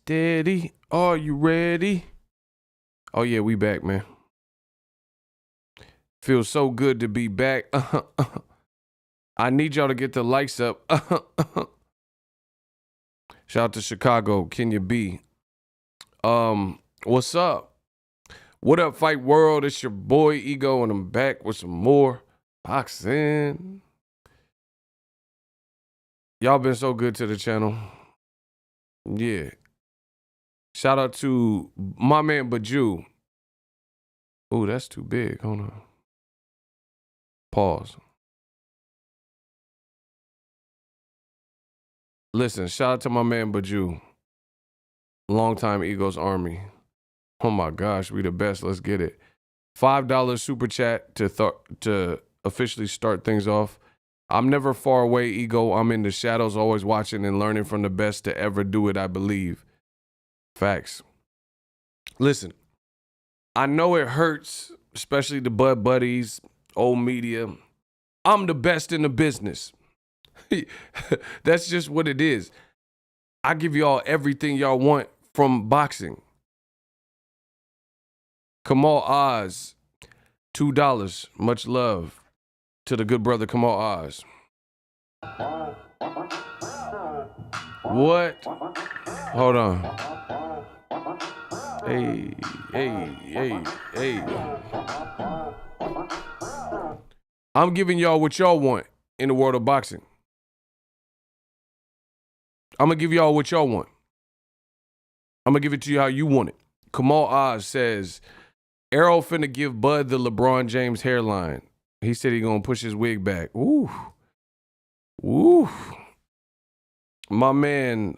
steady. Are you ready? Oh, yeah, we back, man. Feels so good to be back. I need y'all to get the likes up. Shout out to Chicago, Kenya B. What's up? What up, Fight World? It's your boy Ego, and I'm back with some more boxing. Y'all been so good to the channel. Yeah. Shout out to my man Baju. Ooh, that's too big. Hold on. Pause. Listen, shout out to my man Baju. Longtime Eagles Army. Oh my gosh, we the best. Let's get it. $5 super chat to officially start things off. I'm never far away, Ego. I'm in the shadows, always watching and learning from the best to ever do it, I believe. Facts. Listen, I know it hurts, especially the Bud Buddies, old media. I'm the best in the business. That's just what it is. I give y'all everything y'all want from boxing. Kamal Oz, $2. Much love to the good brother Kamal Oz. What? Hold on. Hey. I'm giving y'all what y'all want in the world of boxing. I'm going to give y'all what y'all want. I'm going to give it to you how you want it. Kamal Oz says, Errol finna give Bud the LeBron James hairline. He said he going to push his wig back. Ooh. Ooh. My man,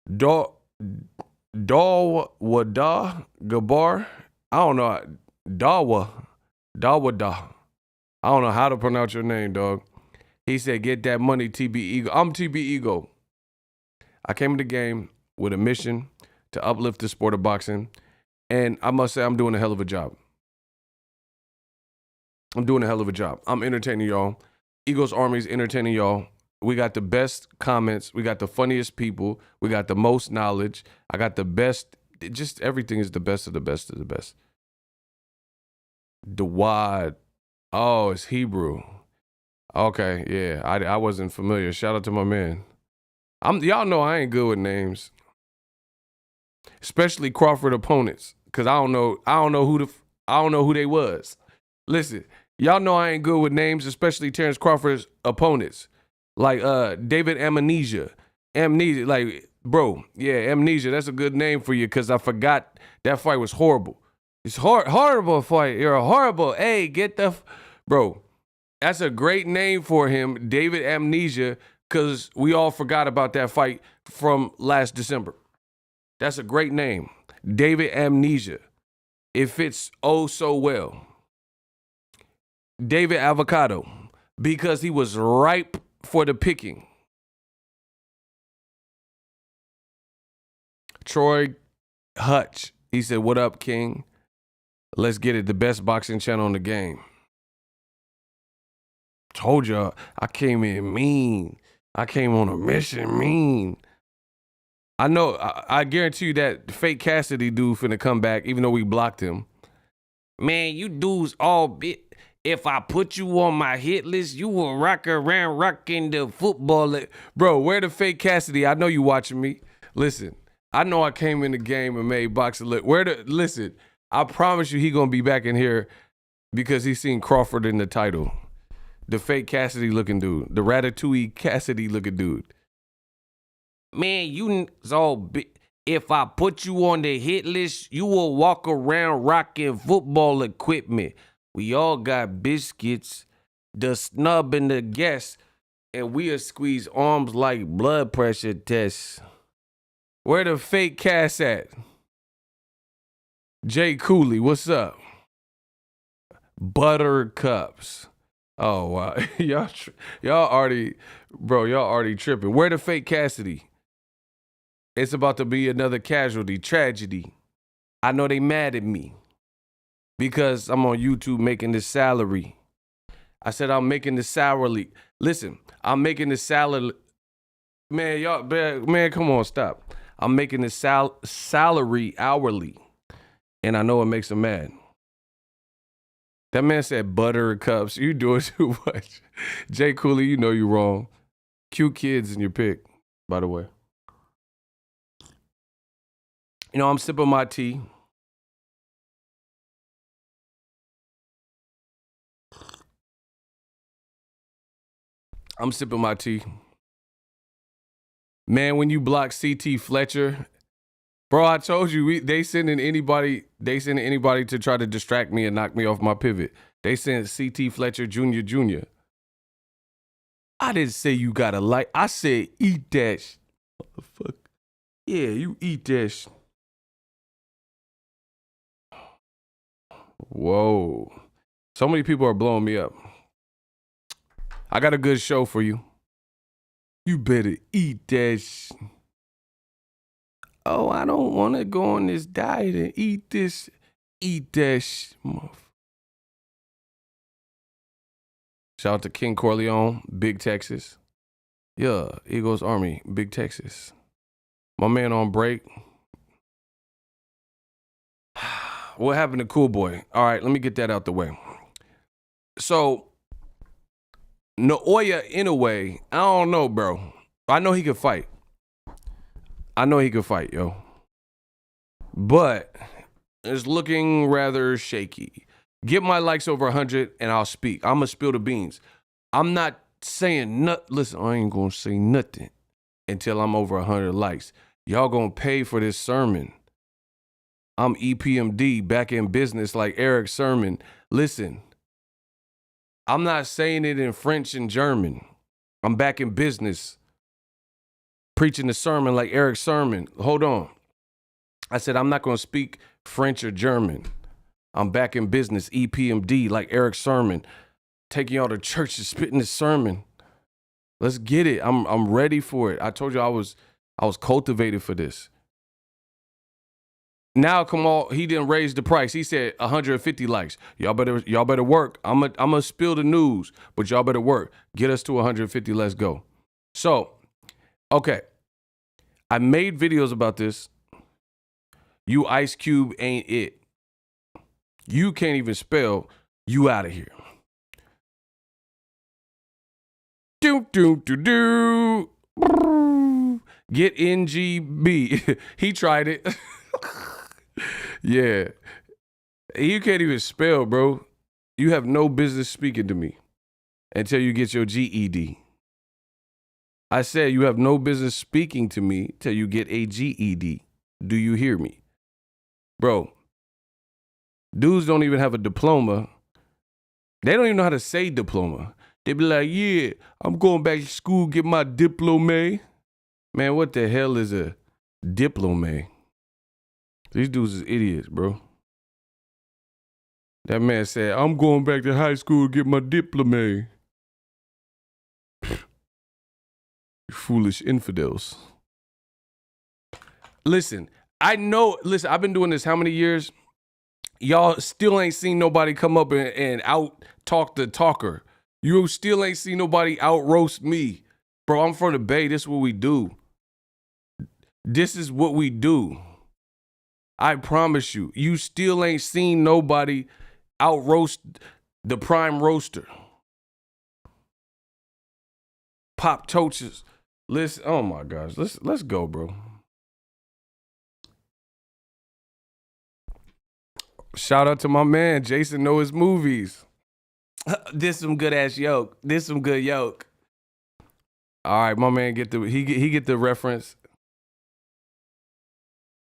Dawada Gabar. I don't know. Dawada. I don't know how to pronounce your name, dog. He said, get that money, TB Ego. I'm TB Ego. I came in the game with a mission to uplift the sport of boxing. And I must say, I'm doing a hell of a job. I'm entertaining y'all. Eagles Army's entertaining y'all. We got the best comments. We got the funniest people. We got the most knowledge. I got the best. Just everything is the best of the best of the best. Dawad. Oh, it's Hebrew. Okay, yeah. I wasn't familiar. Shout out to my man. Y'all know I ain't good with names. Especially Crawford opponents. Cause I don't know who they was. Listen, y'all know I ain't good with names, especially Terrence Crawford's opponents. Like David Amnesia. Like, bro, yeah, Amnesia, that's a good name for you, because I forgot that fight was horrible. It's horrible fight. You're a horrible. Hey, get the bro. That's a great name for him, David Amnesia, because we all forgot about that fight from last December. That's a great name. David Amnesia. It fits oh so well. David Avocado, because he was ripe for the picking. Troy Hutch, he said, what up, King? Let's get it. The best boxing channel in the game. Told y'all, I came in mean. I came on a mission mean. I know, I guarantee you that fake Cassidy dude finna come back, even though we blocked him. Man, you dudes all bit. If I put you on my hit list, you will rock around rocking the football. Bro, where the fake Cassidy? I know you watching me. Listen, I know I came in the game and made boxing look. Listen, I promise you he gonna be back in here because he's seen Crawford in the title. The fake Cassidy looking dude. The Ratatouille Cassidy looking dude. Man, you all big. If I put you on the hit list, you will walk around rocking football equipment. We all got biscuits, the snub and the guest, and we'll squeeze arms like blood pressure tests. Where the fake Cass at? Jay Cooley, what's up? Buttercups. Oh, wow. y'all already tripping. Where the fake Cassidy? It's about to be another tragedy. I know they mad at me because I'm on YouTube making this salary. I said I'm making the salary. Listen, I'm making the salary. Man, come on, stop. I'm making his salary hourly, and I know it makes him mad. That man said butter cups. You doing too much. Jay Cooley, you know you wrong. Cute kids in your pic, by the way. You know, I'm sipping my tea. Man, when you block CT Fletcher, bro, I told you they sending anybody to try to distract me and knock me off my pivot. They sent CT Fletcher Jr. I didn't say you gotta like. I said eat that. Motherfucker. Yeah, you eat that. Whoa. So many people are blowing me up. I got a good show for you. You better eat that. Oh, I don't want to go on this diet and eat this. Eat that. Shout out to King Corleone, Big Texas. Yeah, Eagles Army, Big Texas. My man on break. What happened to Cool Boy? All right, let me get that out the way. So, Naoya Inoue, I don't know, bro. I know he could fight. Yo. But it's looking rather shaky. Get my likes over 100 and I'll speak. I'm going to spill the beans. I'm not saying nothing. Listen, I ain't going to say nothing until I'm over 100 likes. Y'all going to pay for this sermon. I'm EPMD, back in business like Eric Sermon. Listen, I'm not saying it in French and German. I'm back in business, preaching the sermon like Eric Sermon. Hold on. I said I'm not going to speak French or German. I'm back in business, EPMD like Eric Sermon, taking y'all to church and spitting this sermon. Let's get it. I'm ready for it. I told you I was cultivated for this. Now, come on, he didn't raise the price. He said 150 likes. Y'all better work. I'm gonna spill the news, but y'all better work. Get us to 150. Let's go. So, okay. I made videos about this. You Ice Cube ain't it. You can't even spell. You out of here. Do. Get NGB. He tried it. Yeah. You can't even spell, bro. You have no business speaking to me until you get your GED. I said you have no business speaking to me till you get a GED. Do you hear me? Bro, dudes don't even have a diploma. They don't even know how to say diploma. They be like, yeah, I'm going back to school, get my diplome. Man, what the hell is a diplome? These dudes is idiots, bro. That man said, I'm going back to high school to get my diplome. You foolish infidels. Listen, I've been doing this how many years? Y'all still ain't seen nobody come up and out talk the talker. You still ain't seen nobody out roast me. Bro, I'm from the Bay. This is what we do. I promise you. You still ain't seen nobody out roast the prime roaster. Pop Toaches. Listen, oh my gosh. Let's go, bro. Shout out to my man, Jason know his movies. This some good ass yoke. This some good yoke. All right, my man get the reference.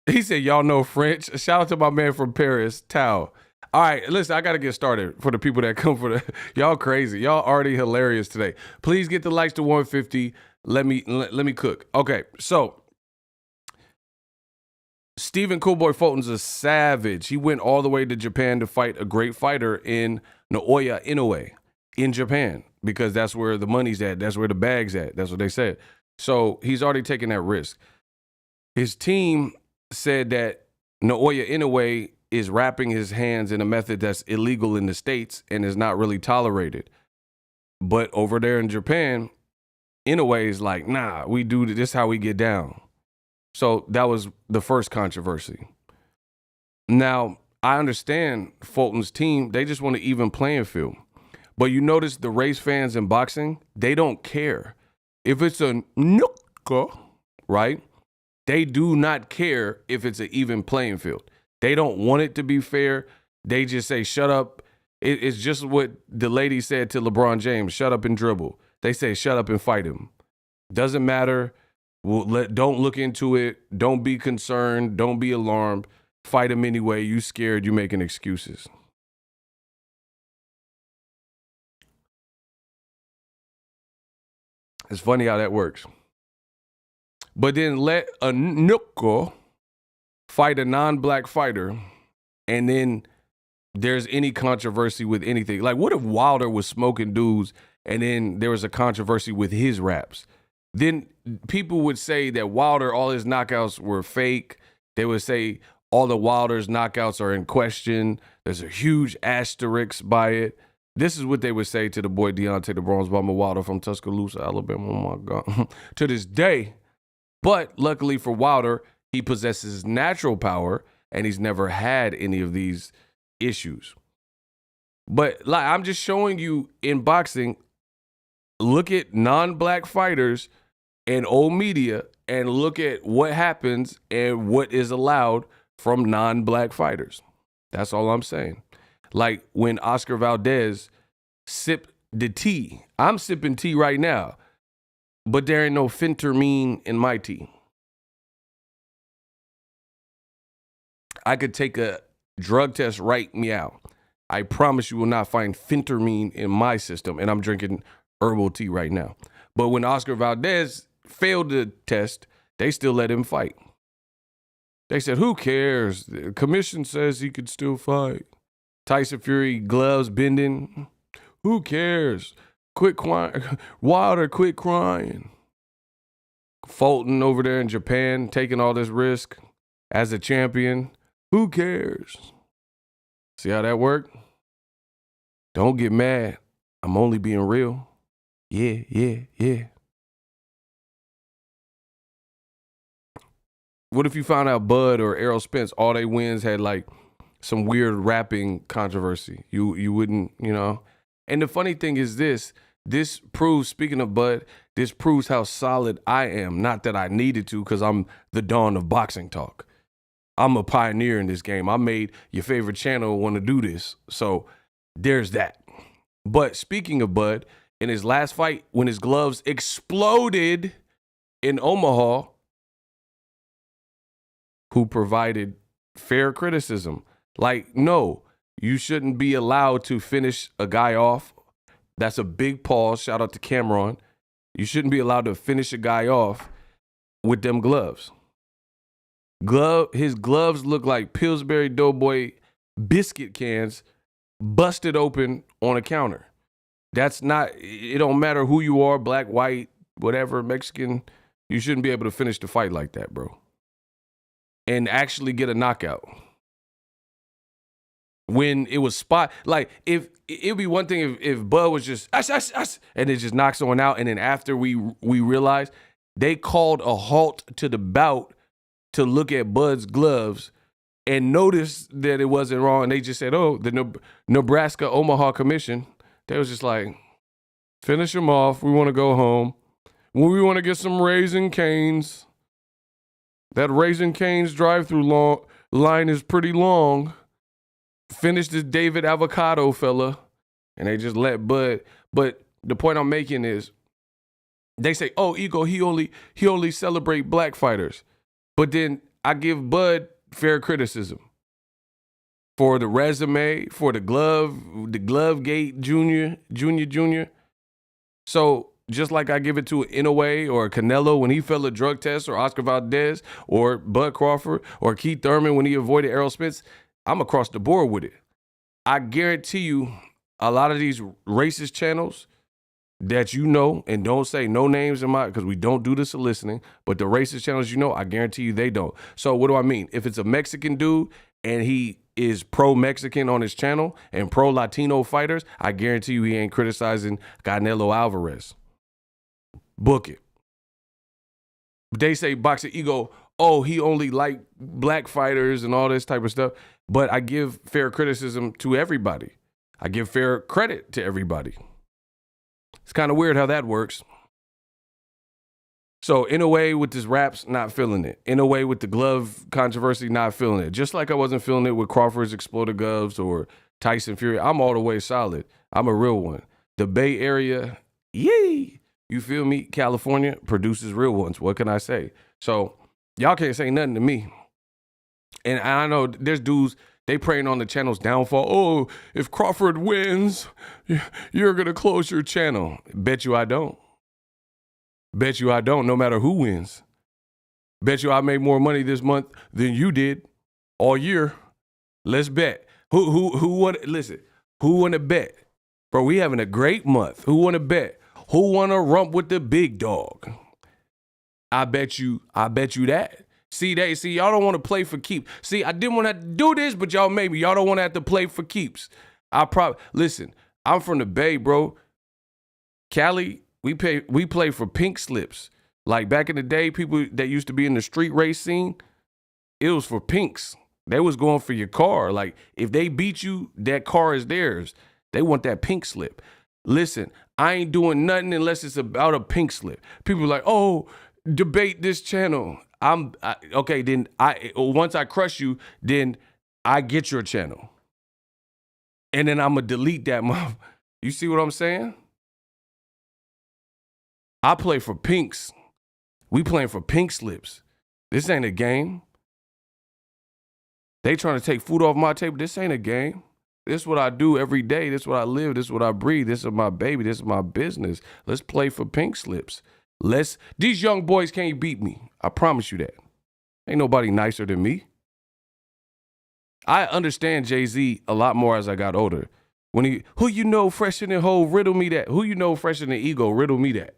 He said, y'all know French. Shout out to my man from Paris, Tao. All right, listen, I got to get started for the people that come for y'all crazy. Y'all already hilarious today. Please get the likes to 150. Let me cook. Okay, so Stephen Coolboy Fulton's a savage. He went all the way to Japan to fight a great fighter in Naoya Inoue in Japan because that's where the money's at. That's where the bag's at. That's what they said. So he's already taken that risk. His team said that Naoya Inoue is wrapping his hands in a method that's illegal in the States and is not really tolerated. But over there in Japan, Inoue is like, nah, we do this how we get down. So that was the first controversy. Now, I understand Fulton's team, they just want an even playing field. But you notice the race fans in boxing, they don't care. If it's a nooka, right? They do not care if it's an even playing field. They don't want it to be fair. They just say, shut up. It's just what the lady said to LeBron James, shut up and dribble. They say, shut up and fight him. Doesn't matter. Don't look into it. Don't be concerned. Don't be alarmed. Fight him anyway. You scared. You making excuses. It's funny how that works. But then let a nooka fight a non-black fighter, and then there's any controversy with anything. Like, what if Wilder was smoking dudes and then there was a controversy with his raps? Then people would say that Wilder, all his knockouts were fake. They would say all the Wilder's knockouts are in question. There's a huge asterisk by it. This is what they would say to the boy Deontay the Bronze Bomber Wilder from Tuscaloosa, Alabama. Oh, my God. To this day. But luckily for Wilder, he possesses natural power, and he's never had any of these issues. But like, I'm just showing you in boxing, look at non-black fighters and old media and look at what happens and what is allowed from non-black fighters. That's all I'm saying. Like when Oscar Valdez sipped the tea. I'm sipping tea right now, but there ain't no phentermine in my tea. I could take a drug test right meow. I promise you will not find phentermine in my system, and I'm drinking herbal tea right now. But when Oscar Valdez failed the test, they still let him fight. They said, who cares? The commission says he could still fight. Tyson Fury, gloves bending. Who cares? Quit crying. Wilder, quit crying. Fulton over there in Japan, taking all this risk as a champion. Who cares? See how that worked? Don't get mad. I'm only being real. Yeah. What if you found out Bud or Errol Spence, all they wins had like some weird rapping controversy? You wouldn't, you know? And the funny thing is this proves, speaking of Bud, this proves how solid I am. Not that I needed to, because I'm the dawn of boxing talk. I'm a pioneer in this game. I made your favorite channel want to do this. So there's that. But speaking of Bud, in his last fight, when his gloves exploded in Omaha, who provided fair criticism? Like, no, you shouldn't be allowed to finish a guy off. That's a big pause. Shout out to Cmon. You shouldn't be allowed to finish a guy off with them gloves. His gloves look like Pillsbury Doughboy biscuit cans busted open on a counter. That's not, it don't matter who you are, black, white, whatever, Mexican, you shouldn't be able to finish the fight like that, bro. And actually get a knockout. When it was spot, like if it'd be one thing if Bud was just and it just knocks someone out, and then after we realized they called a halt to the bout to look at Bud's gloves and noticed that it wasn't wrong, and they just said, oh, the Nebraska Omaha Commission, they was just like, finish him off, we want to go home, we want to get some Raising Cane's. That Raising Cane's drive-through line is pretty long. Finish this David Avocado fella. And they just let Bud. But the point I'm making is, they say, oh, Ego, he only celebrate black fighters. But then I give Bud fair criticism for the resume, for the glove gate junior. So just like I give it to an Inoue or a Canelo when he failed a drug test, or Oscar Valdez or Bud Crawford or Keith Thurman when he avoided Errol Spence, I'm across the board with it. I guarantee you a lot of these racist channels that you know, and don't say no names in my, because we don't do the soliciting, but the racist channels you know, I guarantee you they don't. So what do I mean? If it's a Mexican dude and he is pro-Mexican on his channel and pro-Latino fighters, I guarantee you he ain't criticizing Canelo Alvarez. Book it. They say Boxingego, oh, he only like black fighters and all this type of stuff. But I give fair criticism to everybody. I give fair credit to everybody. It's kind of weird how that works. So Inoue with his raps, not feeling it. Inoue with the glove controversy, not feeling it. Just like I wasn't feeling it with Crawford's exploded gloves or Tyson Fury. I'm all the way solid. I'm a real one. The Bay Area, yay! You feel me? California produces real ones. What can I say? So y'all can't say nothing to me. And I know there's dudes, they praying on the channel's downfall. Oh, if Crawford wins, you're going to close your channel. Bet you I don't. Bet you I don't, no matter who wins. Bet you I made more money this month than you did all year. Let's bet. Who want listen, who want to bet? Bro, we having a great month. Who want to bet? Who want to rump with the big dog? I bet you that. See, y'all don't want to play for keeps. See, I didn't want to do this, but y'all don't want to have to play for keeps. Listen, I'm from the Bay, bro. Cali, we play for pink slips. Like back in the day, people that used to be in the street race scene, it was for pinks. They was going for your car. Like if they beat you, that car is theirs. They want that pink slip. Listen, I ain't doing nothing unless it's about a pink slip. People are like, oh, debate this channel. Okay, then once I crush you, then I get your channel. And then I'm going to delete that mother. You see what I'm saying? I play for pinks. We playing for pink slips. This ain't a game. They trying to take food off my table. This ain't a game. This is what I do every day. This is what I live. This is what I breathe. This is my baby. This is my business. Let's play for pink slips. These young boys can't beat me. I promise you that. Ain't nobody nicer than me. I understand Jay-Z a lot more as I got older. Who you know fresher than Hov, riddle me that. Who you know fresher than Ego, riddle me that.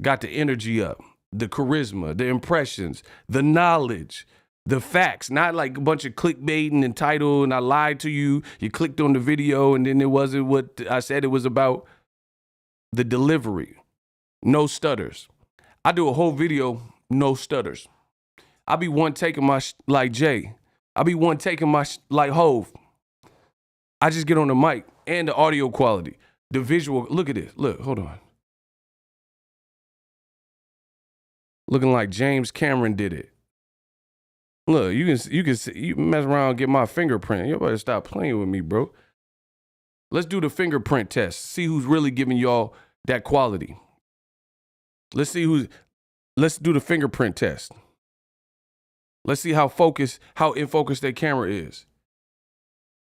Got the energy up, the charisma, the impressions, the knowledge, the facts, not like a bunch of clickbaiting and title and I lied to you. You clicked on the video and then it wasn't what I said it was about. The delivery, no stutters. I do a whole video, no stutters. I be one taking my like Jay. I be one taking my like Hov. I just get on the mic and the audio quality, the visual. Look at this. Look, hold on. Looking like James Cameron did it. Look, you can see, you mess around and get my fingerprint. You better stop playing with me, bro. Let's do the fingerprint test. See who's really giving y'all that quality. Let's do the fingerprint test. Let's see how in focus their camera is.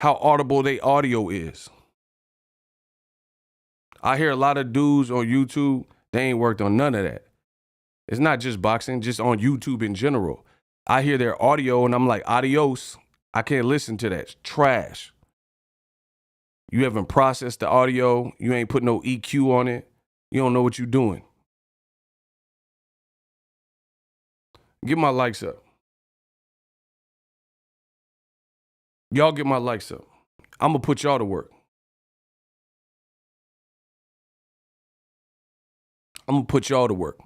How audible their audio is. I hear a lot of dudes on YouTube, they ain't worked on none of that. It's not just boxing, just on YouTube in general. I hear their audio and I'm like, adios. I can't listen to that. It's trash. You haven't processed the audio. You ain't put no EQ on it. You don't know what you're doing. Get my likes up. Y'all get my likes up. I'm going to put y'all to work. I'm going to put y'all to work.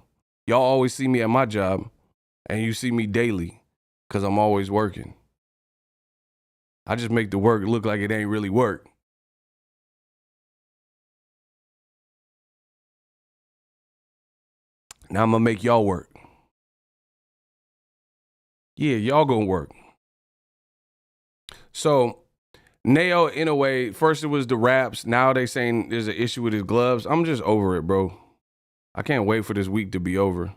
Y'all always see me at my job, and you see me daily because I'm always working. I just make the work look like it ain't really work. Now I'm going to make y'all work. Yeah, y'all going to work. So, Naoya, in a way, first it was the raps. Now they saying there's an issue with his gloves. I'm just over it, bro. I can't wait for this week to be over.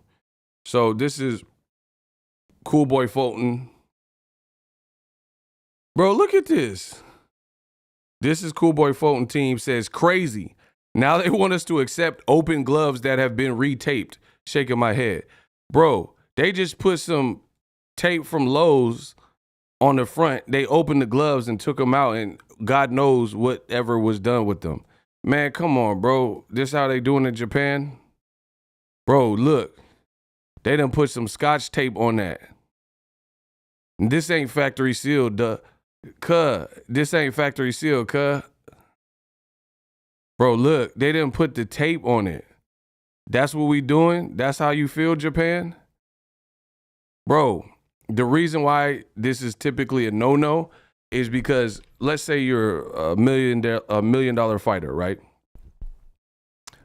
So this is Cool Boy Fulton. Bro, look at this. This is Cool Boy Fulton team says crazy. Now they want us to accept open gloves that have been retaped. Shaking my head. Bro, they just put some tape from Lowe's on the front. They opened the gloves and took them out and God knows whatever was done with them. Man, come on, bro. This how they doing in Japan? Bro, look. They done put some scotch tape on that. And this ain't factory sealed, This ain't factory sealed, Bro, look. They didn't put the tape on it. That's what we doing? That's how you feel, Japan? Bro, the reason why this is typically a no-no is because let's say you're a million dollar fighter, right?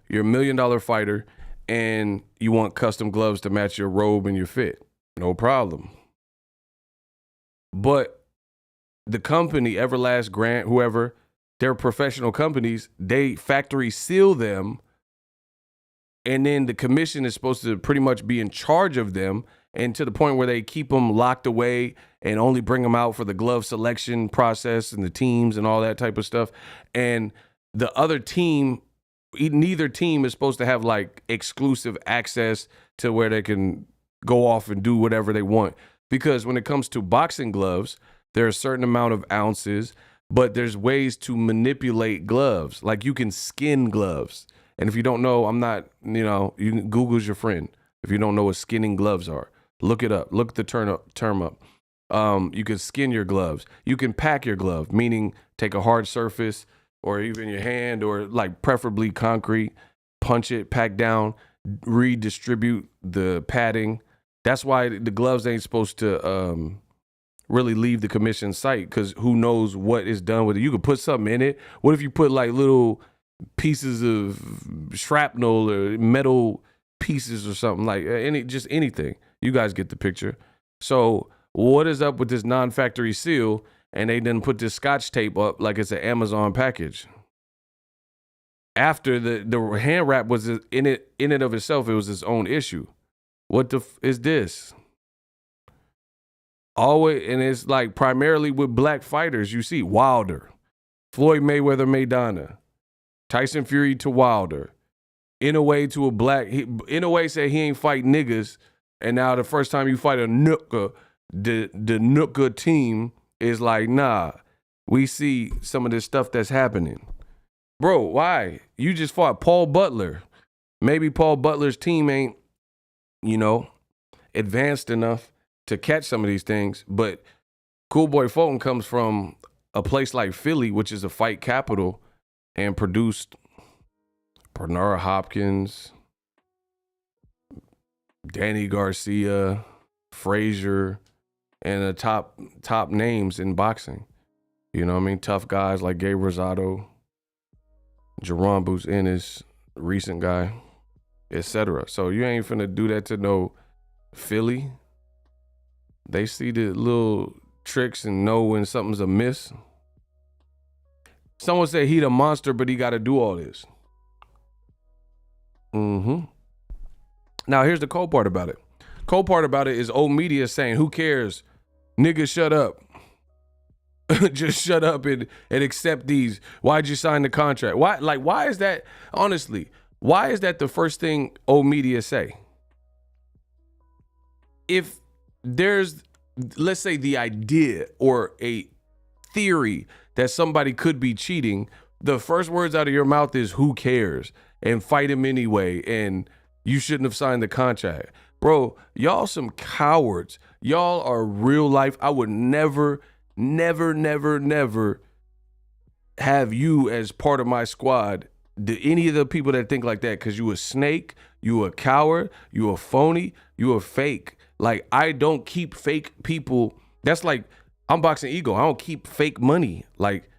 You're $1 million fighter and you want custom gloves to match your robe and your fit. No problem. But the company, Everlast, Grant, whoever, they're professional companies, they factory seal them, and then the commission is supposed to pretty much be in charge of them, and to the point where they keep them locked away and only bring them out for the glove selection process and the teams and all that type of stuff. And the other team, neither team is supposed to have like exclusive access to where they can go off and do whatever they want. Because when it comes to boxing gloves, there are a certain amount of ounces, but there's ways to manipulate gloves. Like you can skin gloves. And if you don't know, I'm not, you can Google's your friend. If you don't know what skinning gloves are, look it up. Look the term up. You can skin your gloves. You can pack your glove, meaning take a hard surface or even your hand or like preferably concrete, punch it, pack down, redistribute the padding. That's why the gloves ain't supposed to really leave the commission site, because who knows what is done with it. You could put something in it. What if you put like little pieces of shrapnel or metal pieces or something, like anything? You guys get the picture. So what is up with this non-factory seal? And they didn't put this scotch tape up like it's an Amazon package. After the hand wrap was in it of itself, it was its own issue. What the is this? Always, and it's like primarily with black fighters. You see Wilder, Floyd Mayweather, Maidana, Tyson Fury to Wilder, Inoue to a black. Inoue said he ain't fight niggas, and now the first time you fight a nooka, the nooka team is like, nah, we see some of this stuff that's happening. Bro, why? You just fought Paul Butler. Maybe Paul Butler's team ain't, advanced enough to catch some of these things. But Cool Boy Fulton comes from a place like Philly, which is a fight capital, and produced Bernard Hopkins, Danny Garcia, Frazier, and the top names in boxing. You know what I mean? Tough guys like Gabe Rosado, Jerome Boots Ennis, recent guy, etc. So you ain't finna do that to no Philly. They see the little tricks and know when something's amiss. Someone said he the monster, but he got to do all this. Now, here's the cold part about it. Cold part about it is old media saying, who cares? Nigga, shut up. Just shut up and accept these. Why'd you sign the contract? Why is that, honestly, why is that the first thing old media say? If there's, let's say, the idea or a theory that somebody could be cheating, the first words out of your mouth is who cares, and fight him anyway, and you shouldn't have signed the contract. Bro, y'all some cowards. Y'all are real life. I would never have you as part of my squad. Any of the people that think like that, because you a snake, you a coward, you a phony, you a fake. Like, I don't keep fake people. That's like, I'm Boxingego. I don't keep fake money. Like,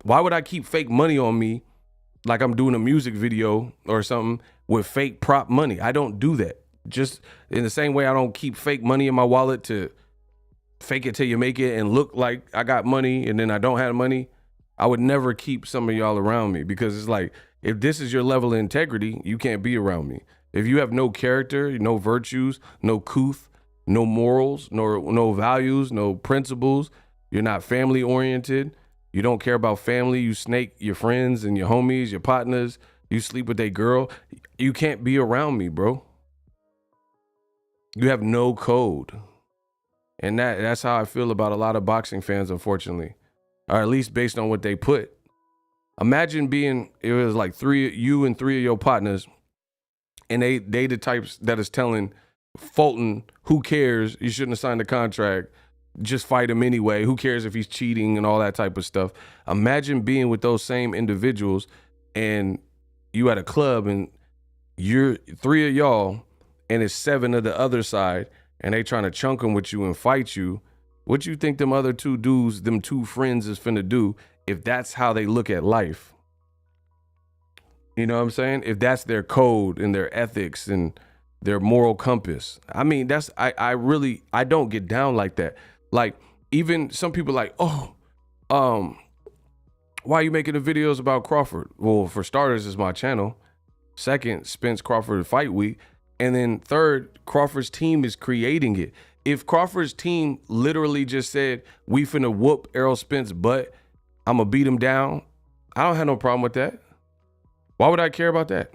why would I keep fake money on me like I'm doing a music video or something with fake prop money? I don't do that. Just in the same way I don't keep fake money in my wallet to fake it till you make it and look like I got money and then I don't have money. I would never keep some of y'all around me, because it's like, if this is your level of integrity, you can't be around me. If you have no character, no virtues, no couth, no morals, no values, no principles, you're not family oriented, you don't care about family, you snake your friends and your homies, your partners, you sleep with a girl, you can't be around me, bro. You have no code. And that's how I feel about a lot of boxing fans, unfortunately. Or at least based on what they put. Imagine it was like you and three of your partners, and they the types that is telling Fulton, who cares? You shouldn't have signed the contract. Just fight him anyway. Who cares if he's cheating and all that type of stuff? Imagine being with those same individuals and you at a club and you're 3 of y'all and it's 7 of the other side and they trying to chunk them with you and fight you, what you think them other 2 dudes, them 2 friends is finna do if that's how they look at life? You know what I'm saying? If that's their code and their ethics and their moral compass. I mean, I don't get down like that. Like, even some people like, oh, why are you making the videos about Crawford? Well, for starters, it's my channel. Second, Spence Crawford Fight Week. And then third, Crawford's team is creating it. If Crawford's team literally just said, we finna whoop Errol Spence butt, I'm gonna beat him down, I don't have no problem with that. Why would I care about that?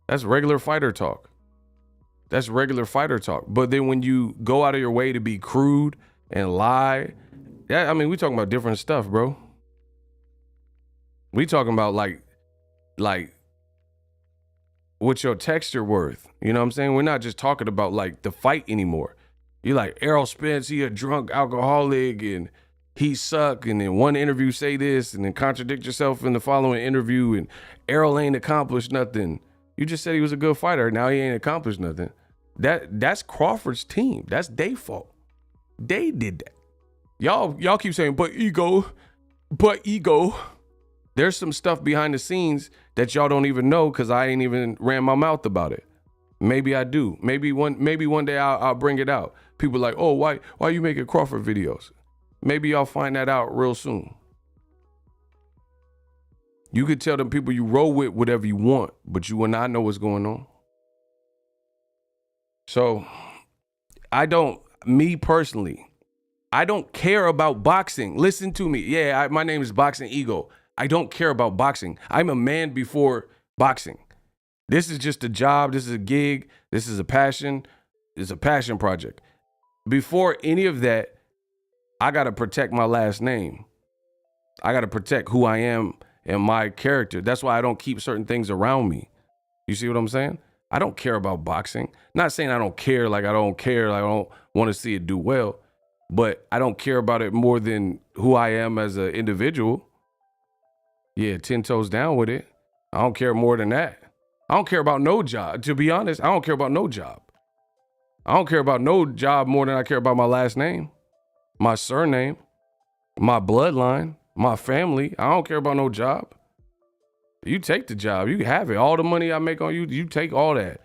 That's regular fighter talk. That's regular fighter talk. But then when you go out of your way to be crude and lie, I mean, we talking about different stuff, bro. We talking about like what's your texture worth? You know what I'm saying? We're not just talking about like the fight anymore. You're like, Errol Spence, he a drunk alcoholic and he suck, and then one interview say this and then contradict yourself in the following interview, and Errol ain't accomplished nothing. You just said he was a good fighter. Now he ain't accomplished nothing. That's Crawford's team. That's their fault. They did that. Y'all keep saying, but ego. There's some stuff behind the scenes that y'all don't even know because I ain't even ran my mouth about it. Maybe I do. Maybe one day I'll bring it out. People like, oh, why you making Crawford videos? Maybe y'all find that out real soon. You could tell them people you roll with whatever you want, but you will not know what's going on. So me personally, I don't care about boxing. Listen to me. Yeah, my name is Boxingego. I don't care about boxing. I'm a man before boxing. This is just a job. This is a gig. This is a passion. It's a passion project. Before any of that, I got to protect my last name. I got to protect who I am and my character. That's why I don't keep certain things around me. You see what I'm saying? I don't care about boxing. Not saying I don't care, like I don't want to see it do well, but I don't care about it more than who I am as an individual. Yeah, 10 toes down with it. I don't care more than that. I don't care about no job. To be honest, I don't care about no job. I don't care about no job more than I care about my last name, my surname, my bloodline, my family. I don't care about no job. You take the job. You can have it. All the money I make on you, you take all that.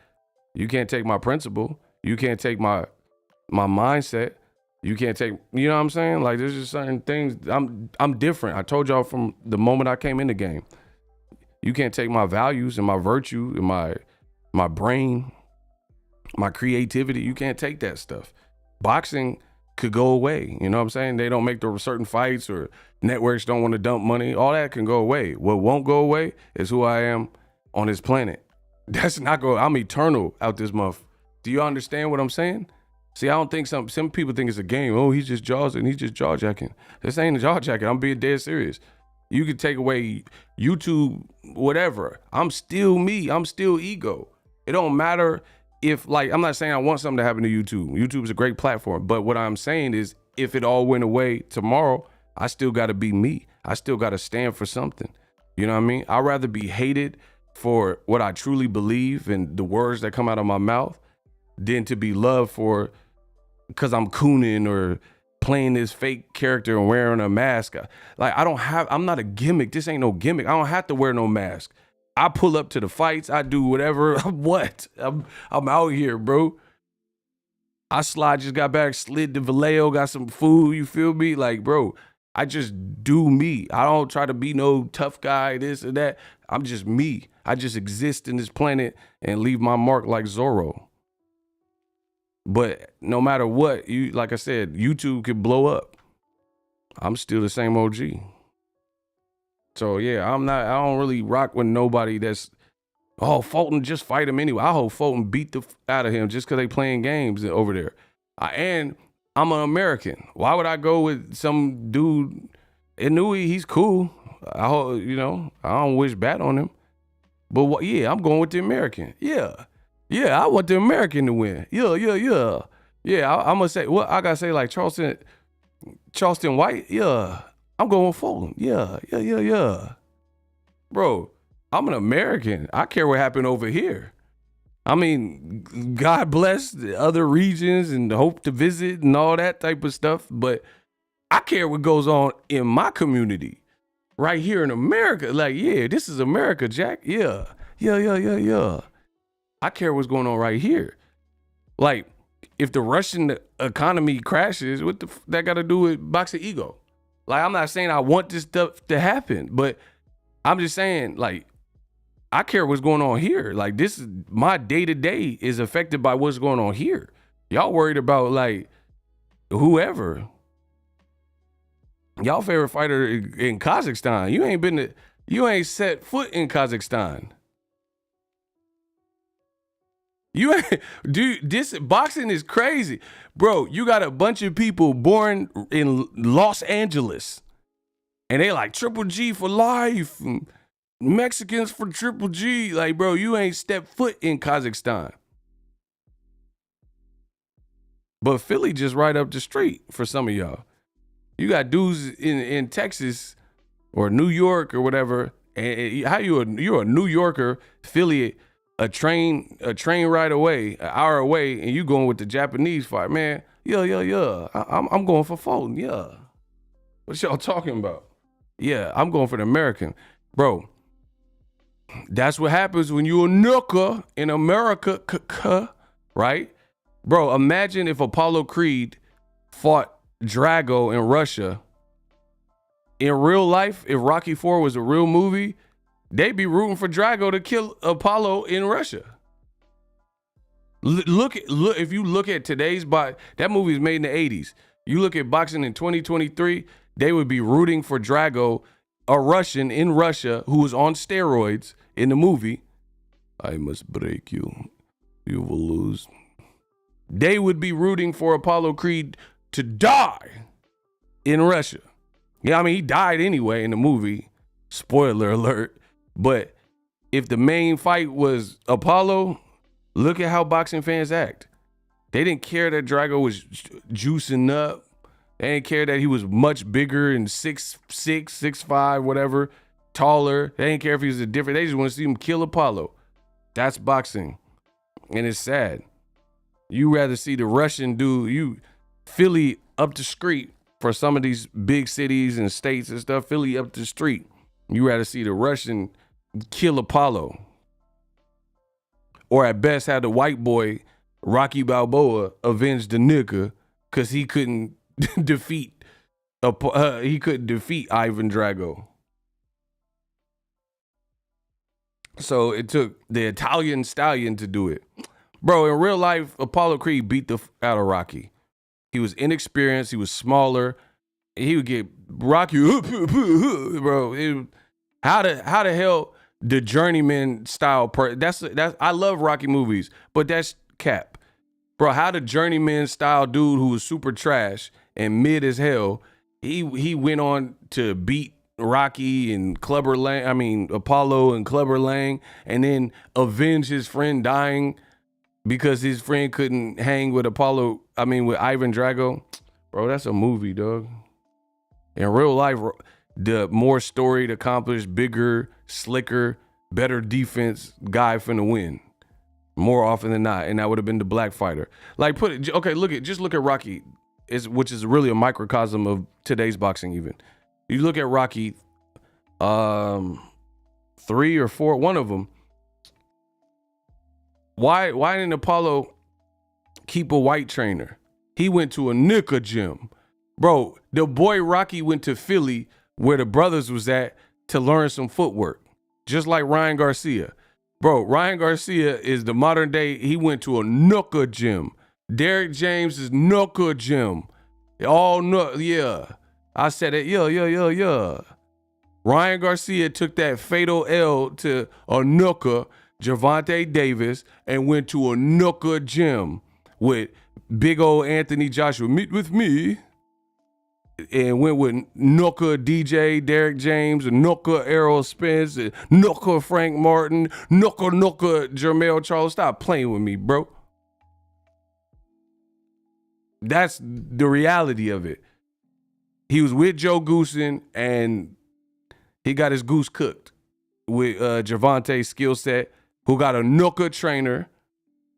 You can't take my principle. You can't take my mindset. You can't take, you know what I'm saying? Like, there's just certain things. I'm different. I told y'all from the moment I came in the game. You can't take my values and my virtue and my brain, my creativity. You can't take that stuff. Boxing could go away. You know what I'm saying? They don't make the certain fights, or networks don't want to dump money. All that can go away. What won't go away is who I am on this planet. That's not going. I'm eternal out this month. Do you understand what I'm saying? See, I don't think some people think it's a game. Oh, he's just jaw jacking. This ain't a jaw jacking. I'm being dead serious. You could take away YouTube, whatever. I'm still me. I'm still ego. It don't matter if, like, I'm not saying I want something to happen to YouTube. YouTube is a great platform. But what I'm saying is, if it all went away tomorrow, I still got to be me. I still got to stand for something. You know what I mean? I'd rather be hated for what I truly believe and the words that come out of my mouth than to be loved for because I'm cooning or playing this fake character and wearing a mask. Like, I'm not a gimmick. This ain't no gimmick. I don't have to wear no mask. I pull up to the fights. I do whatever. I'm out here, bro. I just got back, slid to Vallejo, got some food. You feel me? Like, bro, I just do me. I don't try to be no tough guy, this or that. I'm just me. I just exist in this planet and leave my mark like Zorro. But no matter what, like I said, YouTube could blow up. I'm still the same OG. So yeah, I don't really rock with nobody that's, oh, Fulton, just fight him anyway. I hope Fulton beat the out of him just because they playing games over there. And I'm an American. Why would I go with some dude? Inoue, he's cool. I hope, I don't wish bad on him. But yeah, I'm going with the American. Yeah, I want the American to win. Yeah, I'm going to say, what I got to say, like Charleston White. Yeah, I'm going with Fulton. Yeah. Bro, I'm an American. I care what happened over here. I mean, God bless the other regions and hope to visit and all that type of stuff. But I care what goes on in my community right here in America. Like, yeah, this is America, Jack. Yeah. Yeah. I care what's going on right here. Like, if the Russian economy crashes, what that got to do with Boxingego? Like, I'm not saying I want this stuff to happen, but I'm just saying, like, I care what's going on here. Like, this is my day-to-day is affected by what's going on here. Y'all worried about, like, whoever. Y'all favorite fighter in Kazakhstan. You ain't set foot in Kazakhstan. Dude, this boxing is crazy. Bro, you got a bunch of people born in Los Angeles. And they like Triple G for life. Mexicans for Triple G. Like, bro, you ain't stepped foot in Kazakhstan. But Philly just right up the street for some of y'all. You got dudes in Texas or New York or whatever. And how you're a New Yorker, Philly, a train ride away, an hour away, and you going with the Japanese fight, man. Yeah. I'm going for Fulton. Yeah. What y'all talking about? Yeah, I'm going for the American, bro. That's what happens when you a nooker in America, right? Bro, imagine if Apollo Creed fought Drago in Russia. In real life, if Rocky IV was a real movie, they'd be rooting for Drago to kill Apollo in Russia. Look, if you look at today's that movie is made in the 80s. You look at boxing in 2023, they would be rooting for Drago, a Russian in Russia who was on steroids in the movie. I must break you. You will lose. They would be rooting for Apollo Creed to die in Russia. Yeah, I mean, he died anyway in the movie. Spoiler alert. But if the main fight was Apollo, look at how boxing fans act. They didn't care that Drago was juicing up. They didn't care that he was much bigger and 6'6", 6'5", whatever, taller. They didn't care if he was different. They just want to see him kill Apollo. That's boxing. And it's sad. You rather see the Russian dude, Philly up the street for some of these big cities and states and stuff, Philly up the street. You rather see the Russian kill Apollo. Or at best have the white boy, Rocky Balboa, avenge the nigga because he couldn't defeat Ivan Drago. So it took the Italian stallion to do it. Bro, in real life, Apollo Creed beat the out of Rocky. He was inexperienced. He was smaller. He would get Rocky, bro. How the hell the journeyman style? That's I love Rocky movies, but that's cap, bro. How the journeyman style dude who was super trash and mid as hell, he went on to beat Rocky and Clubber Lang. I mean Apollo and Clubber Lang, and then avenge his friend dying because his friend couldn't hang with with Ivan Drago. Bro, that's a movie, dog. In real life, the more storied, accomplished, bigger, slicker, better defense guy finna win more often than not, and that would have been the black fighter. Like just look at Rocky, which is really a microcosm of today's boxing. Even you look at Rocky, 3 or 4, one of them. Why didn't Apollo keep a white trainer? He went to a nickel gym. Bro, the boy Rocky went to Philly where the brothers was at to learn some footwork. Just like Ryan Garcia. Bro, Ryan Garcia is the modern day, he went to a Nooka gym. Derek James is Nooka gym. All Nook, yeah. I said it, yeah. Ryan Garcia took that fatal L to a Nooka, Gervonta Davis, and went to a Nooka gym with big old Anthony Joshua. Meet with me. And went with Nooka DJ, Derek James, Nooka Errol Spence, Nooka Frank Martin, Nooka Jermell Charles. Stop playing with me, bro. That's the reality of it. He was with Joe Goosen and he got his goose cooked with Gervonta's skill set, who got a Nooka trainer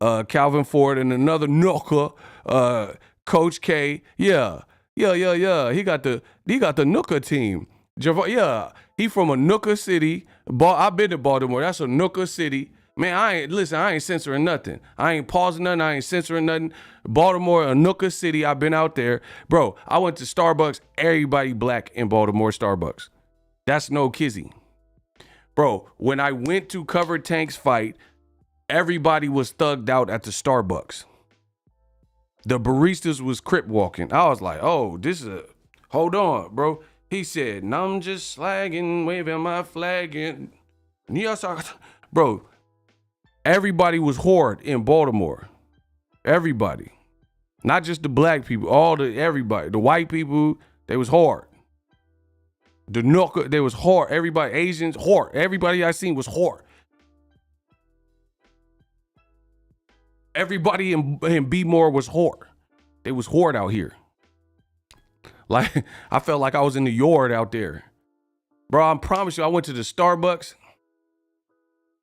Calvin Ford, and another Nooker, Coach K. Yeah. He got the Nooker team. Yeah, he from a Nooker city. I've been to Baltimore. That's a Nooker city. Man, I ain't censoring nothing. I ain't pausing nothing. I ain't censoring nothing. Baltimore, a Nooker city. I've been out there. Bro, I went to Starbucks. Everybody black in Baltimore Starbucks. That's no kizzy. Bro, when I went to Cover Tank's fight, everybody was thugged out at the Starbucks. The baristas was crip walking. I was like, oh, hold on, bro. He said, I'm just slagging, waving my flag. And bro, everybody was hard in Baltimore. Everybody. Not just the black people, everybody. The white people, they was hard. The Nooker, they was hard. Everybody, Asians, hard. Everybody I seen was hard. Everybody in B-More was hard. They was hard out here. Like, I felt like I was in the yard out there. Bro, I promise you, I went to the Starbucks.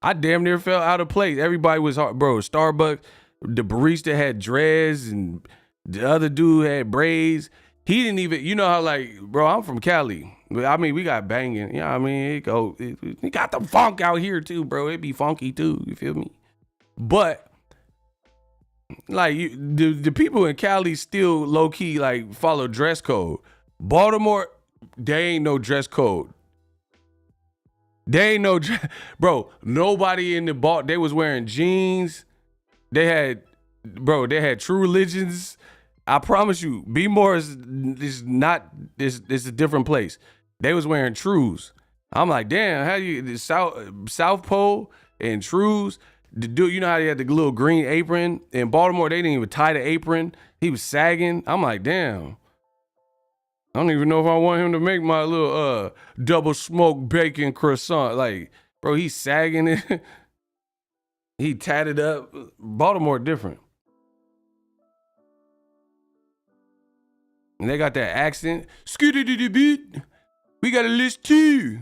I damn near fell out of place. Everybody was hard. Bro, Starbucks, the barista had dreads and the other dude had braids. He didn't even, you know how like, bro, I'm from Cali. I mean, we got banging. You know what I mean? It got the funk out here too, bro. It be funky too. You feel me? But like the people in Cali still low key like follow dress code. Baltimore, they ain't no dress code. They ain't no bro. Nobody in the bar. They was wearing jeans. They had True Religions. I promise you, B-More is a different place. They was wearing Trues. I'm like, damn, how you the South Pole and Trues? The dude, you know how he had the little green apron? In Baltimore, they didn't even tie the apron. He was sagging. I'm like, damn. I don't even know if I want him to make my little double smoked bacon croissant. Like, bro, he's sagging it. He tatted up. Baltimore different. And they got that accent. We got a list two.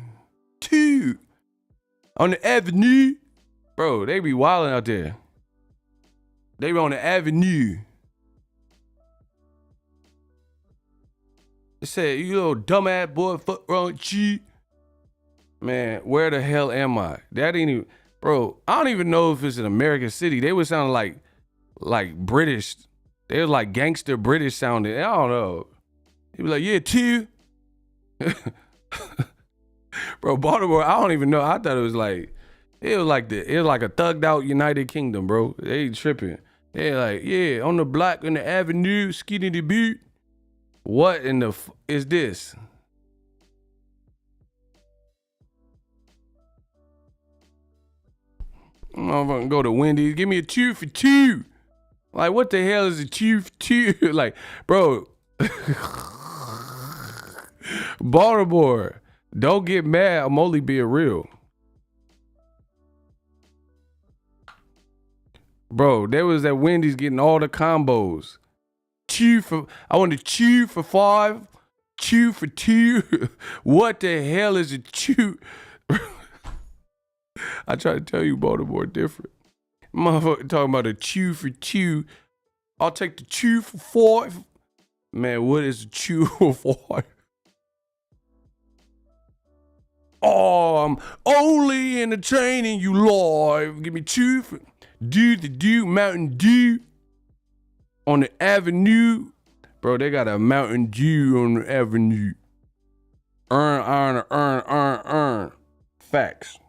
On the avenue. Bro, they be wilding out there. They be on the avenue. They said, you little dumbass boy, fuck wrong with you. Man, where the hell am I? That ain't even, bro, I don't even know if it's an American city. They would sound like British. They was like gangster British sounding. I don't know. He was like, yeah, two. Bro, Baltimore, I don't even know. I thought it was like a thugged out United Kingdom, bro. They tripping. They like, yeah, on the block, on the avenue, skinny the boot. What in the is this? I'm gonna go to Wendy's. Give me a 2 for 2. Like, what the hell is a 2 for 2? Like, bro. Baltimore, don't get mad. I'm only being real. Bro, there was that Wendy's getting all the combos. I want a 2 for 5, 2 for 2. What the hell is a 2? I try to tell you Baltimore different. Motherfucker talking about a 2 for 2. I'll take the 2 for 5. Man, what is a 2 for 5? Oh, I'm only entertaining you live. Give me 2 for Mountain Dew on the avenue. Bro, they got a Mountain Dew on the avenue. Earn. Facts.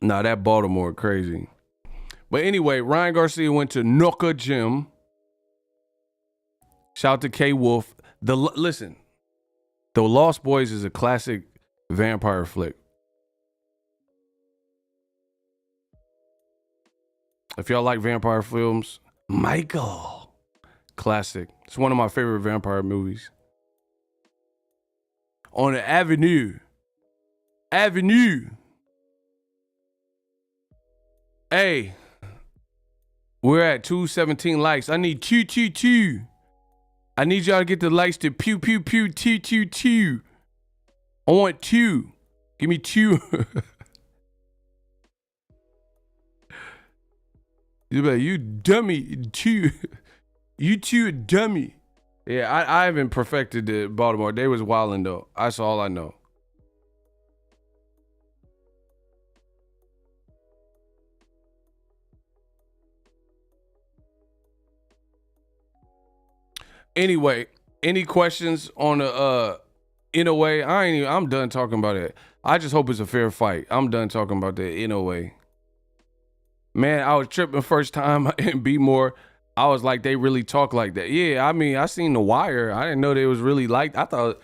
Nah, that Baltimore crazy. But anyway, Ryan Garcia went to Nooker Gym. Shout out to K Wolf. Listen, The Lost Boys is a classic vampire flick. If y'all like vampire films, Michael, classic. It's one of my favorite vampire movies. On the avenue. Hey, we're at 217 likes. I need 222. I need y'all to get the likes to pew pew pew 222. I want 2. Give me 2. You be like, you dummy, you two dummy. Yeah, I haven't perfected the Baltimore. They was wilding though. That's all I know. Anyway, any questions on the Inoue? I'm done talking about it. I just hope it's a fair fight. I'm done talking about the Inoue. Man, I was tripping first time in B More. I was like, they really talk like that. Yeah, I mean, I seen The Wire. I didn't know they was really like. I thought,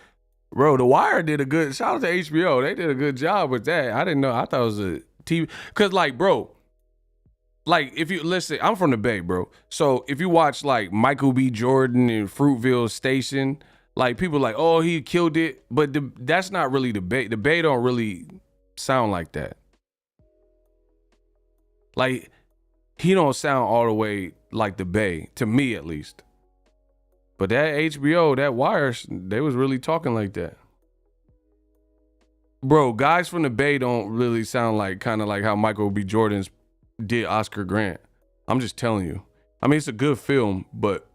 bro, The Wire did a good. Shout out to HBO. They did a good job with that. I didn't know. I thought it was a TV. Cause like, bro, like if you listen, I'm from the Bay, bro. So if you watch like Michael B. Jordan and Fruitville Station, like people like, oh, he killed it, but that's not really the Bay. The Bay don't really sound like that. Like he don't sound all the way like the Bay, to me at least. But that HBO, that Wire, they was really talking like that. Bro, guys from the Bay don't really sound like kind of like how Michael B. Jordan's did Oscar Grant. I'm just telling you. I mean, it's a good film, but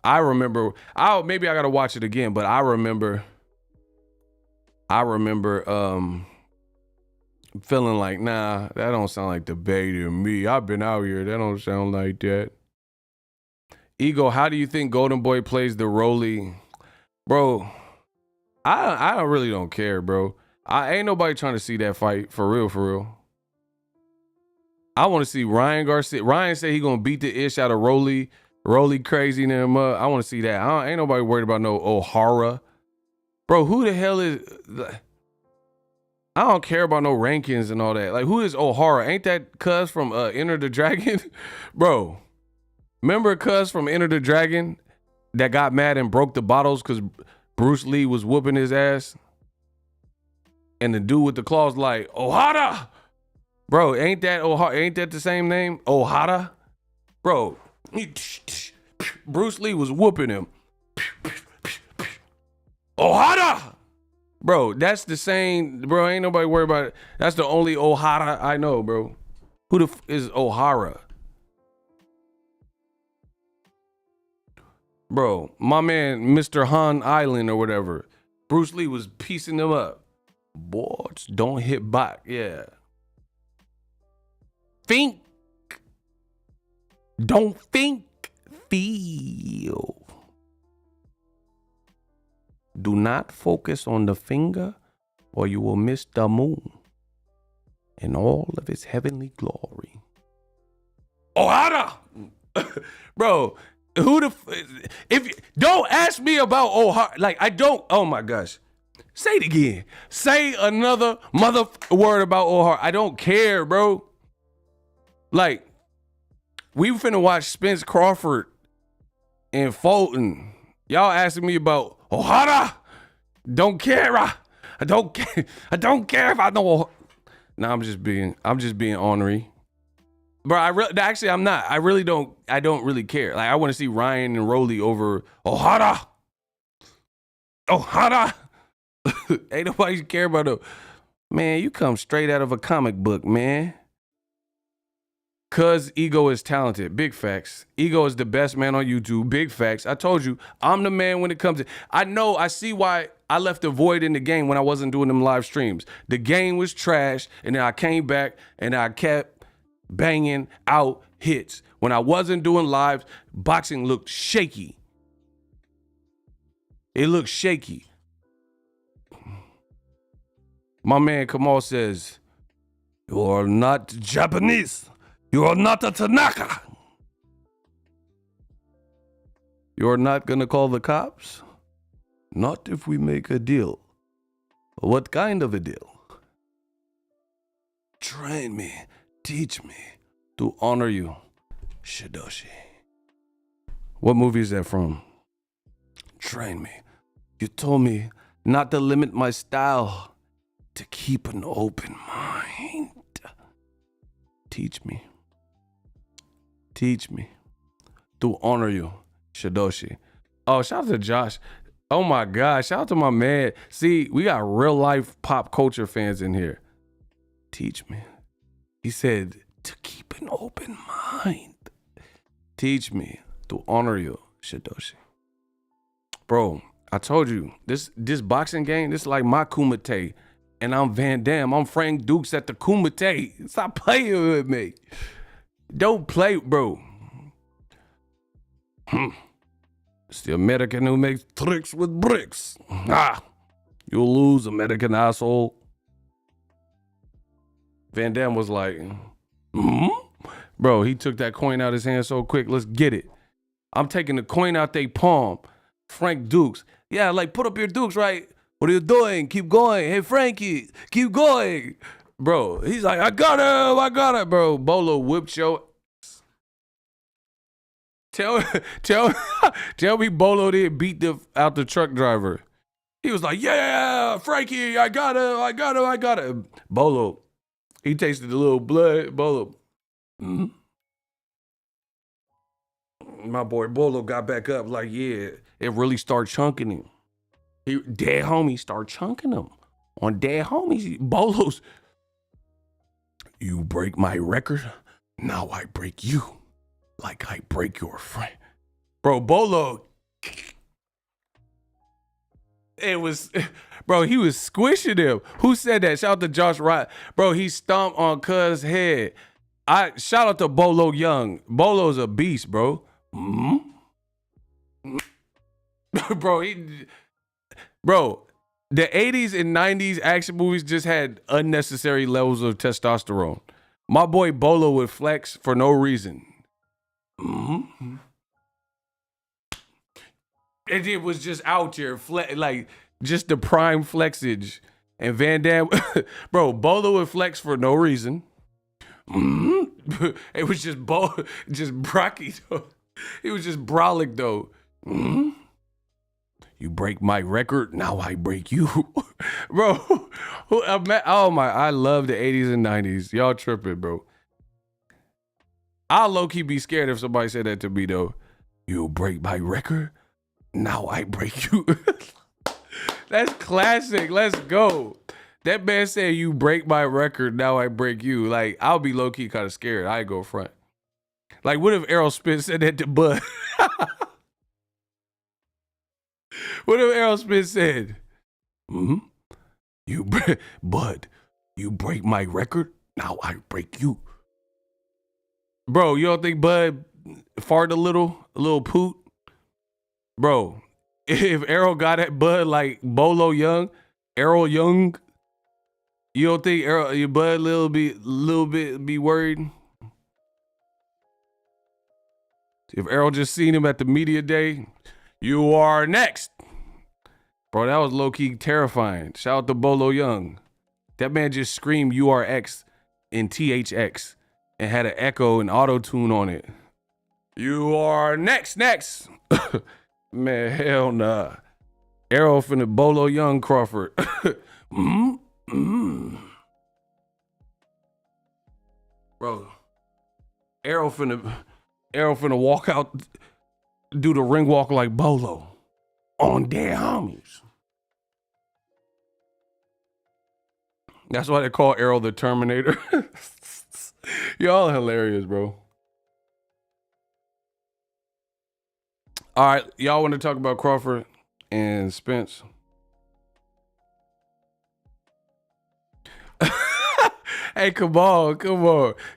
I remember, maybe I gotta watch it again, but I remember feeling like, nah, that don't sound like the Bay to me. I've been out here. That don't sound like that. Ego, how do you think Golden Boy plays the Rolly? Bro, I really don't care, bro. I ain't nobody trying to see that fight, for real, for real. I want to see Ryan Garcia. Ryan said he gonna beat the ish out of Rolly crazy in him up. I want to see that. Ain't nobody worried about no O'Hara. Bro, who the hell is... I don't care about no rankings and all that. Like, who is O'Hara? Ain't that Cuz from Enter the Dragon? Bro, remember Cuz from Enter the Dragon that got mad and broke the bottles because Bruce Lee was whooping his ass? And the dude with the claws like, O'Hara! Bro, ain't that the same name? O'Hara? Bro, Bruce Lee was whooping him. O'Hara! Bro, that's the same, bro, ain't nobody worried about it. That's the only O'Hara I know, bro. Who the is O'Hara? Bro, my man, Mr. Han Island or whatever. Bruce Lee was piecing them up. Boys, don't hit back, yeah. Think. Don't think, feel. Do not focus on the finger or you will miss the moon in all of its heavenly glory. O'Hara! Bro, don't ask me about O'Hara. Like, I don't, oh my gosh. Say it again. Say another word about O'Hara. I don't care, bro. Like, we finna watch Spence Crawford and Fulton. Y'all asking me about O'Hara? Don't care. I don't care. I don't care if I know. No, I'm just being ornery. Bro, actually I'm not. I don't really care. Like, I want to see Ryan and Rolly over O'Hara. O'Hara. Ain't nobody care about it. Man, you come straight out of a comic book, man. Cuz Ego is talented. Big facts. Ego is the best man on YouTube. Big facts. I told you, I'm the man when it comes to... I see why I left a void in the game when I wasn't doing them live streams. The game was trash, and then I came back, and I kept banging out hits. When I wasn't doing lives, boxing looked shaky. It looked shaky. My man Kamal says, you are not Japanese. You are not a Tanaka. You're not gonna call the cops? Not if we make a deal. What kind of a deal? Train me, teach me to honor you, Shidoshi. What movie is that from? Train me. You told me not to limit my style, to keep an open mind. Teach me. Teach me to honor you, Shidoshi. Oh, shout out to Josh. Oh my God, shout out to my man. See, we got real life pop culture fans in here. Teach me. He said, to keep an open mind. Teach me to honor you, Shidoshi. Bro, I told you, this boxing game, this is like my Kumite. And I'm Van Damme. I'm Frank Dukes at the Kumite. Stop playing with me. Don't play, bro. It's the American who makes tricks with bricks. You'll lose, American asshole. Van Damme was like, Bro, he took that coin out of his hand so quick. Let's get it. I'm taking the coin out they palm. Frank Dukes. Yeah, like, put up your Dukes, right? What are you doing? Keep going. Hey, Frankie, keep going. Bro, he's like, I got it, bro. Bolo whipped your ass. Tell me Bolo didn't beat out the truck driver. He was like, yeah, Frankie, I got it. Bolo, he tasted a little blood. Bolo. My boy Bolo got back up like, yeah, it really started chunking him. Dead homies start chunking him. On dead homies, Bolo's. You break my record, now I break you. Like I break your friend. Bro, Bolo. He was squishing him. Who said that? Shout out to Josh Wright. Bro, he stomped on Cuz head. Shout out to Bolo Young. Bolo's a beast, bro. Bro, the 80s and 90s action movies just had unnecessary levels of testosterone. My boy Bolo would flex for no reason. And it was just out here, like just the prime flexage. And Van Damme, bro, Bolo would flex for no reason. It was just Brocky though. It was just brolic though. You break my record, now I break you. Bro, I love the 80s and 90s. Y'all tripping, bro. I'll low-key be scared if somebody said that to me, though. You break my record, now I break you. That's classic. Let's go. That man said, you break my record, now I break you. Like, I'll be low-key kind of scared. I go front. Like, what if Errol Spence said that to Bud? What if Errol Spence said, Bud, you break my record, now I break you. Bro, you don't think Bud farted a little poot? Bro, if Errol got at Bud like Bolo Young, Errol Young, you don't think your Bud little bit be worried? If Errol just seen him at the media day, you are next. Bro, that was low-key terrifying. Shout out to Bolo Young. That man just screamed URX in THX and had an echo and auto-tune on it. You are next. Man, hell nah. Errol finna Bolo Young Crawford. Bro, Errol finna walk out, do the ring walk like Bolo on dead homies. That's why they call Errol the Terminator. Y'all hilarious, bro. All right, y'all want to talk about Crawford and Spence? Hey, come on.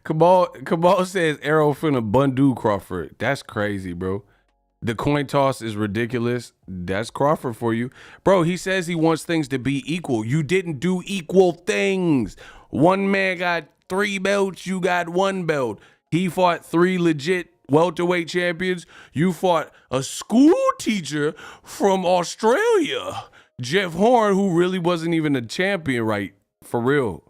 Kamal says Errol finna Bundu Crawford. That's crazy, bro. The coin toss is ridiculous. That's Crawford for you. Bro, he says he wants things to be equal. You didn't do equal things. One man got 3 belts, you got 1 belt. He fought 3 legit welterweight champions. You fought a school teacher from Australia, Jeff Horn, who really wasn't even a champion, right? For real.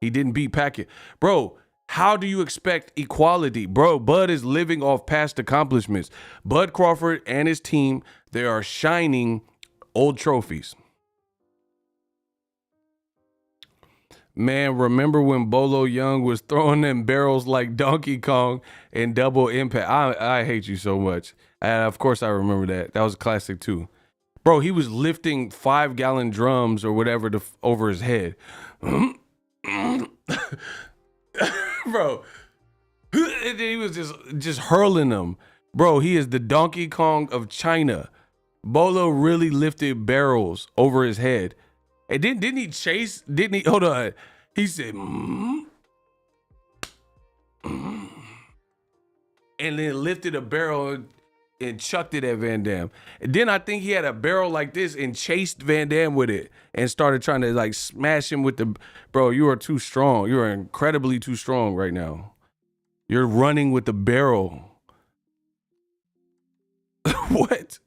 He didn't beat Packett. Bro, how do you expect equality? Bro, Bud is living off past accomplishments. Bud Crawford and his team, they are shining old trophies. Man, remember when Bolo Young was throwing them barrels like Donkey Kong and Double Impact? I hate you so much. And of course I remember that. That was a classic too. Bro, he was lifting 5-gallon drums or whatever over his head. Bro, bro. And he was just hurling them. Bro, he is the Donkey Kong of China. Bolo really lifted barrels over his head. And didn't he chase? Didn't he? Hold on. He said, and then lifted a barrel and chucked it at Van Damme. And then I think he had a barrel like this and chased Van Damme with it and started trying to like smash him with the, bro, you are too strong. You are incredibly too strong right now. You're running with the barrel. What?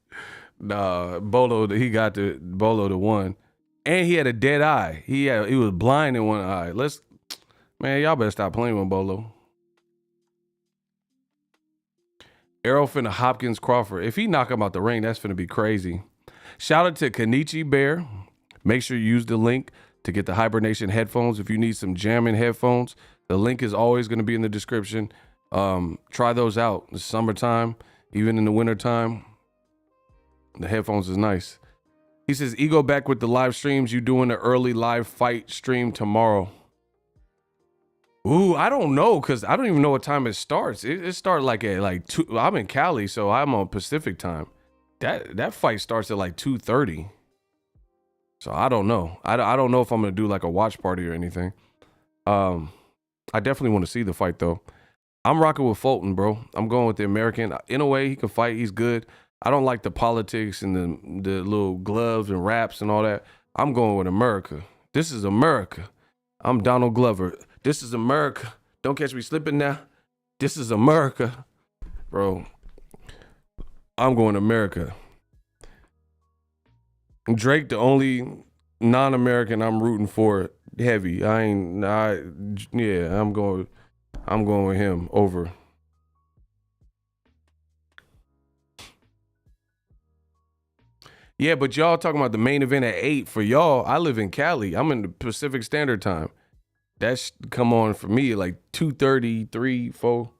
Nah, Bolo the one. And he had a dead eye. He was blind in one eye. Man, y'all better stop playing with Bolo. Errol finna Hopkins Crawford. If he knock him out the ring, that's finna be crazy. Shout out to Kenichi Bear. Make sure you use the link to get the Hibernation headphones. If you need some jamming headphones, the link is always gonna be in the description. Try those out. It's summertime, even in the wintertime. The headphones is nice. He says, Ego back with the live streams. You doing the early live fight stream tomorrow? Ooh, I don't know, because I don't even know what time it starts. It starts like at like 2. I'm in Cali, so I'm on Pacific time. That fight starts at like 2:30. So I don't know. I don't know if I'm going to do like a watch party or anything. I definitely want to see the fight, though. I'm rocking with Fulton, bro. I'm going with the American. In a way, he can fight. He's good. I don't like the politics and the little gloves and wraps and all that. I'm going with America. This is America. I'm Donald Glover. This is America. Don't catch me slipping now. This is America. Bro, I'm going to America. Drake, the only non-American I'm rooting for heavy. I'm going with him over. Yeah, but y'all talking about the main event at 8. For y'all, I live in Cali. I'm in the Pacific Standard Time. That's come on for me like 2:30, 3, 4.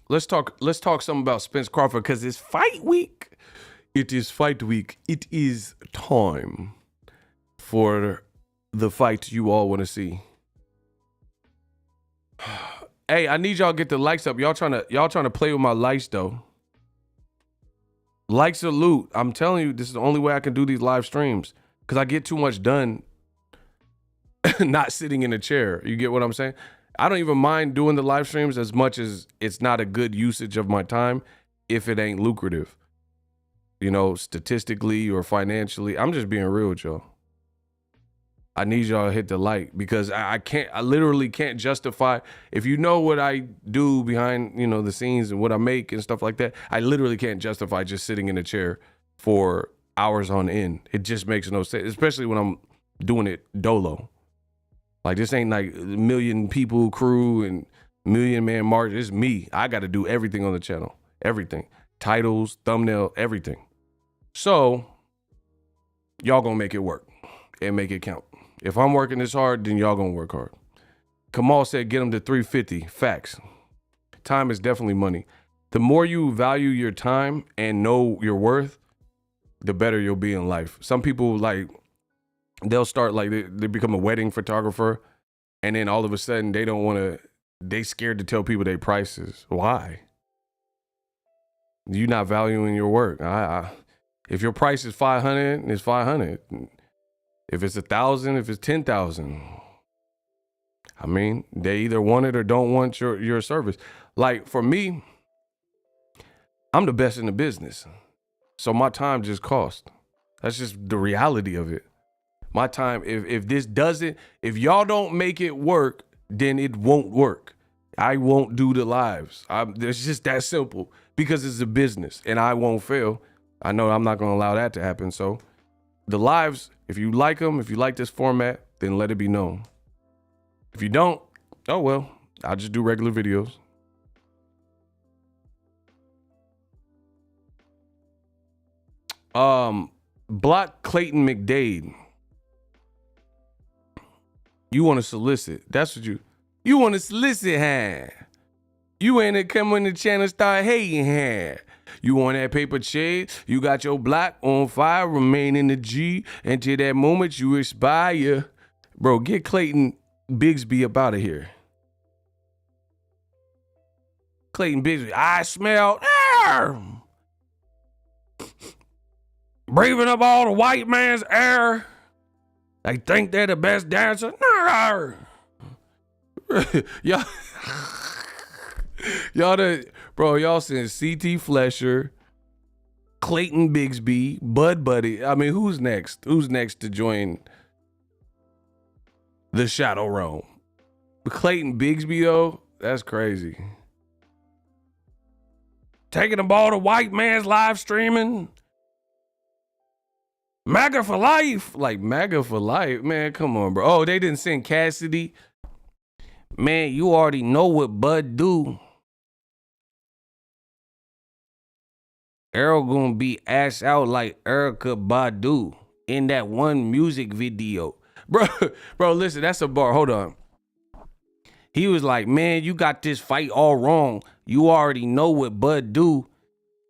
Let's talk something about Spence Crawford, because it's fight week. It is fight week. It is time for the fight you all want to see. Hey, I need y'all to get the likes up. Y'all trying to play with my likes though. Like, salute. I'm telling you, this is the only way I can do these live streams, because I get too much done not sitting in a chair. You get what I'm saying? I don't even mind doing the live streams as much as it's not a good usage of my time if it ain't lucrative, you know, statistically or financially. I'm just being real with y'all. I need y'all to hit the like, because I literally can't justify, if you know what I do behind, you know, the scenes and what I make and stuff like that, I literally can't justify just sitting in a chair for hours on end. It just makes no sense, especially when I'm doing it dolo. Like, this ain't like a million people crew and million man march. It's me. I got to do everything on the channel. Everything. Titles, thumbnail, everything. So y'all gonna make it work and make it count. If I'm working this hard, then y'all gonna work hard. Kamal said get them to 350. Facts. Time is definitely money. The more you value your time and know your worth, the better you'll be in life. Some people, like, they'll start, like, they become a wedding photographer, and then all of a sudden they scared to tell people their prices. Why? You're not valuing your work. If your price is 500, it's 500. If it's 1,000, if it's 10,000, I mean, they either want it or don't want your service. Like, for me, I'm the best in the business, so my time just costs. That's just the reality of it. My time, if y'all don't make it work, then it won't work. I won't do the lives. It's just that simple, because it's a business and I won't fail. I know I'm not going to allow that to happen. So the lives, if you like them, if you like this format, then let it be known. If you don't, oh well, I'll just do regular videos. Block Clayton McDade. You want to solicit. That's what you want to solicit, huh? You ain't come on the channel start hating, huh? You want that paper chase? You got your block on fire, remain in the G until that moment you expire. Bro, get Clayton Bigsby up out of here. Clayton Bigsby. I smell air. Breathing up all the white man's air. They think they're the best dancer. Nah. y'all, y'all seen C.T. Flesher, Clayton Bigsby, Bud Buddy. I mean, who's next? Who's next to join the Shadow Realm? Clayton Bigsby, though? That's crazy. Taking the ball to white man's live streaming. MAGA for life. Like, MAGA for life? Man, come on, bro. Oh, they didn't send Cassidy. Man, you already know what Bud do. Errol gonna be ass out like Erykah Badu in that one music video. Bro, listen, that's a bar. Hold on. He was like, man, you got this fight all wrong. You already know what Bud do.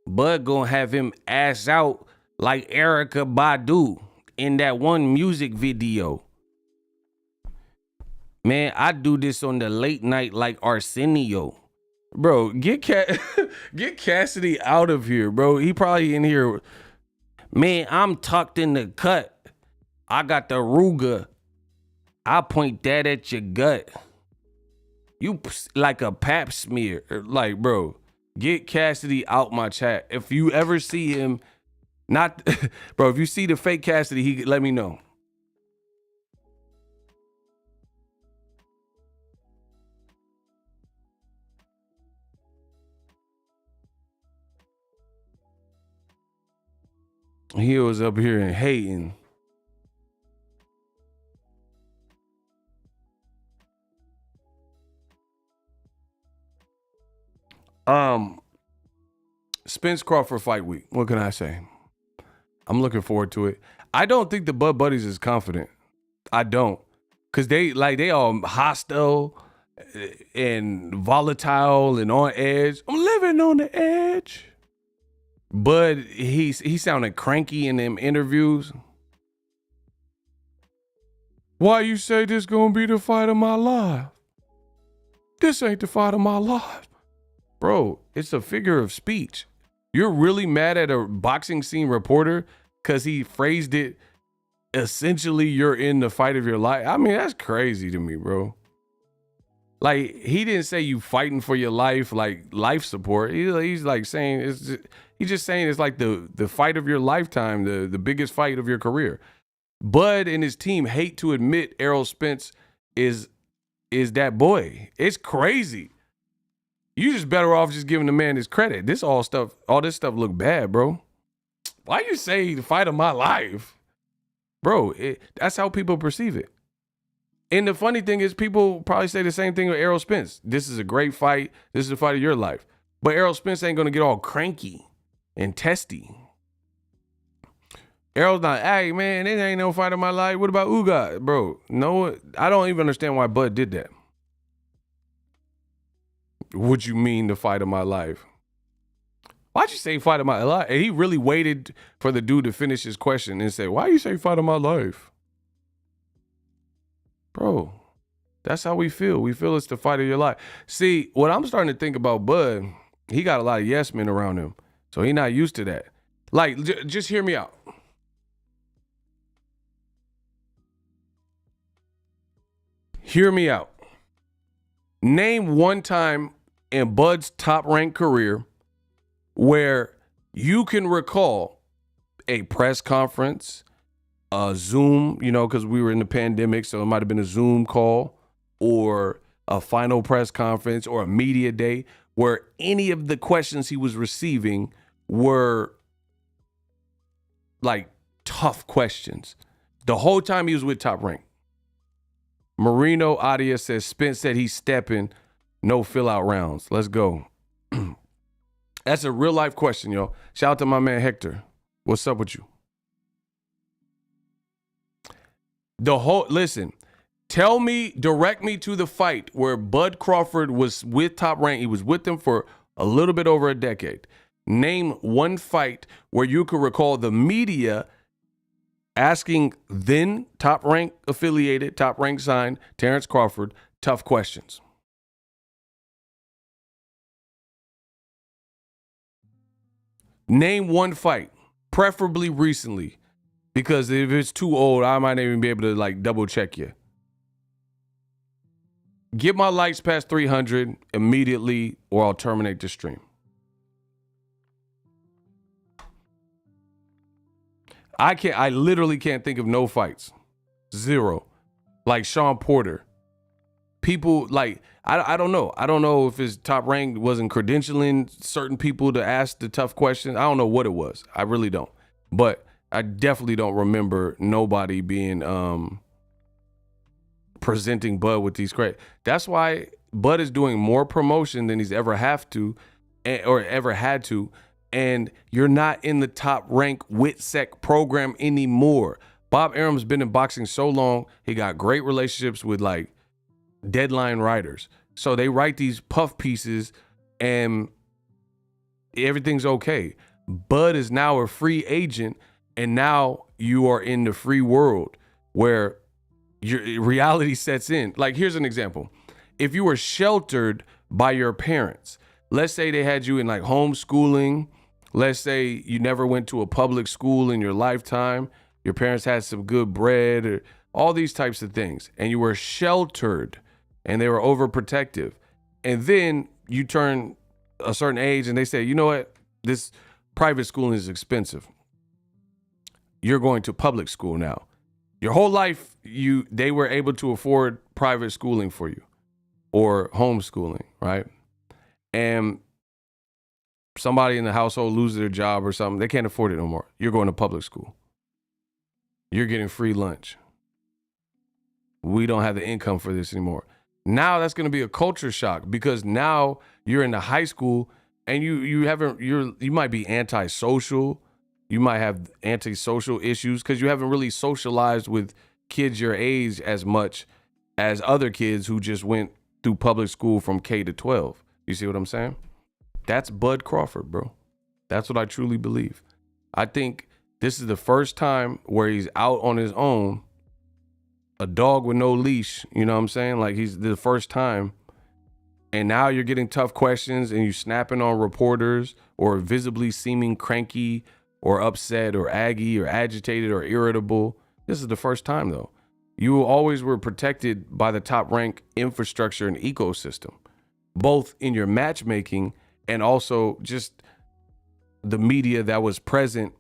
Bud gonna have him ass out like Erykah Badu in that one music video. Man, I do this on the late night like Arsenio. Bro, get Cassidy out of here, bro. He probably in here. Man, I'm tucked in the cut. I got the Ruger. I point that at your gut. You like a pap smear. Like, bro, get Cassidy out my chat. If you ever see him, bro, if you see the fake Cassidy, let me know. He was up here and hating. Spence Crawford fight week. What can I say? I'm looking forward to it. I don't think the Bud Buddies is confident. I don't. Cause they all hostile and volatile and on edge. I'm living on the edge. Bud, he sounded cranky in them interviews. Why you say this gonna be the fight of my life? This ain't the fight of my life. Bro, it's a figure of speech. You're really mad at a boxing scene reporter because he phrased it essentially you're in the fight of your life. I mean, that's crazy to me, bro. Like, he didn't say you fighting for your life, like life support. He's like saying he's just saying it's like the fight of your lifetime, the biggest fight of your career. Bud and his team hate to admit Errol Spence is that boy. It's crazy. You just better off just giving the man his credit. All this stuff look bad, bro. Why you say the fight of my life? Bro, that's how people perceive it. And the funny thing is, people probably say the same thing with Errol Spence. This is a great fight. This is the fight of your life. But Errol Spence ain't going to get all cranky and testy. Errol's not, hey, man, this ain't no fight of my life. What about Uga? Bro, no, I don't even understand why Bud did that. What you mean the fight of my life? Why'd you say fight of my life? And he really waited for the dude to finish his question and say, why you say fight of my life? Bro, that's how we feel. We feel it's the fight of your life. See, what I'm starting to think about Bud, he got a lot of yes men around him. So he not used to that. Like, just hear me out. Hear me out. Name one time in Bud's top-ranked career where you can recall a press conference, a Zoom, because we were in the pandemic, so it might have been a Zoom call or a final press conference or a media day where any of the questions he was receiving were like tough questions. The whole time he was with Top Rank. Marino Adia says Spence said he's stepping, no fill out rounds. Let's go. That's a real life question, yo. Shout out to my man Hector. What's up with you? Listen, direct me to the fight where Bud Crawford was with Top Rank. He was with them for a little bit over a decade. Name one fight where you could recall the media asking then Top Rank affiliated, Top Rank signed Terence Crawford tough questions. Name one fight, preferably recently, because if it's too old, I might not even be able to like double check you. Get my likes past 300 immediately, or I'll terminate the stream. I literally can't think of no fights. Zero. Like Sean Porter. People like, I don't know. I don't know if his Top Rank wasn't credentialing certain people to ask the tough questions. I don't know what it was. I really don't. But I definitely don't remember nobody being presenting Bud with these credits. That's why Bud is doing more promotion than he's ever have to or ever had to. And you're not in the Top Rank WITSEC program anymore. Bob Arum's been in boxing so long, he got great relationships with like deadline writers. So they write these puff pieces and everything's okay. Bud is now a free agent, and now you are in the free world where your reality sets in. Like, here's an example. If you were sheltered by your parents, let's say they had you in like homeschooling, let's say you never went to a public school in your lifetime, your parents had some good bread, or all these types of things, and you were sheltered and they were overprotective. And then you turn a certain age and they say, you know what? This private schooling is expensive. You're going to public school now. Your whole life, they were able to afford private schooling for you or homeschooling, right? And somebody in the household loses their job or something. They can't afford it no more. You're going to public school. You're getting free lunch. We don't have the income for this anymore. Now that's going to be a culture shock, because now you're in the high school and you might be antisocial. You might have antisocial issues because you haven't really socialized with kids your age as much as other kids who just went through public school from K to 12. You see what I'm saying? That's Bud Crawford, bro. That's what I truly believe. I think this is the first time where he's out on his own, a dog with no leash. You know what I'm saying? Like, he's the first time. And now you're getting tough questions and you snapping on reporters or visibly seeming cranky or upset or aggy or agitated or irritable. This is the first time, though. You always were protected by the Top Rank infrastructure and ecosystem, both in your matchmaking and also just the media that was present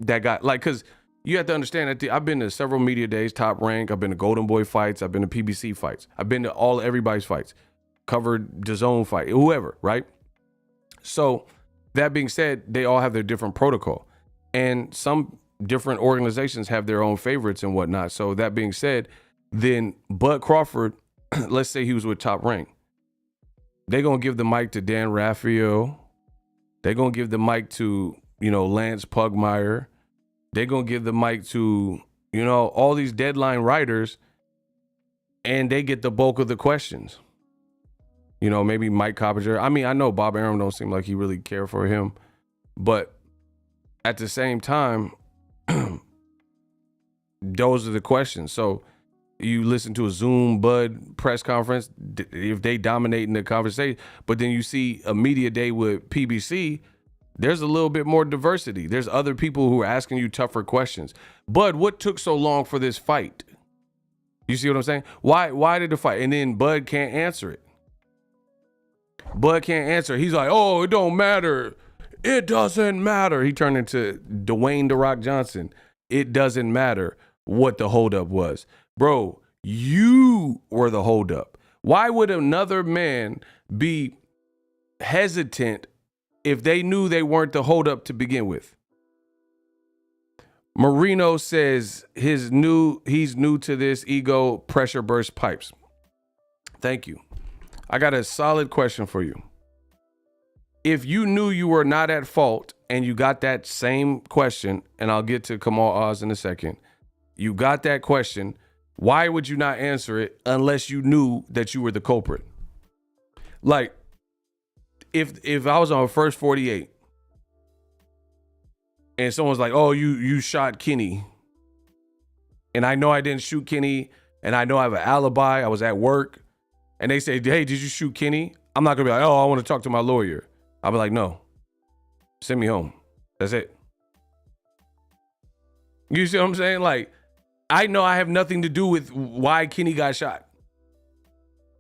that got, like, because you have to understand that I've been to several media days, Top Rank. I've been to Golden Boy fights. I've been to PBC fights. I've been to everybody's fights, covered DAZN fight, whoever, right? So that being said, they all have their different protocol. And some different organizations have their own favorites and whatnot. So that being said, then Bud Crawford, let's say he was with Top Rank. They're going to give the mic to Dan Raphael. They're going to give the mic to, Lance Pugmire. They're going to give the mic to, all these deadline writers, and they get the bulk of the questions. Maybe Mike Coppinger. I mean, I know Bob Arum don't seem like he really care for him, but at the same time, those are the questions. So you listen to a Zoom Bud press conference, if they dominate in the conversation, but then you see a media day with PBC, there's a little bit more diversity. There's other people who are asking you tougher questions. Bud, what took so long for this fight? You see what I'm saying? Why did the fight? And then Bud can't answer it. Bud can't answer. He's like, oh, it don't matter. It doesn't matter. He turned into Dwayne "The Rock" Johnson. It doesn't matter what the holdup was. Bro, you were the holdup. Why would another man be hesitant if they knew they weren't the holdup to begin with? Marino says he's new to this ego pressure burst pipes. Thank you. I got a solid question for you. If you knew you were not at fault and you got that same question, and I'll get to Kamal Oz in a second, you got that question, why would you not answer it unless you knew that you were the culprit? Like, if I was on first 48 and someone's like, oh, you shot Kenny, and I know I didn't shoot Kenny, and I know I have an alibi, I was at work, and they say, hey, did you shoot Kenny? I'm not gonna be like, oh, I want to talk to my lawyer. I'll be like, no, send me home. That's it. You see what I'm saying? Like, I know I have nothing to do with why Kenny got shot,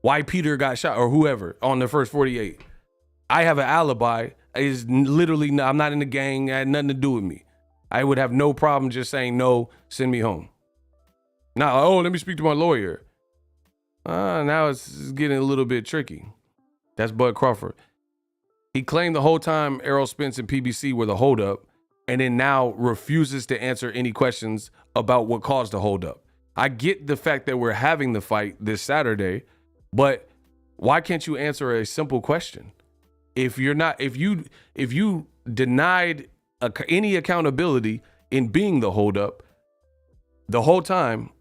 why Peter got shot, or whoever on the first 48. I have an alibi. Is literally, I'm not in the gang. It had nothing to do with me. I would have no problem just saying, no, send me home. Now, oh, let me speak to my lawyer. Now it's getting a little bit tricky. That's Bud Crawford. He claimed the whole time Errol Spence and PBC were the holdup, and then now refuses to answer any questions about what caused the holdup. I get the fact that we're having the fight this Saturday, but why can't you answer a simple question? If you denied any accountability in being the holdup the whole time,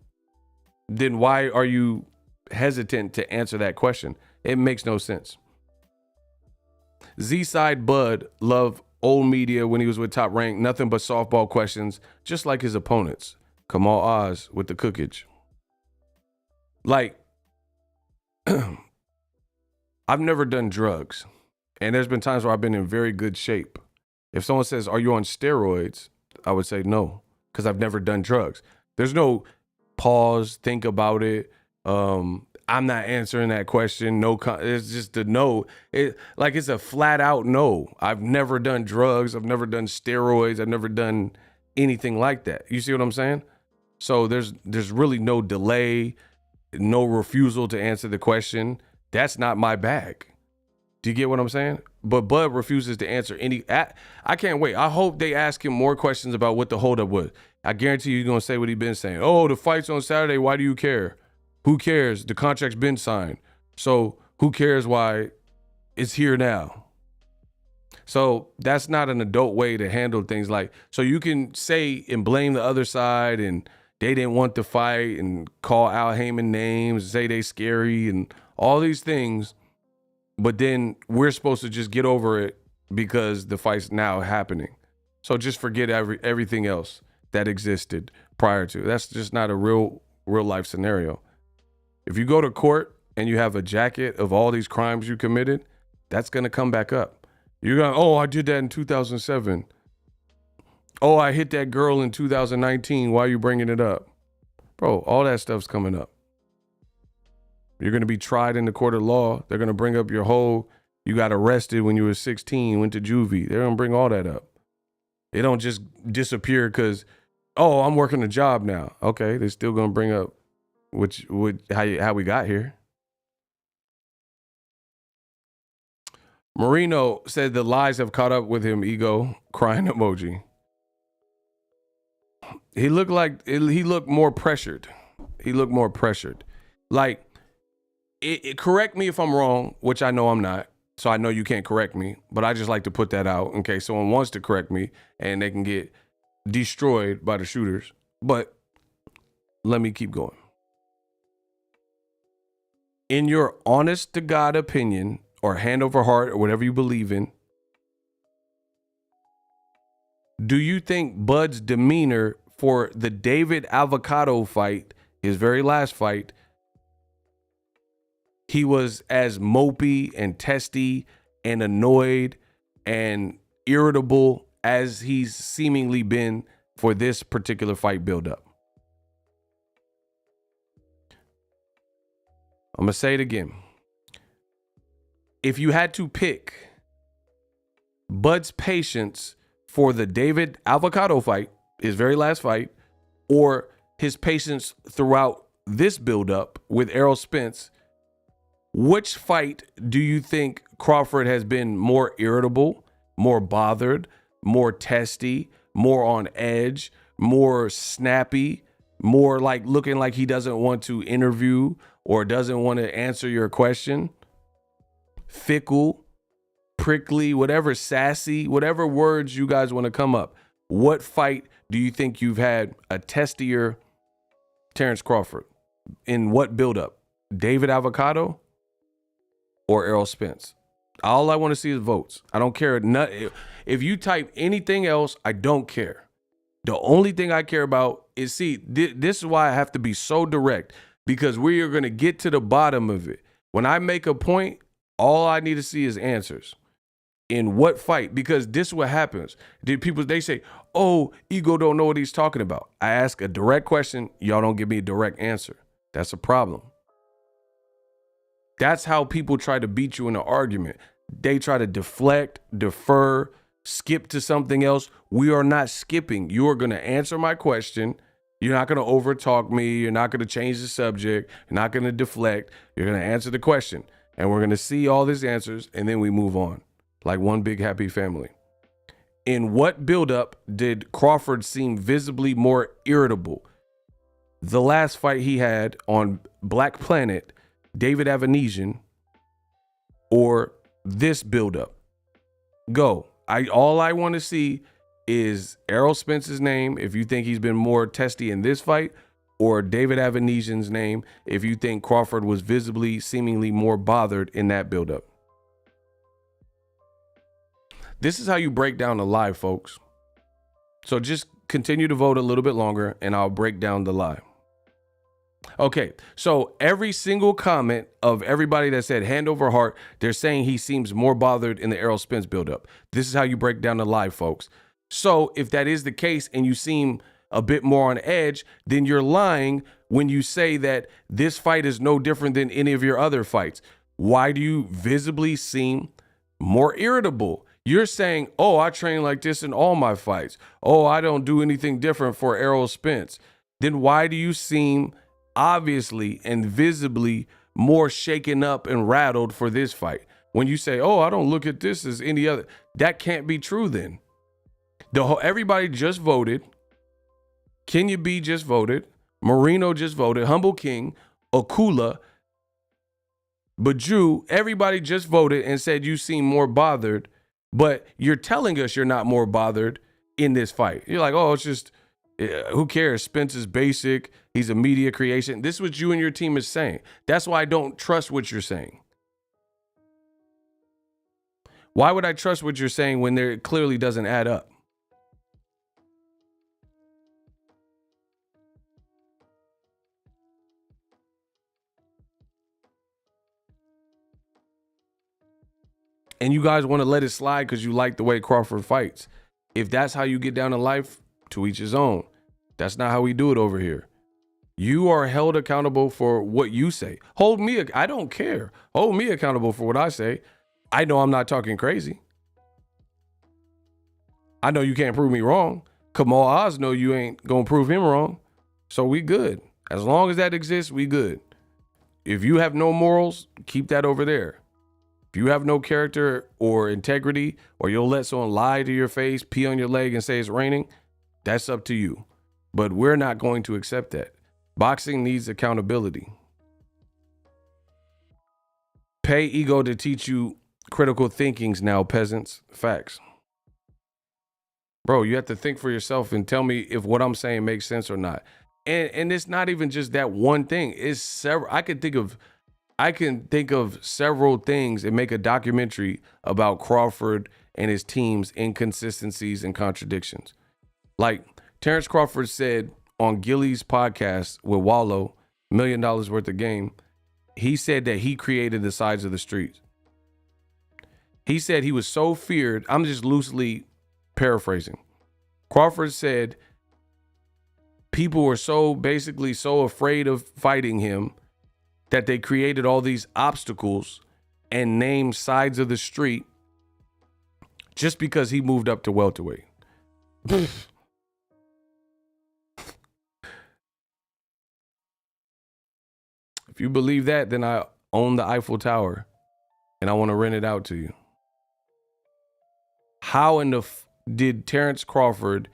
then why are you hesitant to answer that question? It makes no sense. Z-Side Bud loved old media when he was with Top Rank. Nothing but softball questions, just like his opponents. Kamal Oz with the cookage. Like, I've never done drugs. And there's been times where I've been in very good shape. If someone says, are you on steroids? I would say no, because I've never done drugs. There's no pause, think about it. I'm not answering that question. No, it's just a no. It's a flat out no. I've never done drugs. I've never done steroids. I've never done anything like that. You see what I'm saying? So there's really no delay, no refusal to answer the question. That's not my bag. Do you get what I'm saying? But Bud refuses to answer any. I can't wait. I hope they ask him more questions about what the holdup was. I guarantee you he's going to say what he's been saying. Oh, the fight's on Saturday. Why do you care? Who cares? The contract's been signed. So who cares why it's here now? So that's not an adult way to handle things. Like, so you can say and blame the other side and they didn't want to fight and call Al Heyman names, say they scary and all these things. But then we're supposed to just get over it because the fight's now happening. So just forget everything else that existed prior to. That's just not a real life scenario. If you go to court and you have a jacket of all these crimes you committed, that's going to come back up. You're going, oh, I did that in 2007. Oh, I hit that girl in 2019. Why are you bringing it up? Bro, all that stuff's coming up. You're going to be tried in the court of law. They're going to bring up you got arrested when you were 16, went to juvie. They're going to bring all that up. They don't just disappear because, oh, I'm working a job now. Okay, they're still going to bring up how we got here. Marino said the lies have caught up with him, ego, crying emoji. He looked more pressured. Like, correct me if I'm wrong, which I know I'm not, so I know you can't correct me, but I just like to put that out in case someone wants to correct me and they can get destroyed by the shooters. But let me keep going. In your honest to God opinion, or hand over heart, or whatever you believe in, do you think Bud's demeanor for the David Avocado fight, his very last fight, he was as mopey and testy and annoyed and irritable as he's seemingly been for this particular fight buildup? I'm going to say it again. If you had to pick Bud's patience for the David Avocado fight, his very last fight, or his patience throughout this buildup with Errol Spence, which fight do you think Crawford has been more irritable, more bothered, more testy, more on edge, more snappy, more like looking like he doesn't want to interview or doesn't want to answer your question? Fickle, prickly, whatever, sassy, whatever words you guys want to come up. What fight do you think you've had a testier Terence Crawford? In what buildup? David Avocado or Errol Spence? All I want to see is votes. I don't care. If you type anything else, I don't care. The only thing I care about is, this is why I have to be so direct, because we are going to get to the bottom of it. When I make a point, all I need to see is answers. In what fight? Because this is what happens. They say, oh, Ego don't know what he's talking about. I ask a direct question. Y'all don't give me a direct answer. That's a problem. That's how people try to beat you in an argument. They try to deflect, defer, skip to something else. We are not skipping. You are going to answer my question. You're not going to overtalk me. You're not going to change the subject. You're not going to deflect. You're going to answer the question. And we're going to see all these answers, and then we move on like one big happy family. In what buildup did Crawford seem visibly more irritable? The last fight he had on Black Planet, David Avanesian, or this buildup? Go. All I want to see is Errol Spence's name if you think he's been more testy in this fight, or David Avanesian's name if you think Crawford was visibly, seemingly more bothered in that buildup. This is how you break down the lie, folks. So just continue to vote a little bit longer and I'll break down the lie. Okay, so every single comment of everybody that said hand over heart, they're saying he seems more bothered in the Errol Spence buildup. This is how you break down the lie, folks. So if that is the case and you seem a bit more on edge, then you're lying when you say that this fight is no different than any of your other fights. Why do you visibly seem more irritable? You're saying, oh, I train like this in all my fights. Oh, I don't do anything different for Errol Spence. Then why do you seem obviously and visibly more shaken up and rattled for this fight? When you say, oh, I don't look at this as any other, that can't be true then. Everybody just voted. Kenya B just voted. Marino just voted. Humble King, Okula, Baju, everybody just voted and said you seem more bothered, but you're telling us you're not more bothered in this fight. You're like, oh, it's just, who cares? Spence is basic. He's a media creation. This is what you and your team is saying. That's why I don't trust what you're saying. Why would I trust what you're saying when there clearly doesn't add up? And you guys want to let it slide because you like the way Crawford fights. If that's how you get down to life, to each his own. That's not how we do it over here. You are held accountable for what you say. Hold me, I don't care. Hold me accountable for what I say. I know I'm not talking crazy. I know you can't prove me wrong. Kamal Oz know you ain't gonna prove him wrong. So we good. As long as that exists, we good. If you have no morals, keep that over there. If you have no character or integrity, or you'll let someone lie to your face, pee on your leg and say it's raining, that's up to you. But we're not going to accept that. Boxing needs accountability. Pay Ego to teach you critical thinkings now, peasants. Facts. Bro, you have to think for yourself and tell me if what I'm saying makes sense or not. And it's not even just that one thing. It's several. I can think of several things and make a documentary about Crawford and his team's inconsistencies and contradictions. Like Terrence Crawford said on Gilly's podcast with Wallow, $1 million worth of game, he said that he created the sides of the streets. He said he was so feared. I'm just loosely paraphrasing. Crawford said people were so afraid of fighting him that they created all these obstacles and named sides of the street just because he moved up to welterweight. If you believe that, then I own the Eiffel Tower and I want to rent it out to you. How in the did Terrence Crawford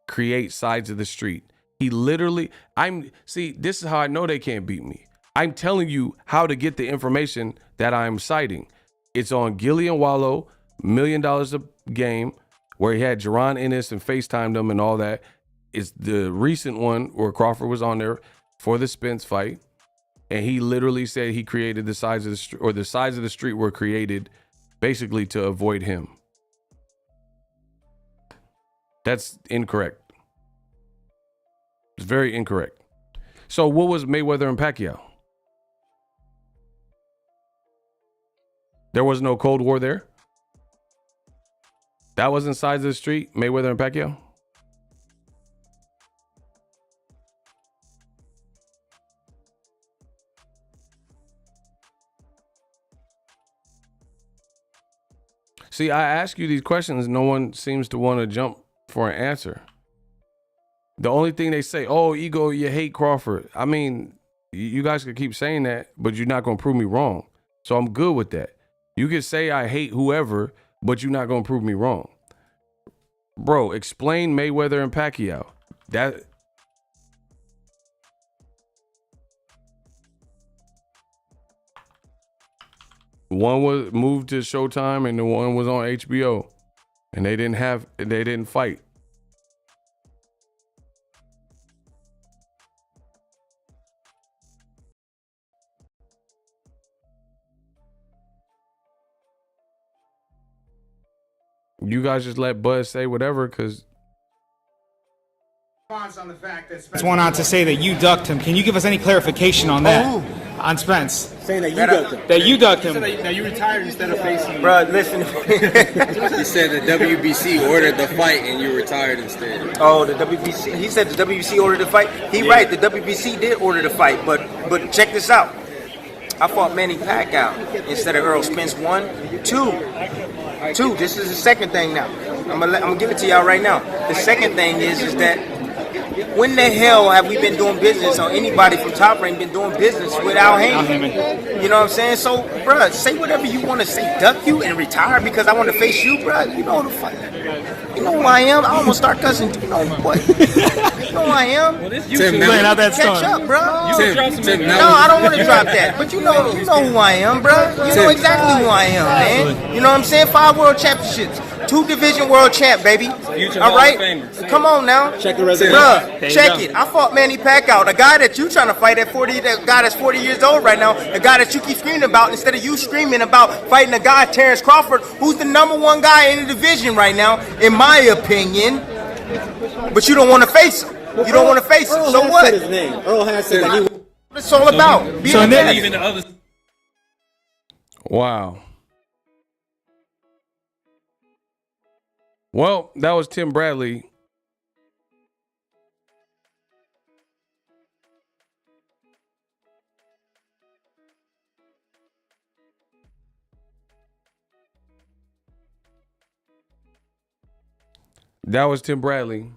create sides of the street? He literally, this is how I know they can't beat me. I'm telling you how to get the information that I'm citing. It's on Gilly and Wallow, $1 million a game, where he had Jerron Ennis and FaceTimed him and all that. It's the recent one where Crawford was on there for the Spence fight. And he literally said he created the sides of the street, or the sides of the street were created basically to avoid him. That's incorrect. It's very incorrect. So what was Mayweather and Pacquiao? There was no Cold War there? That was inside the street, Mayweather and Pacquiao? See, I ask you these questions, no one seems to want to jump for an answer. The only thing they say, oh, Ego, you hate Crawford. I mean, you guys could keep saying that, but you're not going to prove me wrong. So I'm good with that. You could say I hate whoever, but you're not going to prove me wrong. Bro, explain Mayweather and Pacquiao. That... One was moved to Showtime and the one was on HBO. And they didn't fight. You guys just let Buzz say whatever, because on the fact that Spence went on to say that you ducked him. Can you give us any clarification on that? On Spence. Saying that you ducked him. That you ducked him. That you retired instead of facing. Bro, listen. He said the WBC ordered the fight and you retired instead. Oh, the WBC. He said the WBC ordered the fight. Right. The WBC did order the fight, but check this out. I fought Manny Pacquiao instead of Errol Spence. 1, 2. This is the second thing now. I'm gonna give it to y'all right now. The second thing is that when the hell have we been doing business, or anybody from Top Rank been doing business without Heyman? You know what I'm saying? So, bruh, say whatever you want to say. Duck you and retire because I want to face you, bruh. You know the fuck. You know who I am? I almost start cussing. You know what? You know who I am? Well, this YouTube playing out that Catch song. up, bro. No, I don't want to drop that. But you know who I am, bro. You know exactly who I am, man. You know what I'm saying? 5 world championships. 2 division world champ, baby. All right? Come on now. Check the resume. Bruh, check it. I fought Manny Pacquiao, the guy that you trying to fight at 40, the guy that's 40 years old right now, the guy that you keep screaming about instead of you screaming about fighting the guy, Terrence Crawford, who's the number 1 guy in the division right now, in my opinion. But you don't want to face him. You don't want to face him. So what? Earl has said that he... It's all about. wow. Well, that was Tim Bradley. That was Tim Bradley.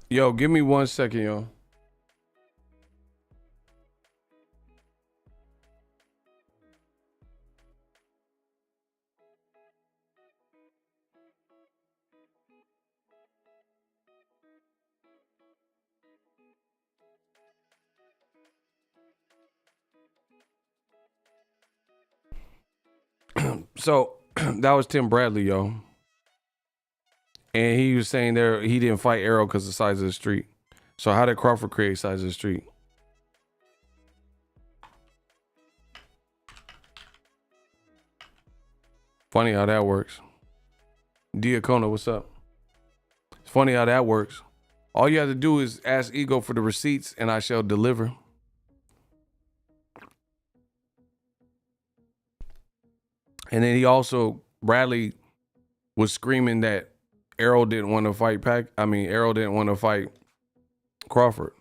Yo, give me 1 second, yo. So that was Tim Bradley, yo. And he was saying there he didn't fight Errol because of the size of the street. So how did Crawford create size of the street? Funny how that works. Diacono, what's up? It's funny how that works. All you have to do is ask Ego for the receipts and I shall deliver. And then he also, Bradley was screaming that Errol didn't want to fight Errol didn't want to fight Crawford.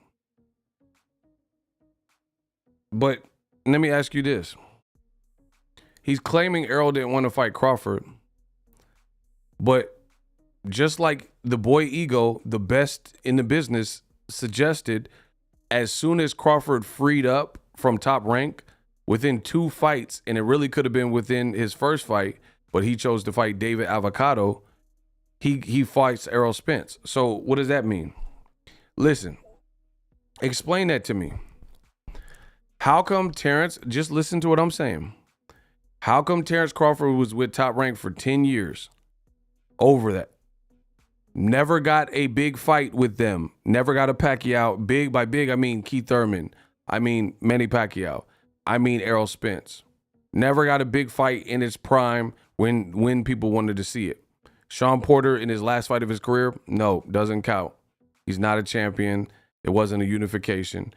But let me ask you this. He's claiming Errol didn't want to fight Crawford. But just like the boy Ego, the best in the business, suggested, as soon as Crawford freed up from Top Rank, within 2 fights, and it really could have been within his first fight, but he chose to fight David Avocado, he fights Errol Spence. So what does that mean? Listen, explain that to me. How come Terrence, just listen to what I'm saying. How come Terrence Crawford was with Top Rank for 10 years? Over that. Never got a big fight with them. Never got a Pacquiao. Big by big, I mean Keith Thurman. I mean Manny Pacquiao. I mean Errol Spence. Never got a big fight in its prime when people wanted to see it. Sean Porter in his last fight of his career, no, doesn't count. He's not a champion. It wasn't a unification.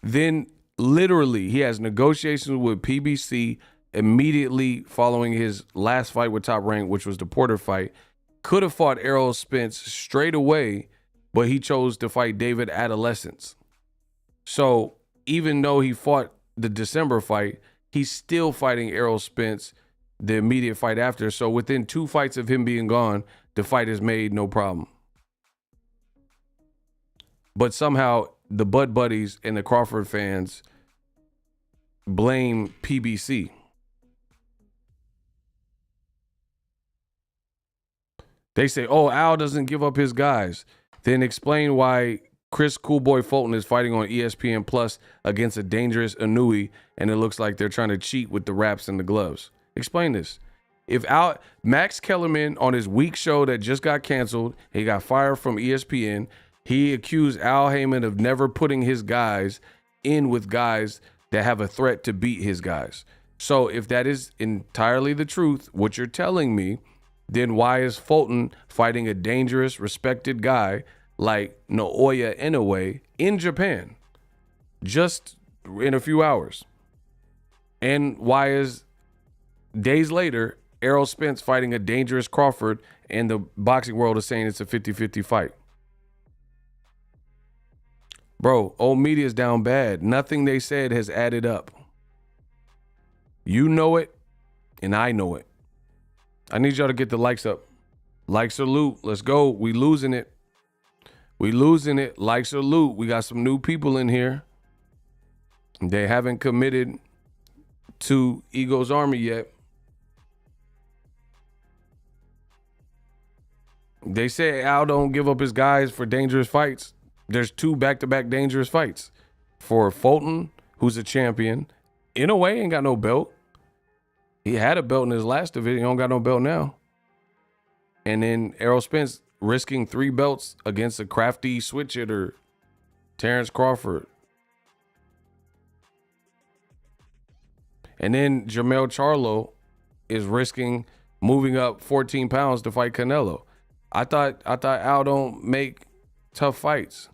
Then literally he has negotiations with PBC immediately following his last fight with Top Rank, which was the Porter fight. Could have fought Errol Spence straight away, but he chose to fight David Adolescence. So even though he fought the December fight, he's still fighting Errol Spence the immediate fight after. So within 2 fights of him being gone, the fight is made no problem. But somehow the Bud Buddies and the Crawford fans blame PBC. They say, oh, Al doesn't give up his guys. Then explain why Chris Coolboy Fulton is fighting on ESPN Plus against a dangerous Inoue, and it looks like they're trying to cheat with the wraps and the gloves. Explain this. If Max Kellerman on his week show that just got canceled, he got fired from ESPN, he accused Al Heyman of never putting his guys in with guys that have a threat to beat his guys. So if that is entirely the truth, what you're telling me, then why is Fulton fighting a dangerous, respected guy like Naoya Inoue in Japan just in a few hours? And why is days later Errol Spence fighting a dangerous Crawford and the boxing world is saying it's a 50-50 fight? Bro, old media's down bad. Nothing they said has added up. You know it, and I know it. I need y'all to get the likes up. Likes or loot. Let's go. We losing it. We losing it. Likes or loot. We got some new people in here. They haven't committed to Ego's army yet. They say Al don't give up his guys for dangerous fights. There's 2 back-to-back dangerous fights for Fulton, who's a champion. Inoue ain't got no belt. He had a belt in his last division. He don't got no belt now. And then Errol Spence risking 3 belts against a crafty switch hitter, Terrence Crawford. And then Jermell Charlo is risking moving up 14 pounds to fight Canelo. I thought Al don't make tough fights.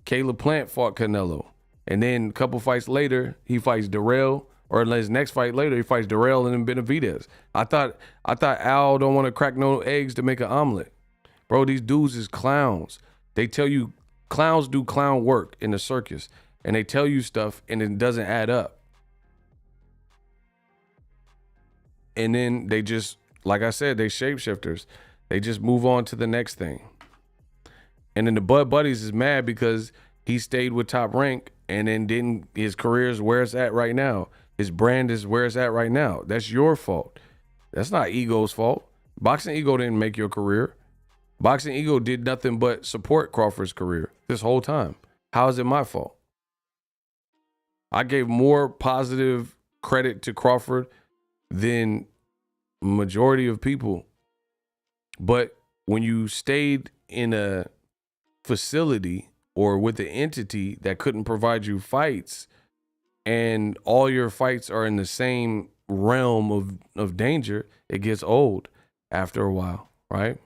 Caleb Plant fought Canelo. And then a couple fights later, he fights Darrell. Or in his next fight later, he fights Darrell and then Benavidez. I thought Al don't want to crack no eggs to make an omelet. Bro, these dudes is clowns. They tell you clowns do clown work in the circus. And they tell you stuff and it doesn't add up. And then they just, like I said, they shapeshifters. They just move on to the next thing. And then the Bud Buddies is mad because he stayed with Top Rank and then didn't, his career is where it's at right now. His brand is where it's at right now. That's your fault. That's not Ego's fault. Boxingego didn't make your career. Boxingego did nothing but support Crawford's career this whole time. How is it my fault? I gave more positive credit to Crawford than majority of people. But when you stayed in a facility or with an entity that couldn't provide you fights, and all your fights are in the same realm of danger, it gets old after a while, right?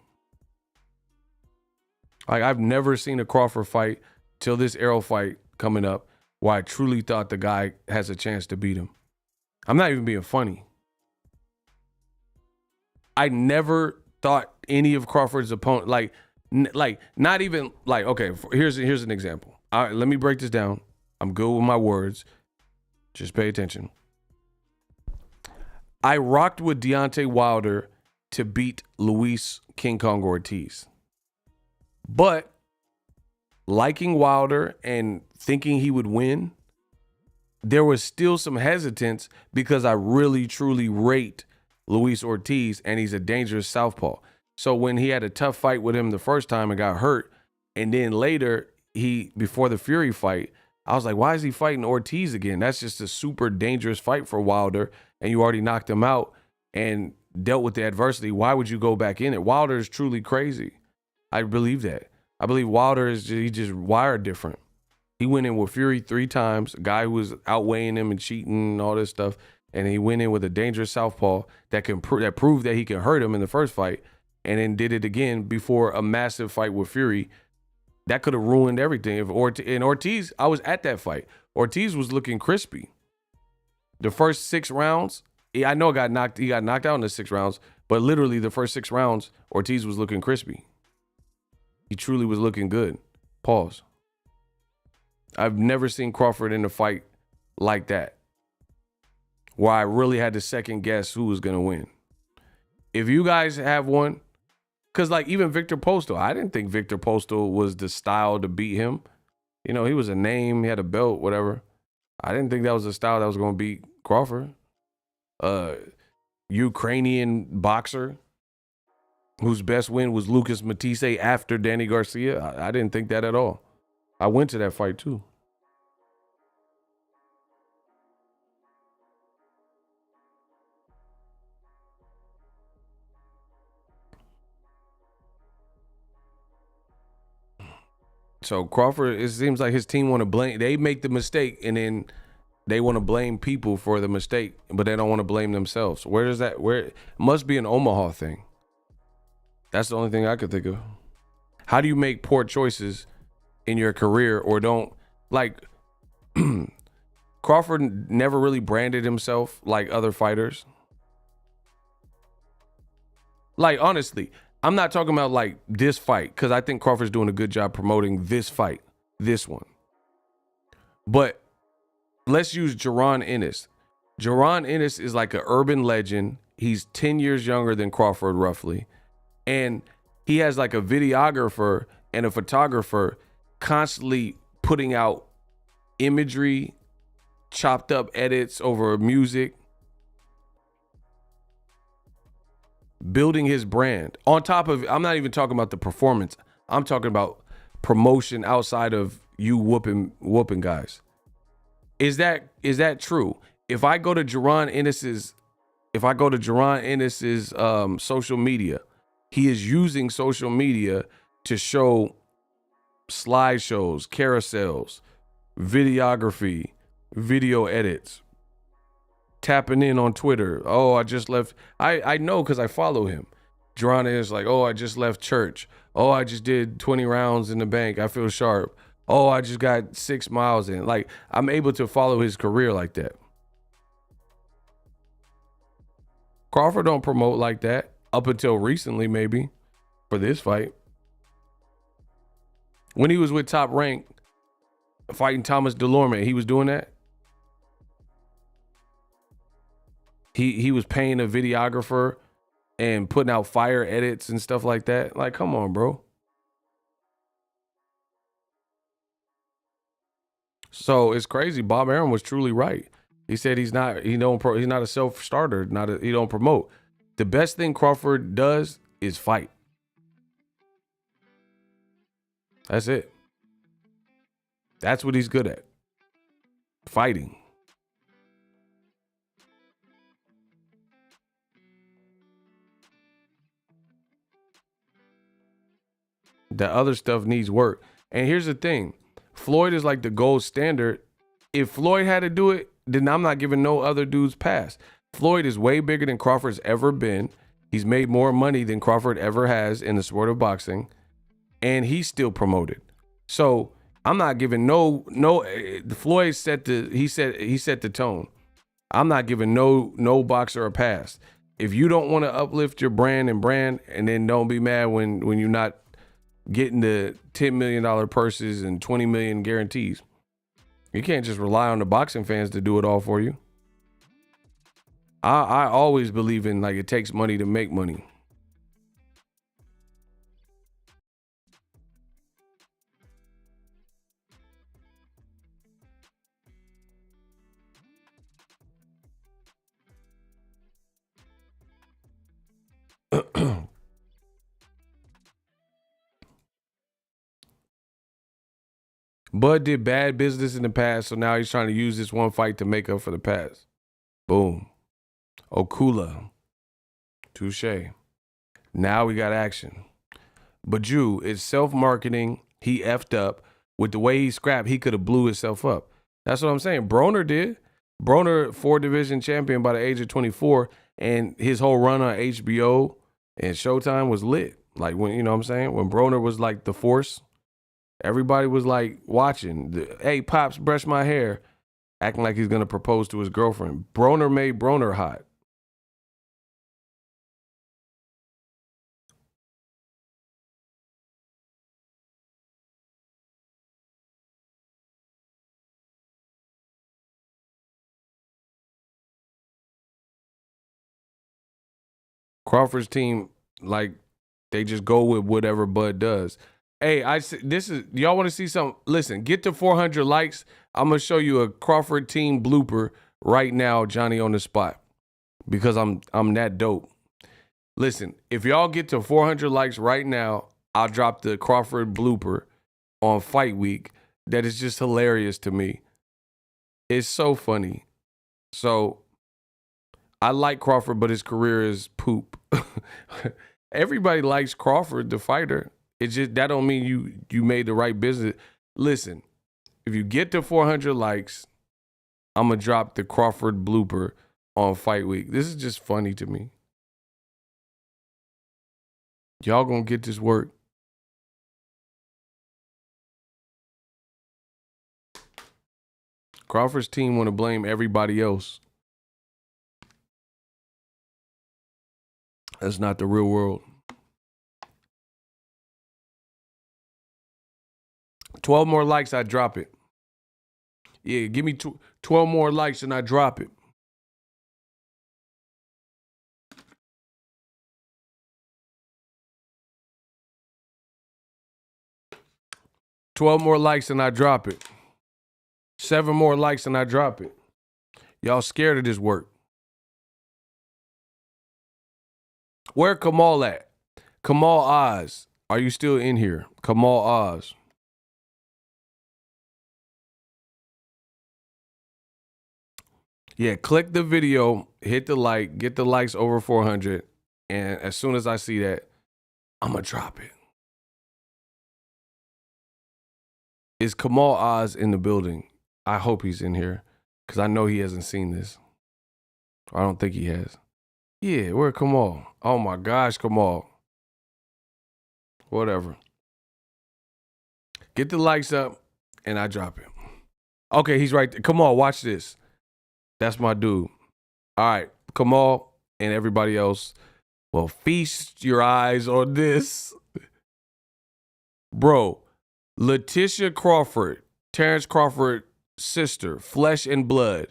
Like, I've never seen a Crawford fight till this Errol fight coming up where I truly thought the guy has a chance to beat him. I'm not even being funny. I never thought any of Crawford's opponent, like not even, like, okay, here's an example. All right, let me break this down. I'm good with my words. Just pay attention. I rocked with Deontay Wilder to beat Luis King Kong Ortiz. But liking Wilder and thinking he would win, there was still some hesitance because I really, truly rate Luis Ortiz and he's a dangerous southpaw. So when he had a tough fight with him the first time and got hurt, and then later, before the Fury fight, I was like, why is he fighting Ortiz again? That's just a super dangerous fight for Wilder, and you already knocked him out and dealt with the adversity. Why would you go back in it? Wilder is truly crazy. I believe that. I believe Wilder is he just wired different. He went in with Fury 3 times, a guy who was outweighing him and cheating and all this stuff. And he went in with a dangerous southpaw that proved that he can hurt him in the first fight, and then did it again before a massive fight with Fury. That could have ruined everything. Ortiz, I was at that fight. Ortiz was looking crispy. The first 6 rounds, I know he got knocked out in the 6 rounds, but literally the first 6 rounds, Ortiz was looking crispy. He truly was looking good. Pause. I've never seen Crawford in a fight like that, where I really had to second guess who was going to win. If you guys have one, because like even Victor Postal, I didn't think Victor Postal was the style to beat him. You know, he was a name, he had a belt, whatever. I didn't think that was the style that was going to beat Crawford. Ukrainian boxer whose best win was Lucas Matisse after Danny Garcia. I didn't think that at all. I went to that fight too. So Crawford, it seems like his team want to blame. They make the mistake and then they want to blame people for the mistake, but they don't want to blame themselves. Where does that? Where it must be an Omaha thing. That's the only thing I could think of. How do you make poor choices in your career or don't like? Crawford never really branded himself like other fighters. Like honestly, I'm not talking about like this fight because I think Crawford's doing a good job promoting this fight, this one. But let's use Jaron Ennis. Jaron Ennis is like an urban legend. He's 10 years younger than Crawford roughly. And he has like a videographer and a photographer constantly putting out imagery, chopped up edits over music, building his brand. On top of, I'm not even talking about the performance. I'm talking about promotion outside of you whooping guys. Is that true? If I go to Jaron Ennis's social media, he is using social media to show slideshows, carousels, videography, video edits, tapping in on Twitter. Oh, I just left. I know because I follow him. Jaron is like, oh, I just left church. Oh, I just did 20 rounds in the bank. I feel sharp. Oh, I just got 6 miles in. Like, I'm able to follow his career like that. Crawford don't promote like that up until recently, maybe, for this fight. When he was with Top Rank, fighting Thomas Delorme, he was doing that. He was paying a videographer and putting out fire edits and stuff like that. Like, come on, bro. So it's crazy. Bob Arum was truly right. He said he's not a self-starter, he don't promote. The best thing Crawford does is fight. That's it. That's what he's good at. Fighting. The other stuff needs work. And here's the thing. Floyd is like the gold standard. If Floyd had to do it, then I'm not giving no other dudes pass. Floyd is way bigger than Crawford's ever been. He's made more money than Crawford ever has in the sport of boxing. And he's still promoted. So I'm not giving no Floyd set the tone. I'm not giving no boxer a pass. If you don't want to uplift your brand, and then don't be mad when you're not getting the $10 million purses and 20 million guarantees. You can't just rely on the boxing fans to do it all for you. I always believe in like it takes money to make money. Bud did bad business in the past, so now he's trying to use this one fight to make up for the past. Boom. Okula. Touche. Now we got action. Baju is self-marketing. He effed up. with the way he scrapped, he could have blew himself up. That's what I'm saying. Broner did. Broner, 4-division champion by the age of 24, and his whole run on HBO and Showtime was lit. Like, when, you know what I'm saying? When Broner was like the force, everybody was like watching. Hey, Pops, brush my hair. Acting like he's going to propose to his girlfriend. Broner made Broner hot. Crawford's team, like, they just go with whatever Bud does. Hey, y'all want to see something? Listen, get to 400 likes. I'm going to show you a Crawford team blooper right now, Johnny on the spot, because I'm that dope. Listen, if y'all get to 400 likes right now, I'll drop the Crawford blooper on Fight Week. That is just hilarious to me. It's so funny. So I like Crawford, but his career is poop. Everybody likes Crawford, the fighter. It's just, that don't mean you made the right business. Listen, if you get to 400 likes, I'm going to drop the Crawford blooper on Fight Week. This is just funny to me. Y'all going to get this work. Crawford's team want to blame everybody else. That's not the real world. 12 more likes, I drop it. Yeah, give me 12 more likes and I drop it. $12 more likes and I drop it. 7 more likes and I drop it. Y'all scared of this work. Where Kamal at? Kamal Oz. Are you still in here? Kamal Oz. Yeah, click the video, hit the like, get the likes over 400, and as soon as I see that, I'm going to drop it. Is Kamal Oz in the building? I hope he's in here, because I know he hasn't seen this. I don't think he has. Yeah, where Kamal? Oh my gosh, Kamal. Whatever. Get the likes up, and I drop it. Okay, he's right there. Kamal, watch this. That's my dude. All right, Kamal and everybody else, well, feast your eyes on this. Bro, Letitia Crawford, Terrence Crawford's sister, flesh and blood,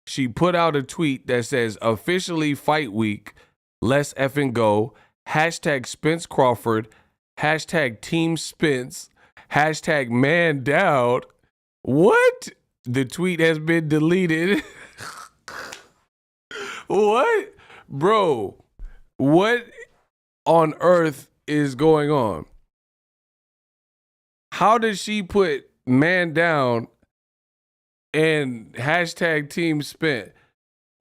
she put out a tweet that says, officially Fight Week, let's effing go, hashtag Spence Crawford, hashtag Team Spence, hashtag man down. What? The tweet has been deleted. What? Bro, what on earth is going on? How did she put man down and hashtag Team Spent?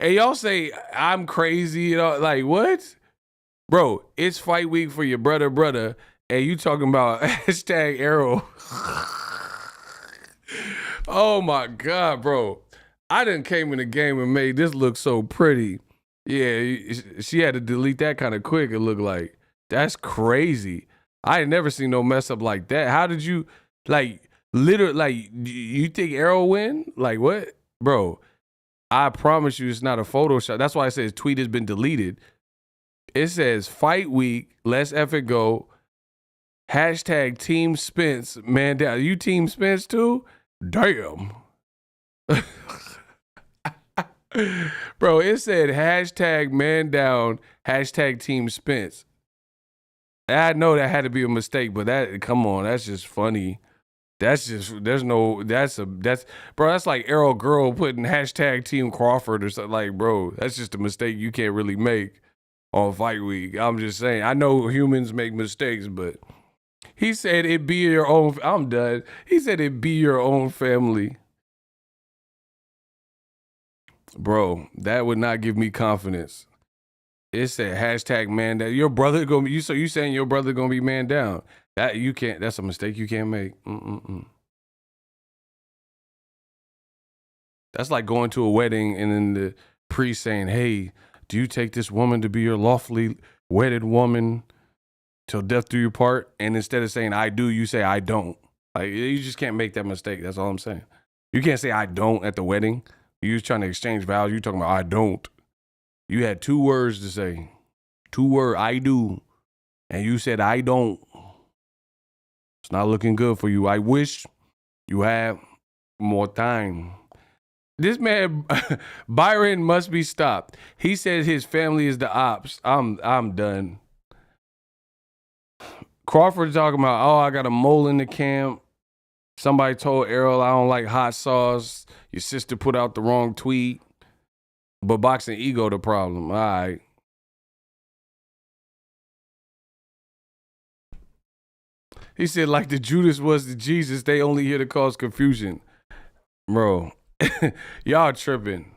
And y'all say I'm crazy, you know, like what? Bro, it's Fight Week for your brother, and you talking about hashtag Errol. Oh my God, bro. I done came in the game and made this look so pretty. Yeah, she had to delete that kind of quick, it looked like. That's crazy. I ain't never seen no mess up like that. How did you, like, literally, like, you think Errol win? Like, what? Bro, I promise you it's not a Photoshop. That's why I said his tweet has been deleted. It says, Fight Week, let's effing go, hashtag Team Spence, man down. You Team Spence too? Damn. Bro, it said hashtag man down, hashtag Team Spence. I know that had to be a mistake, but come on, that's just funny. That's bro, that's like Errol Girl putting hashtag Team Crawford or something. Like, bro, that's just a mistake you can't really make on Fight Week. I'm just saying, I know humans make mistakes, but he said it be your own, I'm done. He said it be your own family. Bro, that would not give me confidence. It said hashtag man down. Your brother gonna be, so you saying your brother gonna be man down. That you can't, that's a mistake you can't make. That's like going to a wedding and then the priest saying, "Hey, do you take this woman to be your lawfully wedded woman till death do you part?" And instead of saying "I do," you say "I don't." Like, you just can't make that mistake. That's all I'm saying. You can't say "I don't" at the wedding. You was trying to exchange vows. You talking about "I don't." You had 2 words to say. 2 words, "I do." And you said "I don't." It's not looking good for you. I wish you had more time. This man, Byron, must be stopped. He says his family is the ops. I'm done. Crawford talking about, "Oh, I got a mole in the camp. Somebody told Errol I don't like hot sauce. Your sister put out the wrong tweet. But Boxingego the problem." All right. He said, like the Judas was the Jesus, they only here to cause confusion. Bro, y'all tripping.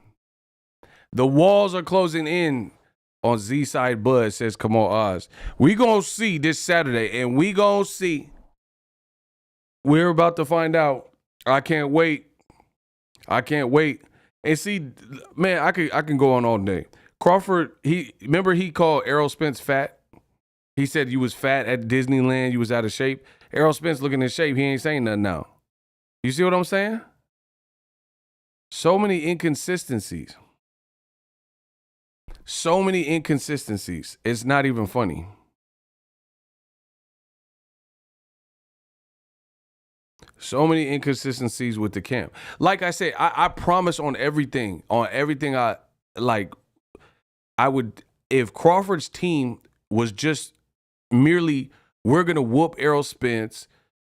The walls are closing in on Z-Side Bud, says Cmon Oz. We gonna see this Saturday, and we gonna see. We're about to find out. I can't wait. I can't wait. And see, man, I can go on all day. Crawford, remember he called Errol Spence fat? He said you was fat at Disneyland, you was out of shape. Errol Spence looking in shape, he ain't saying nothing now. You see what I'm saying? So many inconsistencies. So many inconsistencies. It's not even funny. So many inconsistencies with the camp. Like I said, I promise on everything I like, I would, if Crawford's team was just merely, we're going to whoop Errol Spence,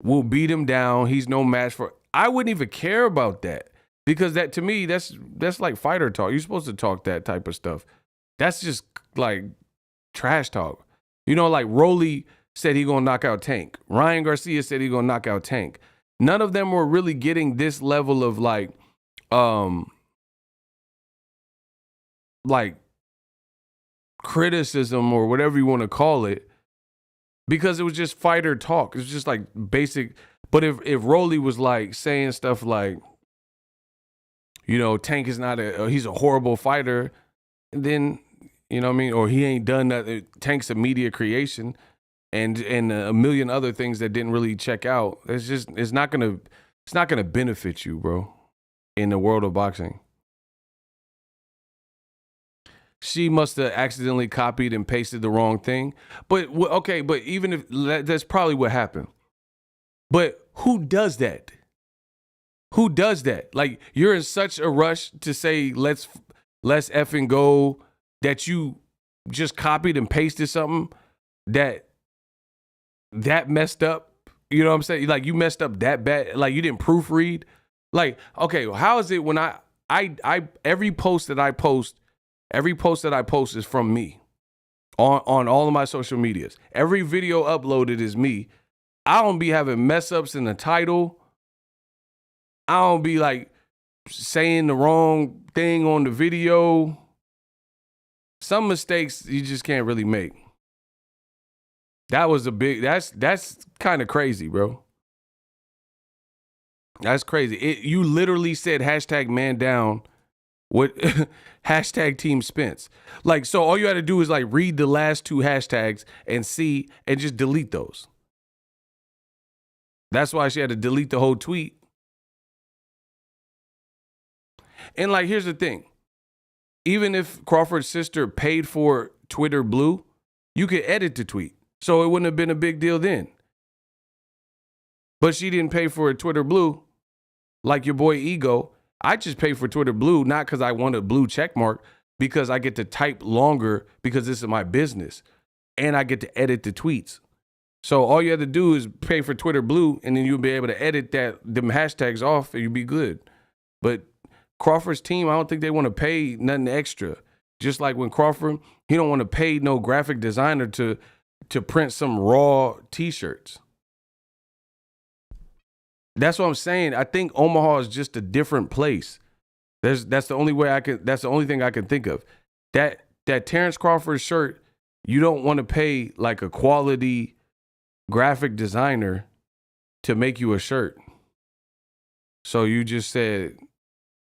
we'll beat him down, he's no match for, I wouldn't even care about that. Because that, to me, that's like fighter talk. You're supposed to talk that type of stuff. That's just like trash talk. You know, like Rolly said he gonna knock out Tank. Ryan Garcia said he gonna knock out Tank. None of them were really getting this level of like criticism or whatever you want to call it, because it was just fighter talk. It's just like basic. But if Rolly was like saying stuff like, you know, Tank is not he's a horrible fighter, then, you know what I mean, or he ain't done that. Tank's a media creation, and a million other things that didn't really check out. It's not gonna benefit you, bro, in the world of boxing. She must have accidentally copied and pasted the wrong thing. But okay, but even if that's probably what happened. But who does that? Who does that? Like, you're in such a rush to say let's effing go that you just copied and pasted something that messed up. You know what I'm saying? Like, you messed up that bad. Like, you didn't proofread. Like, okay, well, how is it when I every post that I post is from me on all of my social medias. Every video uploaded is me. I don't be having mess ups in the title. I don't be like saying the wrong thing on the video. Some mistakes you just can't really make. That was that's kind of crazy, bro. That's crazy. You literally said #man down. What #team Spence. Like, so all you had to do is like read the last 2 hashtags and see, and just delete those. That's why she had to delete the whole tweet. And like, here's the thing. Even if Crawford's sister paid for Twitter Blue, you could edit the tweet. So it wouldn't have been a big deal then. But she didn't pay for a Twitter Blue like your boy Ego. I just pay for Twitter Blue, not because I want a blue check mark, because I get to type longer because this is my business. And I get to edit the tweets. So all you have to do is pay for Twitter Blue, and then you'll be able to edit them hashtags off, and you'll be good. But Crawford's team, I don't think they want to pay nothing extra. Just like when Crawford, he don't want to pay no graphic designer to print some raw t-shirts. That's what I'm saying. I think Omaha is just a different place. That's the only thing I can think of. That Terrence Crawford shirt, you don't want to pay like a quality graphic designer to make you a shirt. So you just said,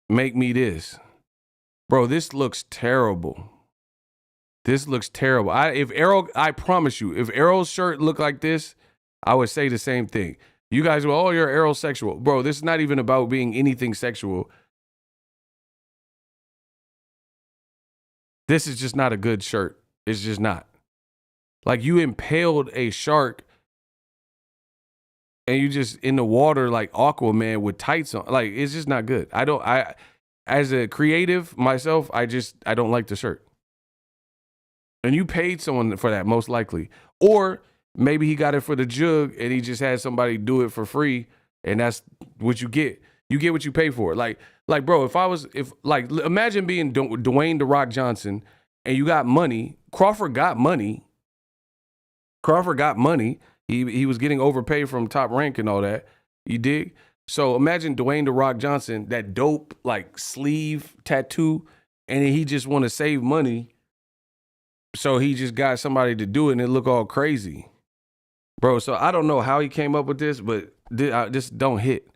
make me this. Bro, this looks terrible. This looks terrible. I promise you, if Errol's shirt looked like this, I would say the same thing. You guys were, oh, you're Errol sexual. Bro, this is not even about being anything sexual. This is just not a good shirt. It's just not. Like, you impaled a shark and you just in the water like Aquaman with tights on. Like, it's just not good. As a creative myself, I don't like the shirt. And you paid someone for that, most likely. Or maybe he got it for the jug and he just had somebody do it for free, and that's what you get. You get what you pay for. Like, bro, imagine being Dwayne "The Rock" Johnson and you got money. Crawford got money. He was getting overpaid from Top Rank and all that. You dig? So imagine Dwayne "The Rock" Johnson, that dope like sleeve tattoo, and he just want to save money. So he just got somebody to do it and it look all crazy. Bro, so I don't know how he came up with this, but this don't hit.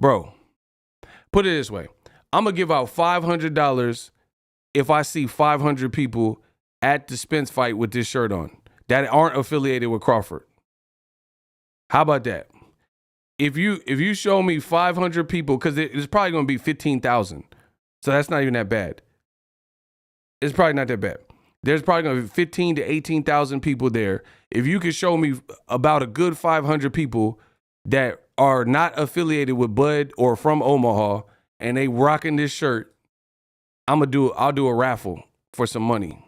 Bro, put it this way. I'm going to give out $500 if I see 500 people at the Spence fight with this shirt on that aren't affiliated with Crawford. How about that? If you show me 500 people, because it's probably going to be 15,000. So that's not even that bad. It's probably not that bad. There's probably going to be 15 to 18,000 people there. If you could show me about a good 500 people that are not affiliated with Bud or from Omaha and they rocking this shirt, I'll do a raffle for some money.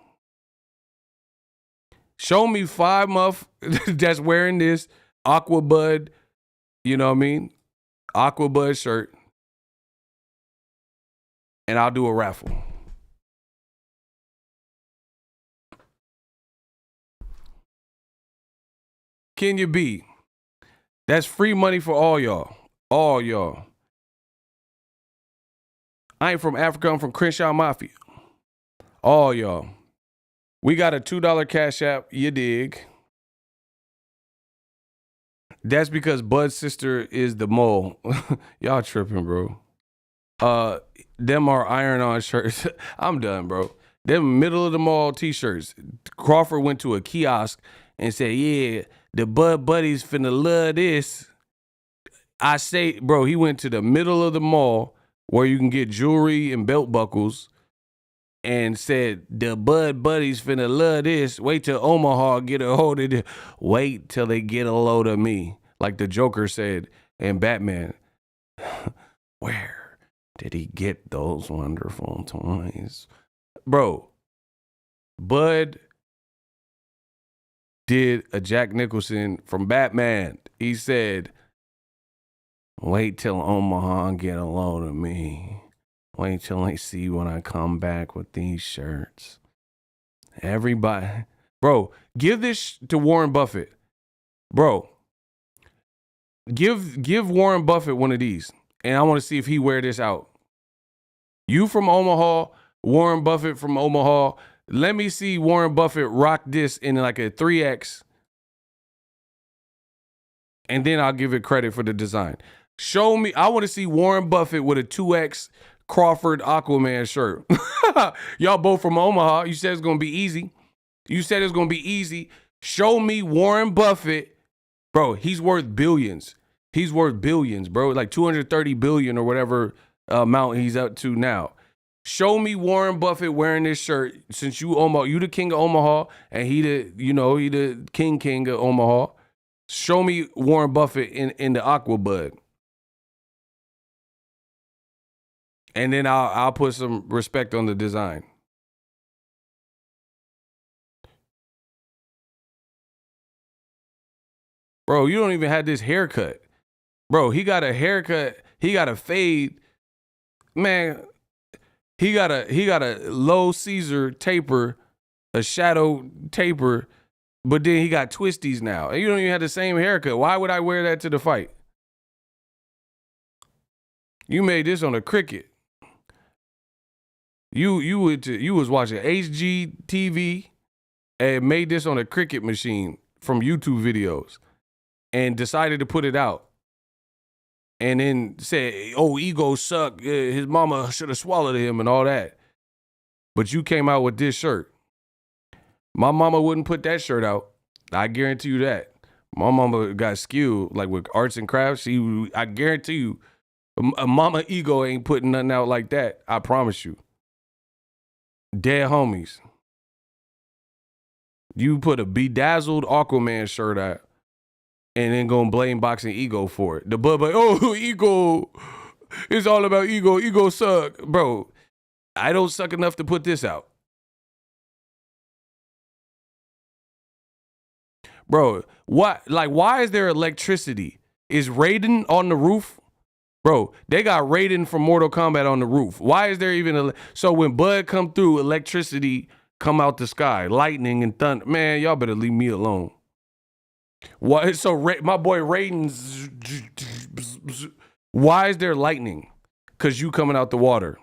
Show me 5 muff that's wearing this Aqua Bud, you know what I mean? Aqua Bud shirt. And I'll do a raffle. Kenya B. That's free money for all y'all. All y'all. I ain't from Africa. I'm from Crenshaw Mafia. All y'all. We got a $2 Cash App. You dig? That's because Bud's sister is the mole. Y'all tripping, bro. Them are iron-on shirts. I'm done, bro. Them middle of the mall t-shirts. Crawford went to a kiosk and said, yeah, the Bud Buddies finna love this. I say, bro, he went to the middle of the mall where you can get jewelry and belt buckles and said, the Bud Buddies finna love this. Wait till Omaha get a hold of it. Wait till they get a load of me. Like the Joker said in Batman. Where did he get those wonderful toys? Bro, Bud did a Jack Nicholson from Batman. He said, wait till Omaha get a load of me. Wait till they see when I come back with these shirts. Everybody. Bro, give this to Warren Buffett. Bro, give Warren Buffett one of these. And I want to see if he wear this out. You from Omaha, Warren Buffett from Omaha. Let me see Warren Buffett rock this in like a 3X. And then I'll give it credit for the design. Show me. I want to see Warren Buffett with a 2X Crawford Aquaman shirt. Y'all both from Omaha. You said it's going to be easy. Show me Warren Buffett. Bro, he's worth billions. He's worth billions, bro. Like 230 billion or whatever amount he's up to now. Show me Warren Buffett wearing this shirt, since you the king of Omaha and he the king of Omaha. Show me Warren Buffett in the Aqua Bud. And then I'll put some respect on the design. Bro, you don't even have this haircut. Bro, he got a haircut. He got a fade. Man, he got a low Caesar taper, a shadow taper, but then he got twisties now. And you don't even have the same haircut. Why would I wear that to the fight? You made this on a cricket. You was watching HGTV and made this on a cricket machine from YouTube videos and decided to put it out. and then said, "Oh, ego suck. His mama should have swallowed him and all that." But you came out with this shirt. My mama wouldn't put that shirt out. I guarantee you that. My mama got skilled like with arts and crafts. I guarantee you, a mama ego ain't putting nothing out like that. I promise you. Dead homies. You put a bedazzled Aquaman shirt out and then gonna blame Boxingego for it. The bud like, oh, ego. It's all about ego. Ego suck. Bro, I don't suck enough to put this out. Bro, why is there electricity? Is Raiden on the roof? Bro, they got Raiden from Mortal Kombat on the roof. Why is there even so when Bud come through, electricity come out the sky, lightning and thunder? Man, y'all better leave me alone. Why? So my boy Raiden's. Why is there lightning? Because you coming out the water.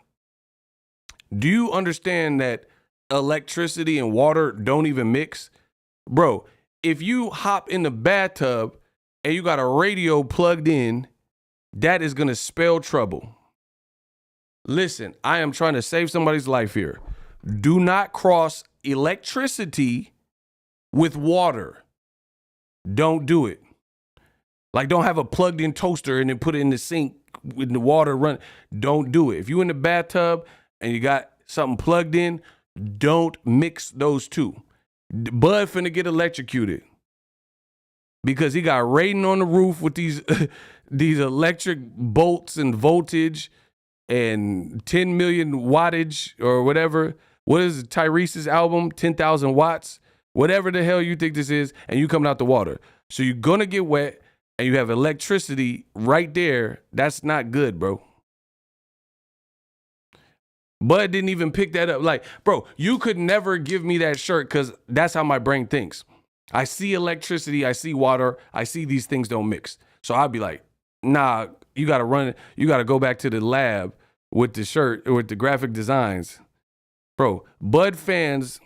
Do you understand that electricity and water don't even mix? Bro, if you hop in the bathtub and you got a radio plugged in, that is going to spell trouble. Listen, I am trying to save somebody's life here. Do not cross electricity with water. Don't do it. Like, don't have a plugged in toaster and then put it in the sink with the water run. Don't do it. If you in the bathtub and you got something plugged in, don't mix those two. Bud finna get electrocuted because he got Raiden on the roof with these these electric bolts and voltage and 10 million wattage or whatever. What is Tyrese's album? 10,000 watts, whatever the hell you think this is, and you coming out the water. So you're gonna get wet and you have electricity right there. That's not good, bro. Bud didn't even pick that up. Like, bro, you could never give me that shirt because that's how my brain thinks. I see electricity, I see water, I see these things don't mix. So I'd be like, nah, you got to run it. You got to go back to the lab with the shirt, with the graphic designs. Bro, Bud fans,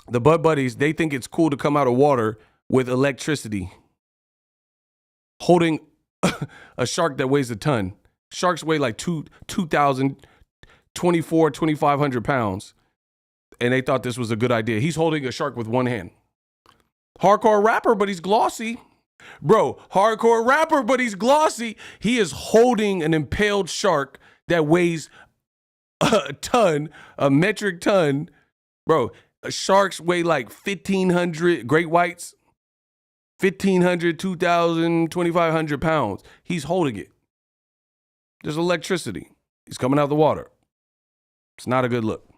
the Bud buddies, they think it's cool to come out of water with electricity. Holding a shark that weighs a ton. Sharks weigh like 2,000 2,500 pounds, and they thought this was a good idea. He's holding a shark with one hand. Hardcore rapper, but he's glossy. Bro, hardcore rapper, but he's glossy. He is holding an impaled shark that weighs a ton, a metric ton. Bro, sharks weigh like 1,500, great whites, 1,500, 2,000, 2,500 pounds. He's holding it. There's electricity. He's coming out of the water. It's not a good look.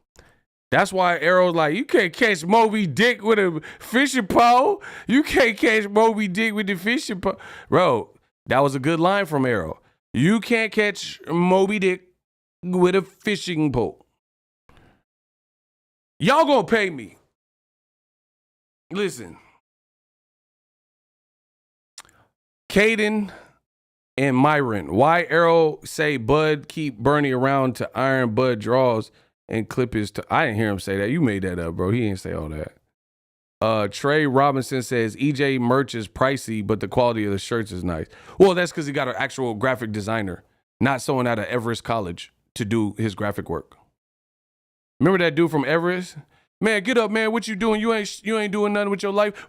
That's why Errol's like, you can't catch Moby Dick with a fishing pole. You can't catch Moby Dick with the fishing pole. Bro, that was a good line from Errol. You can't catch Moby Dick with a fishing pole. Y'all gonna pay me. Listen. Caden and Myron, why Errol say Bud keep Bernie around to iron Bud draws and clip his I didn't hear him say that. You made that up, bro. He didn't say all that. Trey Robinson says EJ merch is pricey, but the quality of the shirts is nice. Well, that's because he got an actual graphic designer, not someone out of Everest College to do his graphic work. Remember that dude from Everest? Man, get up, man. What you doing? You ain't doing nothing with your life.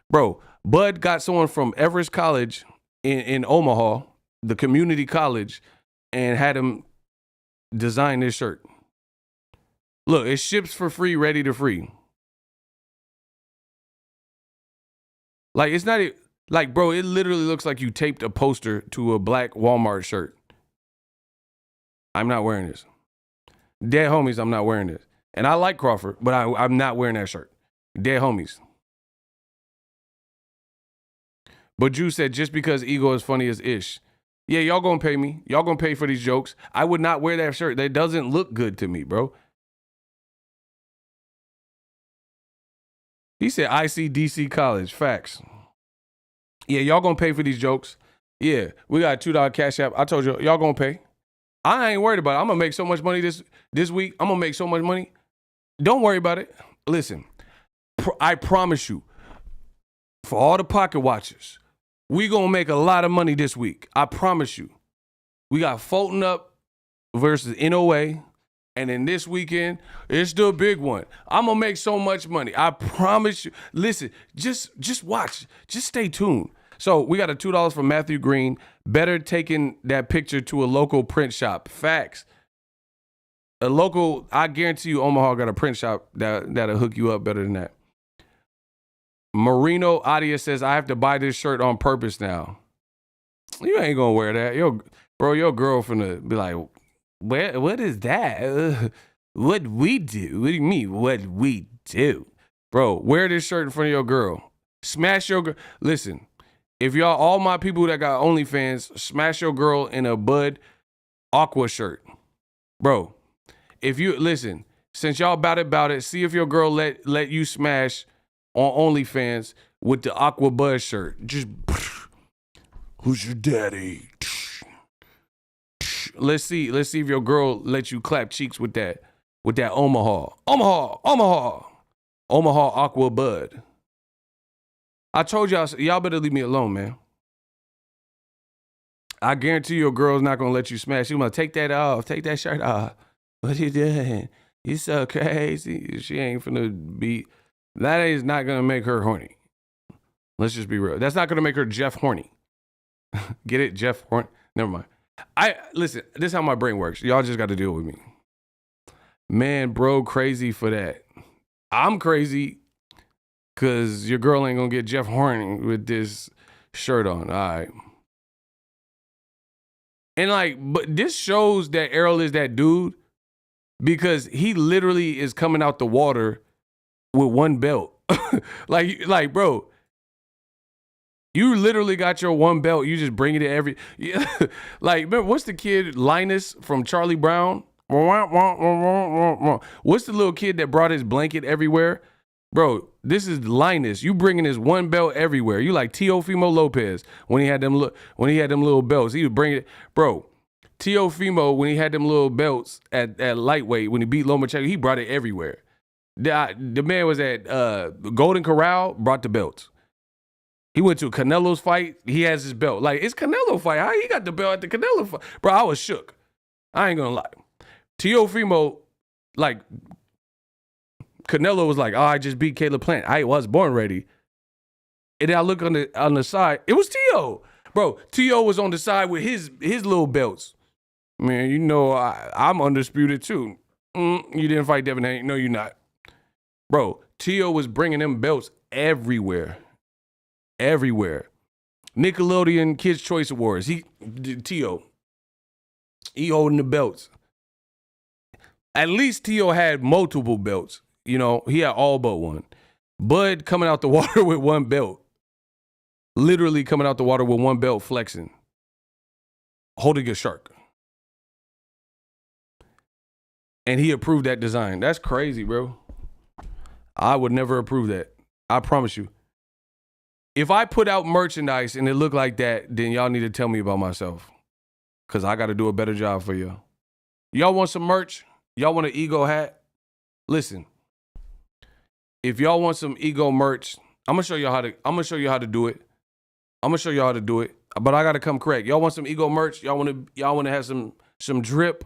Bro, Bud got someone from Everest College in Omaha, the community college, and had him design this shirt. Look, it ships for free, ready to free. Like, it's not, like, bro, it literally looks like you taped a poster to a black Walmart shirt. I'm not wearing this. Dead homies, I'm not wearing this. And I like Crawford, but I'm not wearing that shirt. Dead homies. But Drew said, just because ego is funny as ish. Yeah, y'all gonna pay me. Y'all gonna pay for these jokes. I would not wear that shirt. That doesn't look good to me, bro. He said ICDC College. Facts. Yeah, y'all gonna pay for these jokes. Yeah, we got a $2 cash app. I told you, y'all gonna pay. I ain't worried about it. I'm gonna make so much money this week. I'm gonna make so much money. Don't worry about it. Listen, I promise you, for all the pocket watchers, We gonna make a lot of money this week. I promise you. We got Fulton up versus Inoue. And then this weekend, it's the big one. I'm gonna make so much money. I promise you. Listen, just watch. Just stay tuned. So we got a $2 from Matthew Green. Better taking that picture to a local print shop. Facts. A local, I guarantee you, Omaha got a print shop that'll hook you up better than that. Marino Adia says, I have to buy this shirt on purpose now. You ain't gonna wear that. Your girlfriend will be like, what is that? What we do? What do you mean, what we do? Bro, wear this shirt in front of your girl. Smash your girl. Listen, if y'all, all my people that got OnlyFans, smash your girl in a Bud Aqua shirt. Bro, if you, listen, since y'all about it, see if your girl let you smash on OnlyFans with the Aqua Bud shirt. Just, who's your daddy? Let's see if your girl let you clap cheeks with that Omaha Aqua Bud. I told y'all better leave me alone, man. I guarantee your girl's not gonna let you smash. She's gonna take that off, take that shirt off. What you doing? You so crazy. She ain't finna be. That is not gonna make her horny. Let's just be real. That's not gonna make her Jeff horny. Get it, Jeff horny? Never mind. Listen, this is how my brain works. Y'all just got to deal with me. Man, bro, crazy for that. I'm crazy because your girl ain't going to get Jeff horny with this shirt on. All right. And but this shows that Errol is that dude because he literally is coming out the water with one belt. like, bro. You literally got your one belt. You just bring it to every. Like, remember, what's the kid Linus from Charlie Brown? What's the little kid that brought his blanket everywhere? Bro, this is Linus. You bringing his one belt everywhere. You like Teofimo Lopez when he had them little belts. He would bring it, bro. Teofimo when he had them little belts at lightweight when he beat Lomachenko, he brought it everywhere. The man was at Golden Corral, brought the belts. He went to Canelo's fight. He has his belt. Like, it's Canelo fight. How he got the belt at the Canelo fight? Bro, I was shook. I ain't gonna lie. Teofimo, like, Canelo was like, oh, I just beat Caleb Plant. I was born ready. And then I look on the side. It was Teo. Bro, Teo was on the side with his little belts. Man, you know, I'm undisputed too. You didn't fight Devin Haney. No, you're not. Bro, Teo was bringing them belts everywhere. Everywhere. Nickelodeon Kids' Choice Awards. Teo. He holding the belts. At least Teo had multiple belts. You know, he had all but one. Bud coming out the water with one belt. Literally coming out the water with one belt flexing. Holding a shark. And he approved that design. That's crazy, bro. I would never approve that. I promise you. If I put out merchandise and it look like that, then y'all need to tell me about myself. Because I got to do a better job for y'all. Y'all want some merch? Y'all want an ego hat? Listen. If y'all want some ego merch, I'm going to show y'all how to do it. I'm going to show y'all how to do it. But I got to come correct. Y'all want some ego merch? Y'all want to have some drip?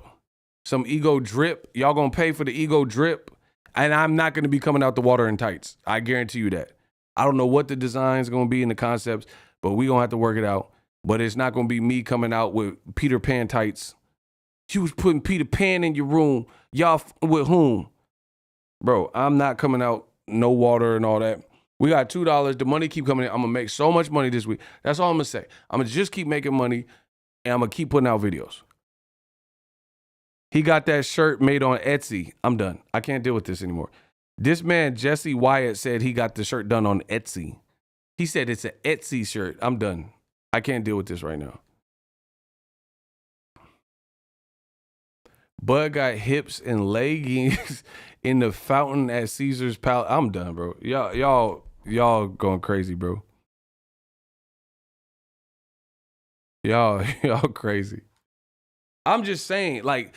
Some ego drip? Y'all going to pay for the ego drip? And I'm not going to be coming out the water in tights. I guarantee you that. I don't know what the design's going to be in the concepts, but we going to have to work it out. But it's not going to be me coming out with Peter Pan tights. You was putting Peter Pan in your room. Y'all with whom? Bro, I'm not coming out no water and all that. We got $2. The money keep coming in. I'm going to make so much money this week. That's all I'm going to say. I'm going to just keep making money, and I'm going to keep putting out videos. He got that shirt made on Etsy. I'm done. I can't deal with this anymore. This man, Jesse Wyatt, said he got the shirt done on Etsy. He said it's an Etsy shirt. I'm done. I can't deal with this right now. Bud got hips and leggings in the fountain at Caesar's Palace. I'm done, bro. Y'all going crazy, bro. Y'all crazy. I'm just saying, like,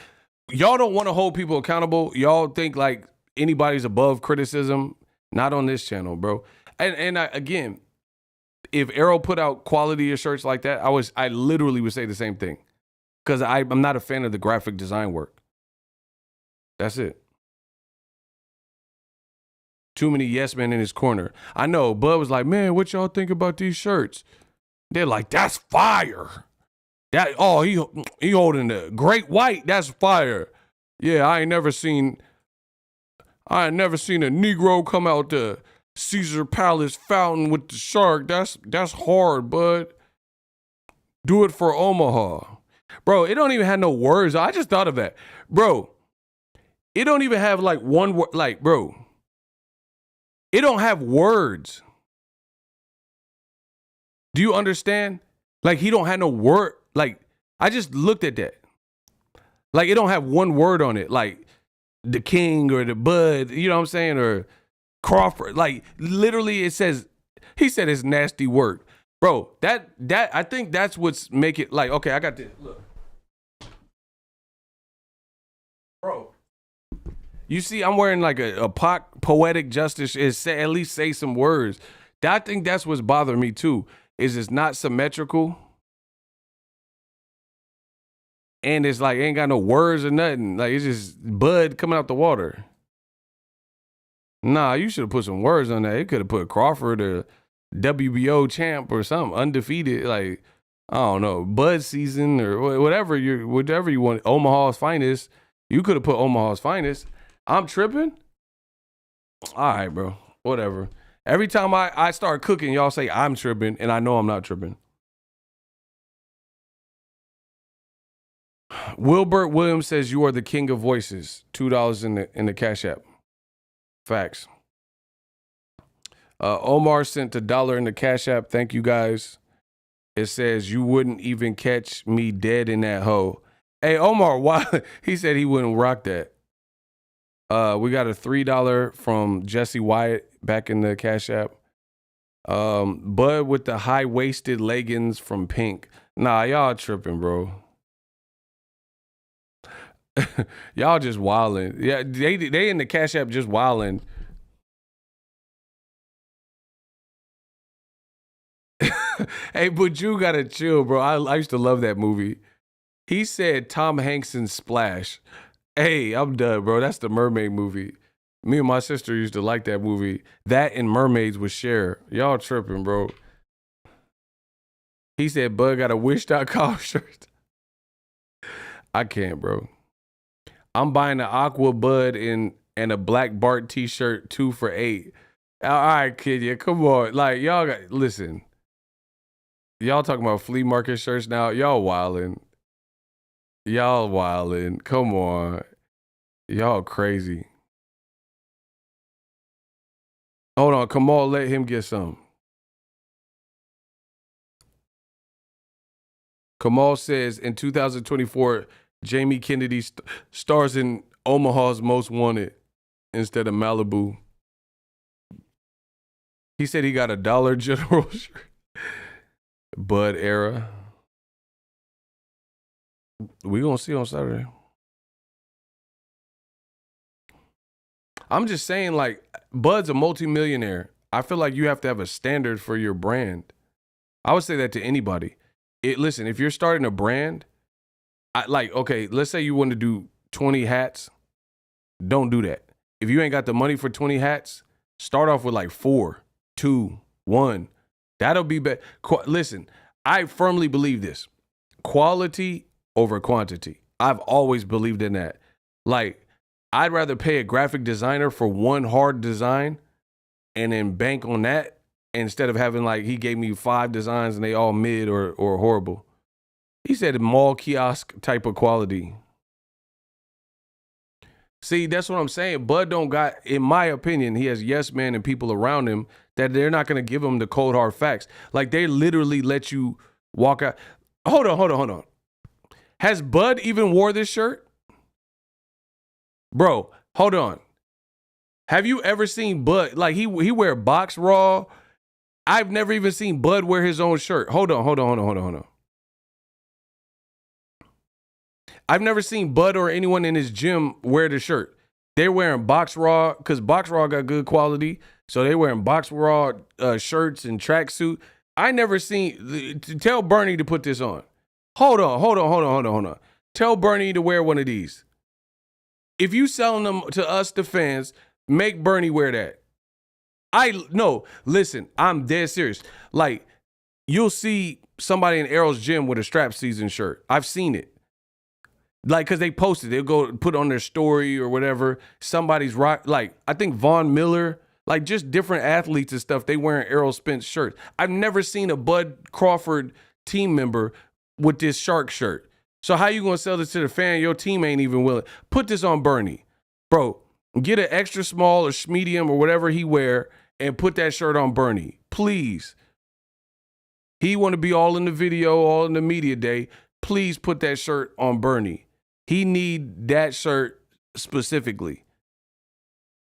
y'all don't want to hold people accountable. Y'all think like anybody's above criticism. Not on this channel, bro. And again, if Errol put out quality of shirts like that, I literally would say the same thing. Because I'm not a fan of the graphic design work. That's it. Too many yes men in his corner. I know. Bud was like, man, what y'all think about these shirts? They're like, that's fire. He holding the great white. That's fire. Yeah, I ain't never seen a Negro come out the Caesar Palace fountain with the shark. That's hard, bud. Do it for Omaha. Bro, it don't even have no words. I just thought of that. Bro, it don't even have like one word. Like, bro, it don't have words. Do you understand? Like, he don't have no word. Like, I just looked at that. Like, it don't have one word on it. Like, the king or the bud, you know what I'm saying? Or Crawford. Like, literally it says, he said it's nasty work. Bro, that I think that's what's make it like, okay, I got this. Look. Bro. You see, I'm wearing like a poetic justice is at least say some words. I think that's what's bothering me too. Is it's not symmetrical. And it's like ain't got no words or nothing. Like it's just bud coming out the water. Nah, you should have put some words on that. It could have put Crawford or WBO champ or something, undefeated. Like I don't know, Bud season or whatever you want. Omaha's finest. You could have put Omaha's finest. I'm tripping. All right, bro. Whatever. Every time I start cooking, y'all say I'm tripping, and I know I'm not tripping. Wilbert Williams says you are the king of voices. $2 in the Cash App. Facts. Omar sent $1 in the Cash App. Thank you guys. It says you wouldn't even catch me dead in that hole. Hey Omar, why? He said he wouldn't rock that. We got a $3 from Jesse Wyatt back in the Cash App. Bud with the high-waisted leggings from Pink. Nah, y'all tripping, bro. Y'all just wildin'. Yeah, they in the Cash App just wildin'. Hey, but you gotta chill, bro. I used to love that movie. He said Tom Hanks in Splash. Hey, I'm done, bro. That's the mermaid movie. Me and my sister used to like that movie. That and Mermaids with Cher. Y'all tripping, bro. He said Bud got a Wish.com shirt. I can't, bro. I'm buying an Aqua Bud and a Black Bart t-shirt 2 for $8. All right, kid, yeah, come on. Like, y'all got, listen. Y'all talking about flea market shirts now. Y'all wildin'. Y'all wildin'. Come on. Y'all crazy. Hold on. Kamal, let him get some. Kamal says in 2024, Jamie Kennedy stars in Omaha's Most Wanted instead of Malibu. He said he got a Dollar General shirt. Bud era. We gonna see on Saturday. I'm just saying, like, Bud's a multimillionaire. I feel like you have to have a standard for your brand. I would say that to anybody. Listen, if you're starting a brand, okay, let's say you want to do 20 hats. Don't do that. If you ain't got the money for 20 hats, start off with like 4, 2, 1. That'll be better. Listen, I firmly believe this. Quality over quantity. I've always believed in that. Like, I'd rather pay a graphic designer for one hard design and then bank on that instead of having, like, he gave me 5 designs and they all mid or horrible. He said mall kiosk type of quality. See, that's what I'm saying. Bud don't got, in my opinion, he has yes men and people around him that they're not going to give him the cold hard facts. Like, they literally let you walk out. Hold on. Has Bud even wore this shirt? Bro, hold on. Have you ever seen Bud? Like, he wear box raw. I've never even seen Bud wear his own shirt. Hold on. I've never seen Bud or anyone in his gym wear the shirt. They're wearing box raw because box raw got good quality. So they're wearing box raw shirts and tracksuit. I never seen. Tell Bernie to put this on. Hold on. Tell Bernie to wear one of these. If you selling them to us, the fans, make Bernie wear that. No, listen, I'm dead serious. Like, you'll see somebody in Errol's gym with a strap season shirt. I've seen it. Like, because they posted, they'll go put on their story or whatever. Somebody's rock, like, I think Von Miller, like just different athletes and stuff, they wearing Errol Spence shirts. I've never seen a Bud Crawford team member with this shark shirt. So how you gonna sell this to the fan? Your team ain't even willing. Put this on Bernie. Bro, get an extra small or medium or whatever he wear and put that shirt on Bernie. Please. He want to be all in the video, all in the media day. Please put that shirt on Bernie. He need that shirt specifically.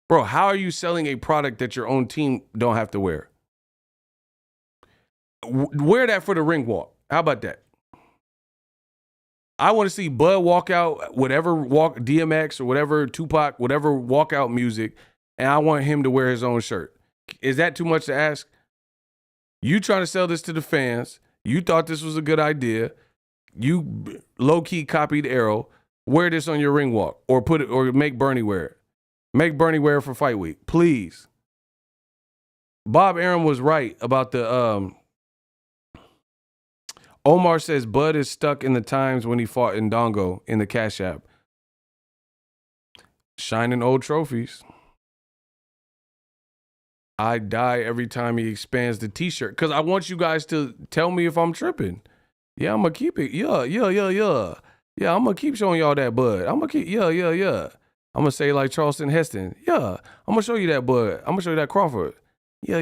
Bro, how are you selling a product that your own team don't have to wear? Wear that for the ring walk. How about that? I want to see Bud walk out, whatever walk, DMX or whatever, Tupac, whatever walkout music, and I want him to wear his own shirt. Is that too much to ask? You trying to sell this to the fans. You thought this was a good idea. You low-key copied Errol. Wear this on your ring walk or put it or make Bernie wear it. Make Bernie wear it for fight week, please. Bob Arum was right about the Omar says Bud is stuck in the times when he fought in Dongo in the Cash App. Shining old trophies. I die every time he expands the t-shirt because I want you guys to tell me if I'm tripping. Yeah, I'm going to keep it. Yeah. Yeah, I'm going to keep showing y'all that Bud. I'm going to keep, yeah. I'm going to say like Charleston Heston. Yeah, I'm going to show you that Bud. I'm going to show you that Crawford. Yeah.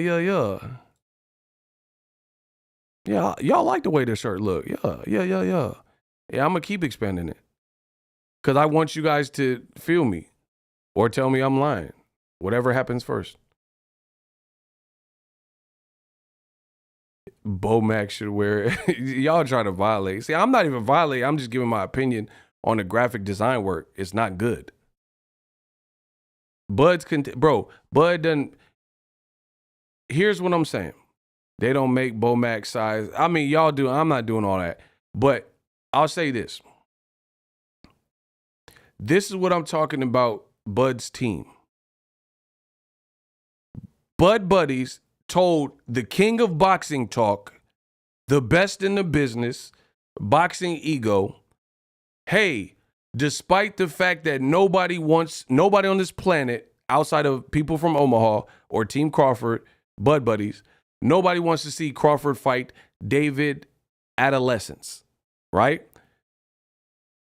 Yeah, y'all like the way this shirt look. Yeah. Yeah, I'm going to keep expanding it. Because I want you guys to feel me or tell me I'm lying. Whatever happens first. Bo Max should wear it. Y'all try to violate. See, I'm not even violating. I'm just giving my opinion on the graphic design work. It's not good. Bud doesn't. Here's what I'm saying. They don't make Bo Max size. I mean, y'all do. I'm not doing all that. But I'll say this. This is what I'm talking about Bud's team. Bud Buddies told the king of boxing talk, the best in the business, Boxingego, hey, despite the fact that nobody on this planet outside of people from Omaha or Team Crawford, Bud Buddies, nobody wants to see Crawford fight David Adolescence, right?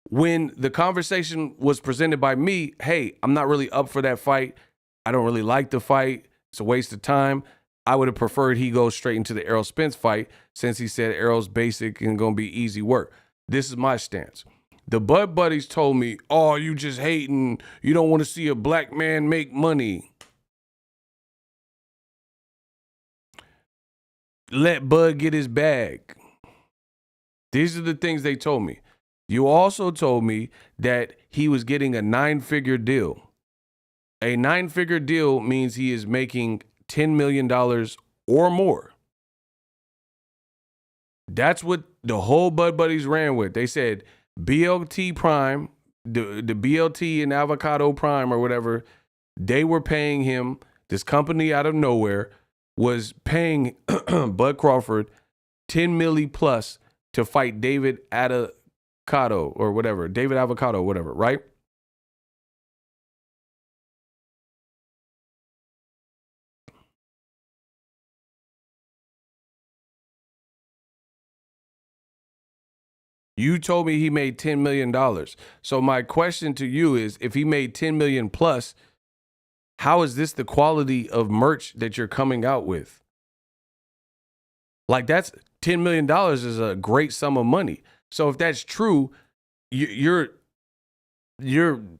When the conversation was presented by me, hey, I'm not really up for that fight. I don't really like the fight. It's a waste of time. I would have preferred he go straight into the Errol Spence fight since he said Errol's basic and going to be easy work. This is my stance. The Bud Buddies told me, oh, you just hating. You don't want to see a black man make money. Let Bud get his bag. These are the things they told me. You also told me that he was getting a 9-figure deal. A 9-figure deal means he is making $10 million or more. That's what the whole Bud Buddies ran with. They said BLT Prime, the BLT and Avocado Prime or whatever, they were paying him, this company out of nowhere was paying Bud Crawford 10 milli plus to fight David Avocado or whatever, right? You told me he made $10 million. So my question to you is, if he made 10 million plus, how is this the quality of merch that you're coming out with? Like, that's $10 million is a great sum of money. So if that's true, you're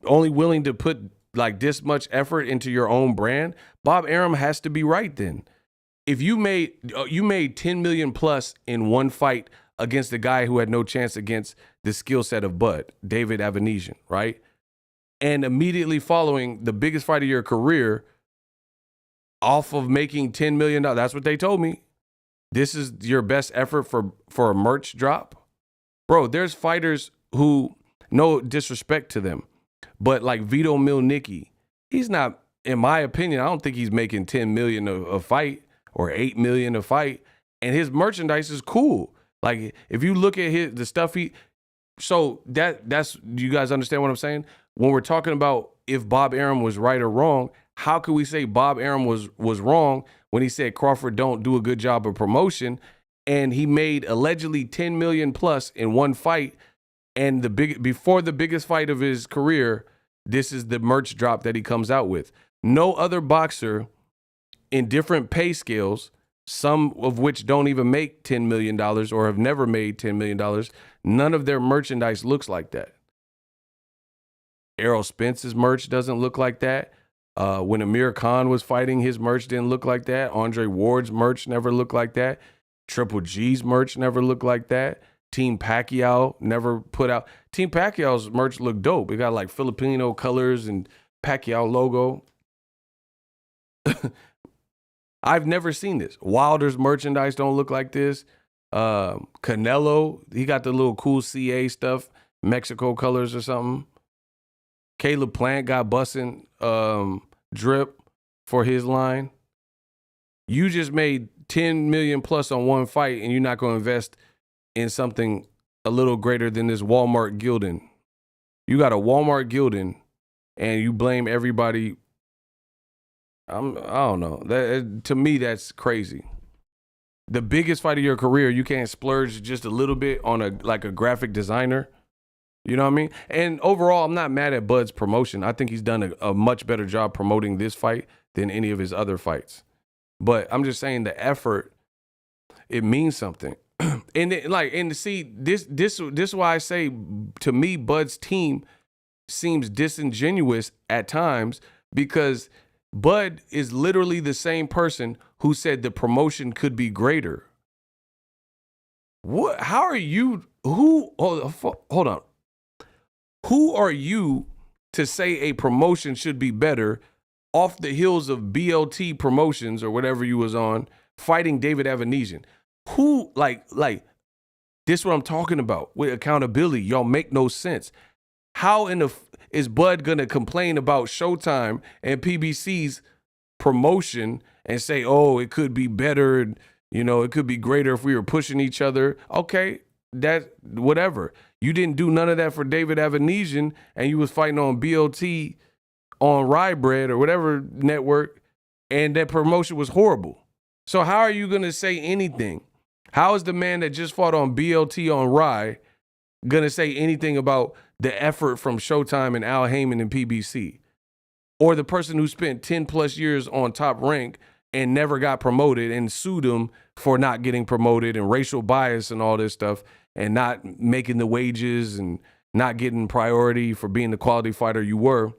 only willing to put like this much effort into your own brand. Bob Arum has to be right then. If you made 10 million plus in one fight against the guy who had no chance against the skill set of Bud, David Avanesian, right? And immediately following the biggest fight of your career off of making $10 million, that's what they told me. This is your best effort for a merch drop? Bro, there's fighters who, no disrespect to them, but like Vito Milnicki, he's not, in my opinion, I don't think he's making 10 million a fight or 8 million a fight. And his merchandise is cool. Like if you look at the stuff so that's, you guys understand what I'm saying? When we're talking about if Bob Arum was right or wrong, how could we say Bob Arum was wrong when he said Crawford don't do a good job of promotion, and he made allegedly 10 million plus in one fight, and before the biggest fight of his career, this is the merch drop that he comes out with. No other boxer in different pay scales, some of which don't even make $10 million or have never made $10 million, none of their merchandise looks like that. Errol Spence's merch doesn't look like that. When Amir Khan was fighting, his merch didn't look like that. Andre Ward's merch never looked like that. Triple G's merch never looked like that. Team Pacquiao never put out. Team Pacquiao's merch looked dope. It got like Filipino colors and Pacquiao logo. I've never seen this. Wilder's merchandise don't look like this. Canelo, he got the little cool CA stuff, Mexico colors or something. Caleb Plant got busting drip for his line. You just made 10 million plus on one fight, and you're not going to invest in something a little greater than this Walmart Gildan. You got a Walmart Gildan, and you blame everybody. I don't know. To me, that's crazy. The biggest fight of your career, you can't splurge just a little bit on a graphic designer. You know what I mean? And overall, I'm not mad at Bud's promotion. I think he's done a much better job promoting this fight than any of his other fights. But I'm just saying the effort, it means something. And see, this is why I say, to me, Bud's team seems disingenuous at times, because Bud is literally the same person who said the promotion could be greater. What? How are you? Hold on. Who are you to say a promotion should be better off the heels of BLT Promotions or whatever you was on fighting David Avanesian? Who, like, this is what I'm talking about with accountability. Y'all make no sense. How is Bud going to complain about Showtime and PBC's promotion and say, oh, it could be better, and, it could be greater if we were pushing each other? Okay, that, whatever. You didn't do none of that for David Avanesian, and you was fighting on BLT on Rye Bread or whatever network, and that promotion was horrible. So how are you going to say anything? How is the man that just fought on BLT on Rye going to say anything about the effort from Showtime and Al Heyman and PBC? Or the person who spent 10 plus years on Top Rank and never got promoted and sued him for not getting promoted and racial bias and all this stuff and not making the wages and not getting priority for being the quality fighter you were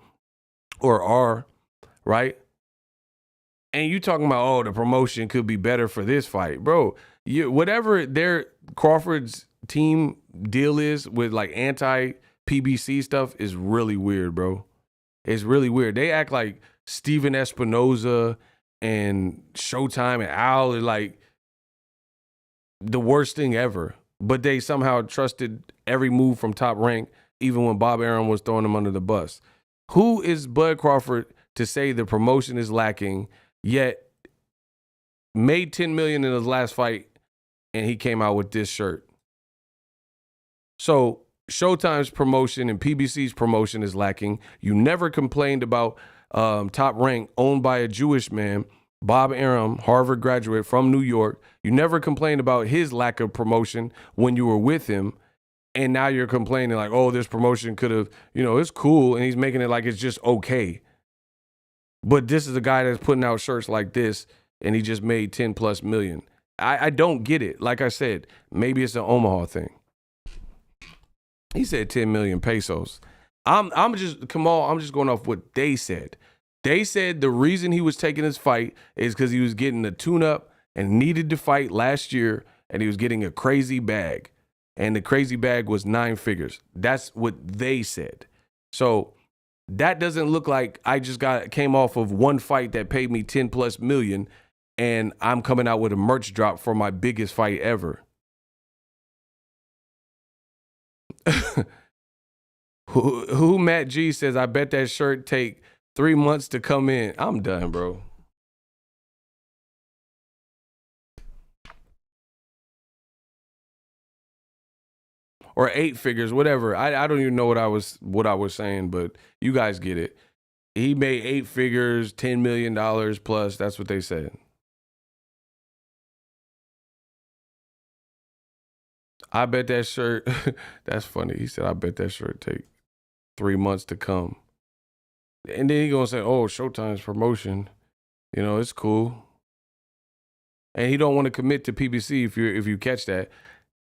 or are, right? And you talking about, oh, the promotion could be better for this fight. Bro, whatever Crawford's team deal is with like anti-PBC stuff is really weird, bro. It's really weird. They act like Steven Espinoza and Showtime and Al are like the worst thing ever. But they somehow trusted every move from Top Rank, even when Bob Arum was throwing them under the bus. Who is Bud Crawford to say the promotion is lacking, yet made $10 million in his last fight and he came out with this shirt? So Showtime's promotion and PBC's promotion is lacking. You never complained about Top Rank owned by a Jewish man, Bob Arum, Harvard graduate from New York. You never complained about his lack of promotion when you were with him. And now you're complaining like, oh, this promotion could have, it's cool. And he's making it like it's just okay. But this is a guy that's putting out shirts like this, and he just made 10 plus million. I don't get it. Like I said, maybe it's an Omaha thing. He said 10 million pesos. I'm just going off what they said. They said the reason he was taking his fight is because he was getting a tune-up and needed to fight last year, and he was getting a crazy bag. And the crazy bag was 9 figures. That's what they said. So that doesn't look like I just came off of one fight that paid me 10 plus million, and I'm coming out with a merch drop for my biggest fight ever. Who Matt G says, I bet that shirt take 3 months to come in. I'm done, bro. Or 8 figures, whatever. I don't even know what I was saying, but you guys get it. He made 8 figures, $10 million plus. That's what they said. I bet that shirt, that's funny. He said, I bet that shirt take 3 months to come. And then he gonna say, oh, Showtime's promotion. You know, it's cool. And he don't want to commit to PBC if you catch that.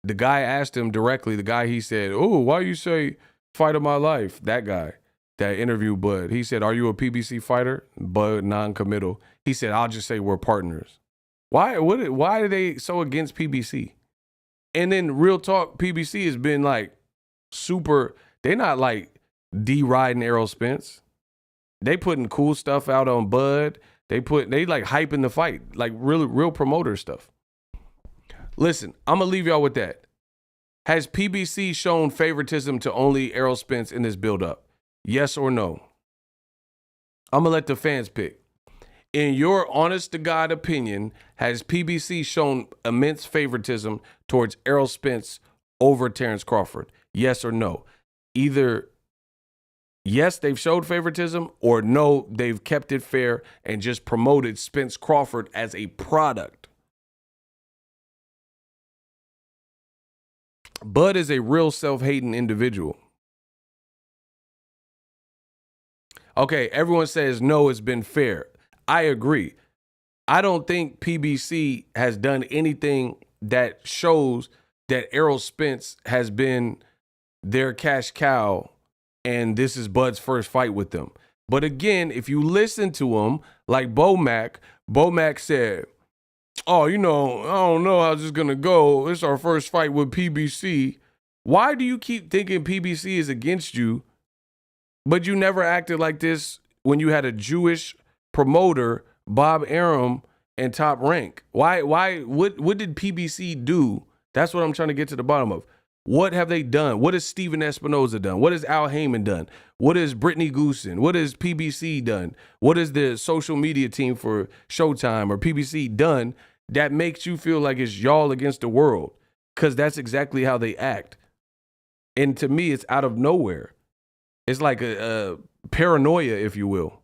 The guy asked him directly, the guy he said, oh, why you say fight of my life? That guy that interviewed Bud. He said, are you a PBC fighter? Bud, non-committal. He said, I'll just say we're partners. Why are they so against PBC? And then real talk, PBC has been like super, they're not like deriding Errol Spence. They putting cool stuff out on Bud. They like hyping the fight, like real promoter stuff. Listen, I'm going to leave y'all with that. Has PBC shown favoritism to only Errol Spence in this build-up? Yes or no? I'm going to let the fans pick. In your honest-to-God opinion, has PBC shown immense favoritism towards Errol Spence over Terrence Crawford? Yes or no? Either yes, they've showed favoritism, or no, they've kept it fair and just promoted Spence Crawford as a product. Bud is a real self-hating individual. Okay, everyone says no, it's been fair. I agree. I don't think PBC has done anything that shows that Errol Spence has been their cash cow and this is Bud's first fight with them. But again, if you listen to him, like Bomac said, oh, you know, I don't know how this is going to go. It's our first fight with PBC. Why do you keep thinking PBC is against you, but you never acted like this when you had a Jewish promoter, Bob Arum, and Top Rank? What did PBC do? That's what I'm trying to get to the bottom of. What have they done? What has Steven Espinoza done? What has Al Heyman done? What has Brittany Goosen? What has PBC done? What has the social media team for Showtime or PBC done that makes you feel like it's y'all against the world? Because that's exactly how they act. And to me, it's out of nowhere. It's like a paranoia, if you will.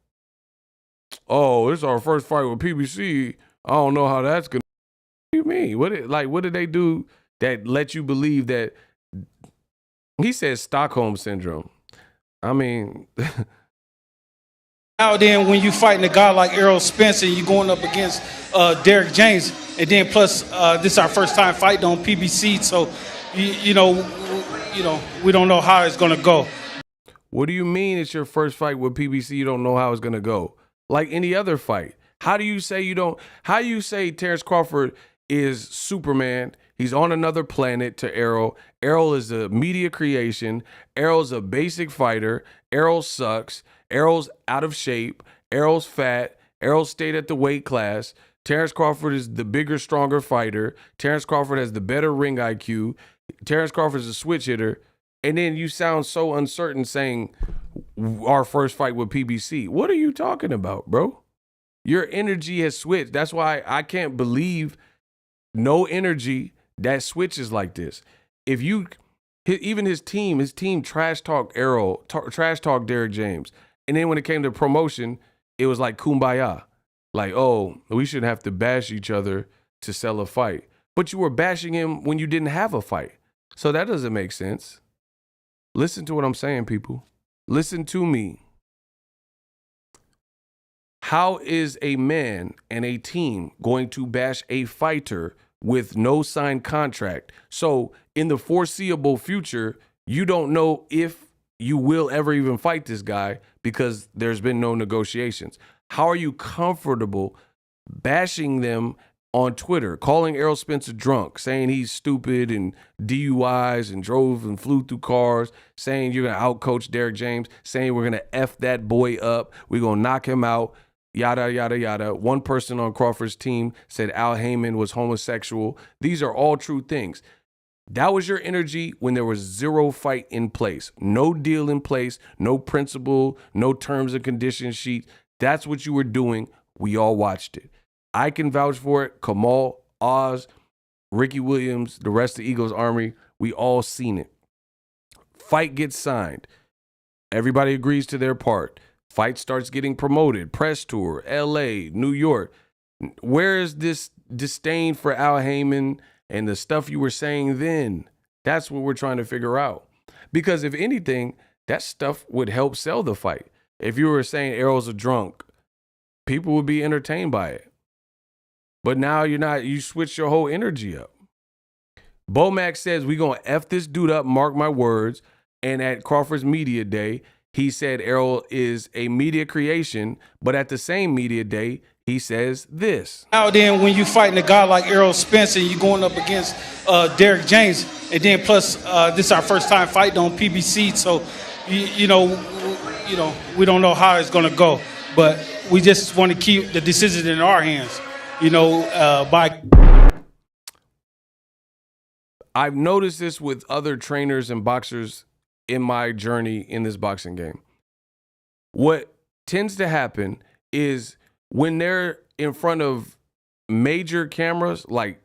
Oh, it's our first fight with PBC. I don't know how that's going to. What do you mean? What did they do that let you believe that? He says Stockholm Syndrome. I mean. Now then, when you fighting a guy like Errol Spence and you're going up against Derek James, and then plus this is our first time fighting on PBC, so you know, we don't know how it's gonna go. What do you mean it's your first fight with PBC? You don't know how it's gonna go? Like any other fight. How do you say you don't? How do you say Terrence Crawford is Superman? He's on another planet to Errol. Errol is a media creation. Errol's a basic fighter. Errol sucks. Errol's out of shape. Errol's fat. Errol stayed at the weight class. Terrence Crawford is the bigger, stronger fighter. Terrence Crawford has the better ring IQ. Terrence Crawford is a switch hitter. And then you sound so uncertain saying our first fight with PBC. What are you talking about, bro? Your energy has switched. That's why I can't believe no energy that switches like this. If you, even his team trash talk Errol, trash talk Derek James. And then when it came to promotion, it was like kumbaya. Like, oh, we shouldn't have to bash each other to sell a fight. But you were bashing him when you didn't have a fight. So that doesn't make sense. Listen to what I'm saying, people. Listen to me. How is a man and a team going to bash a fighter with no signed contract? So in the foreseeable future, you don't know if you will ever even fight this guy because there's been no negotiations. How are you comfortable bashing them on Twitter, calling Errol Spence a drunk, saying he's stupid and DUIs and drove and flew through cars, saying you're going to outcoach Derek James, saying we're going to F that boy up, we're going to knock him out. yada, yada, yada. One person on Crawford's team said Al Heyman was homosexual. These are all true things. That was your energy when there was zero fight in place, no deal in place, no principle, no terms and conditions sheet. That's what you were doing. We all watched it. I can vouch for it. Kamal, Oz, Ricky Williams, the rest of Eagles Army, we all seen it. Fight gets signed. Everybody agrees to their part. Fight starts getting promoted. Press tour, LA, New York. Where is this disdain for Al Heyman and the stuff you were saying then? That's what we're trying to figure out. Because if anything, that stuff would help sell the fight. If you were saying Errol's a drunk, people would be entertained by it. But now you're not, you switch your whole energy up. Bomac says, we going to F this dude up, mark my words. And at Crawford's media day, he said Errol is a media creation, but at the same media day, he says this. Now then, when you fighting a guy like Errol Spence and you're going up against Derek James, and then plus this is our first time fighting on PBC, so you know, we don't know how it's going to go, but we just want to keep the decision in our hands. By. I've noticed this with other trainers and boxers in my journey in this boxing game. What tends to happen is when they're in front of major cameras like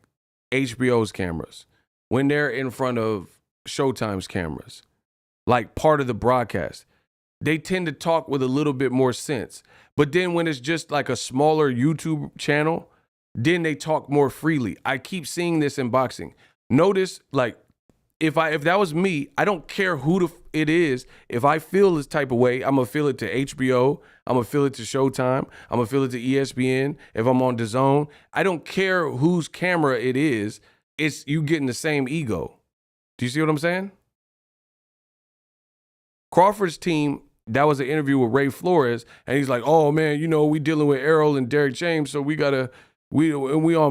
HBO's cameras, when they're in front of Showtime's cameras, like part of the broadcast, they tend to talk with a little bit more sense. But then when it's just like a smaller YouTube channel, then they talk more freely. I keep seeing this in boxing. Notice, like, if that was me, I don't care who it is. If I feel this type of way, I'm going to feel it to HBO. I'm going to feel it to Showtime. I'm going to feel it to ESPN. If I'm on DAZN, I don't care whose camera it is. It's you getting the same ego. Do you see what I'm saying? Crawford's team, that was an interview with Ray Flores, and he's like, oh, man, we dealing with Errol and Derek James, so we on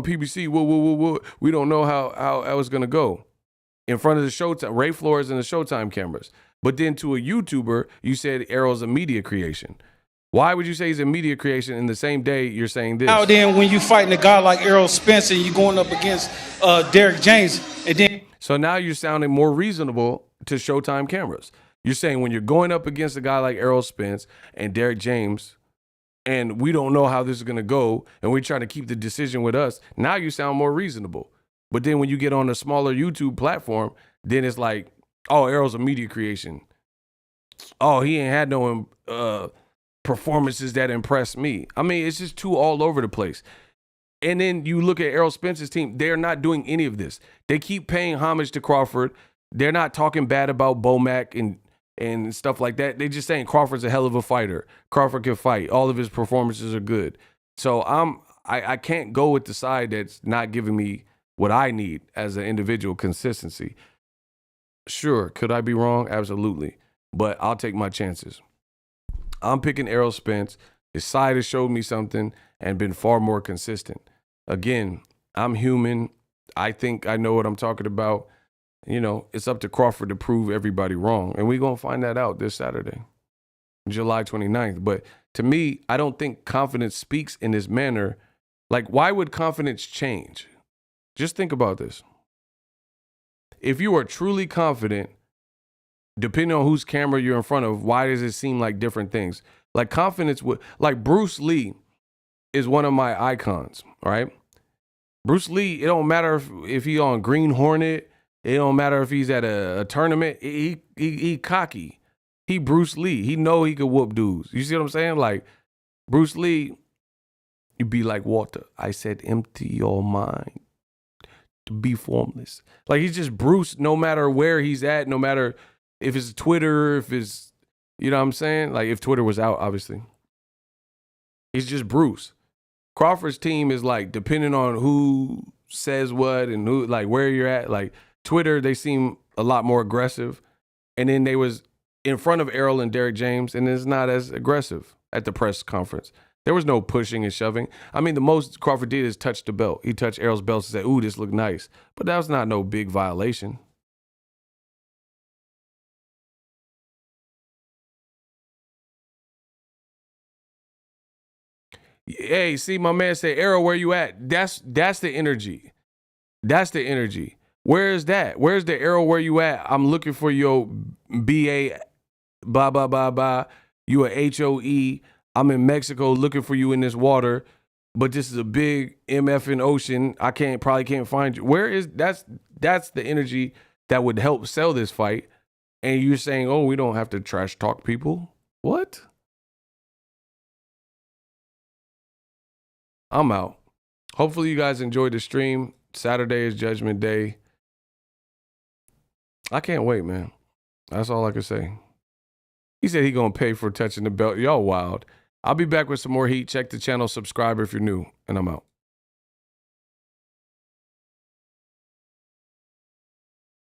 PBC. We don't know how it's going to go. In front of the Showtime, Ray Flores and the Showtime cameras. But then to a YouTuber, you said Errol's a media creation. Why would you say he's a media creation in the same day you're saying this? Now then, when you fighting a guy like Errol Spence and you're going up against Derek James, and then. So now you're sounding more reasonable to Showtime cameras. You're saying when you're going up against a guy like Errol Spence and Derek James, and we don't know how this is going to go, and we're trying to keep the decision with us, now you sound more reasonable. But then when you get on a smaller YouTube platform, then it's like, oh, Errol's a media creation. Oh, he ain't had no performances that impressed me. I mean, it's just too all over the place. And then you look at Errol Spence's team, they're not doing any of this. They keep paying homage to Crawford. They're not talking bad about Bomac and stuff like that. They're just saying Crawford's a hell of a fighter. Crawford can fight. All of his performances are good. So I can't go with the side that's not giving me what I need as an individual, consistency. Sure, could I be wrong? Absolutely. But I'll take my chances. I'm picking Errol Spence. His side has showed me something and been far more consistent. Again, I'm human. I think I know what I'm talking about. It's up to Crawford to prove everybody wrong. And we're going to find that out this Saturday, July 29th. But to me, I don't think confidence speaks in this manner. Like, why would confidence change? Just think about this. If you are truly confident, depending on whose camera you're in front of, why does it seem like different things? Like confidence would, like Bruce Lee is one of my icons, right? Bruce Lee, it don't matter if he on Green Hornet, it don't matter if he's at a tournament, he cocky. He Bruce Lee. He know he could whoop dudes. You see what I'm saying? Like Bruce Lee, you be like water. I said empty your mind. To be formless. Like he's just Bruce no matter where he's at, no matter if it's Twitter, if it's, you know what I'm saying? Like if Twitter was out, obviously. He's just Bruce. Crawford's team is like, depending on who says what and who, like where you're at, like Twitter, they seem a lot more aggressive. And then they was in front of Errol and Derek James, and it's not as aggressive at the press conference. There was no pushing and shoving. I mean, the most Crawford did is touch the belt. He touched Errol's belt and said, ooh, this looked nice. But that was not no big violation. Hey, see, my man said, Errol, where you at? That's the energy. That's the energy. Where is that? Where's the Errol, where you at? I'm looking for your BA, blah, blah, blah, blah. You a HOE. I'm in Mexico looking for you in this water, but this is a big MFing ocean. I probably can't find you. Where is, that's the energy that would help sell this fight. And you're saying, oh, we don't have to trash talk people. What? I'm out. Hopefully you guys enjoyed the stream. Saturday is Judgment Day. I can't wait, man. That's all I can say. He said he gonna pay for touching the belt. Y'all wild. I'll be back with some more heat. Check the channel, subscribe if you're new, and I'm out.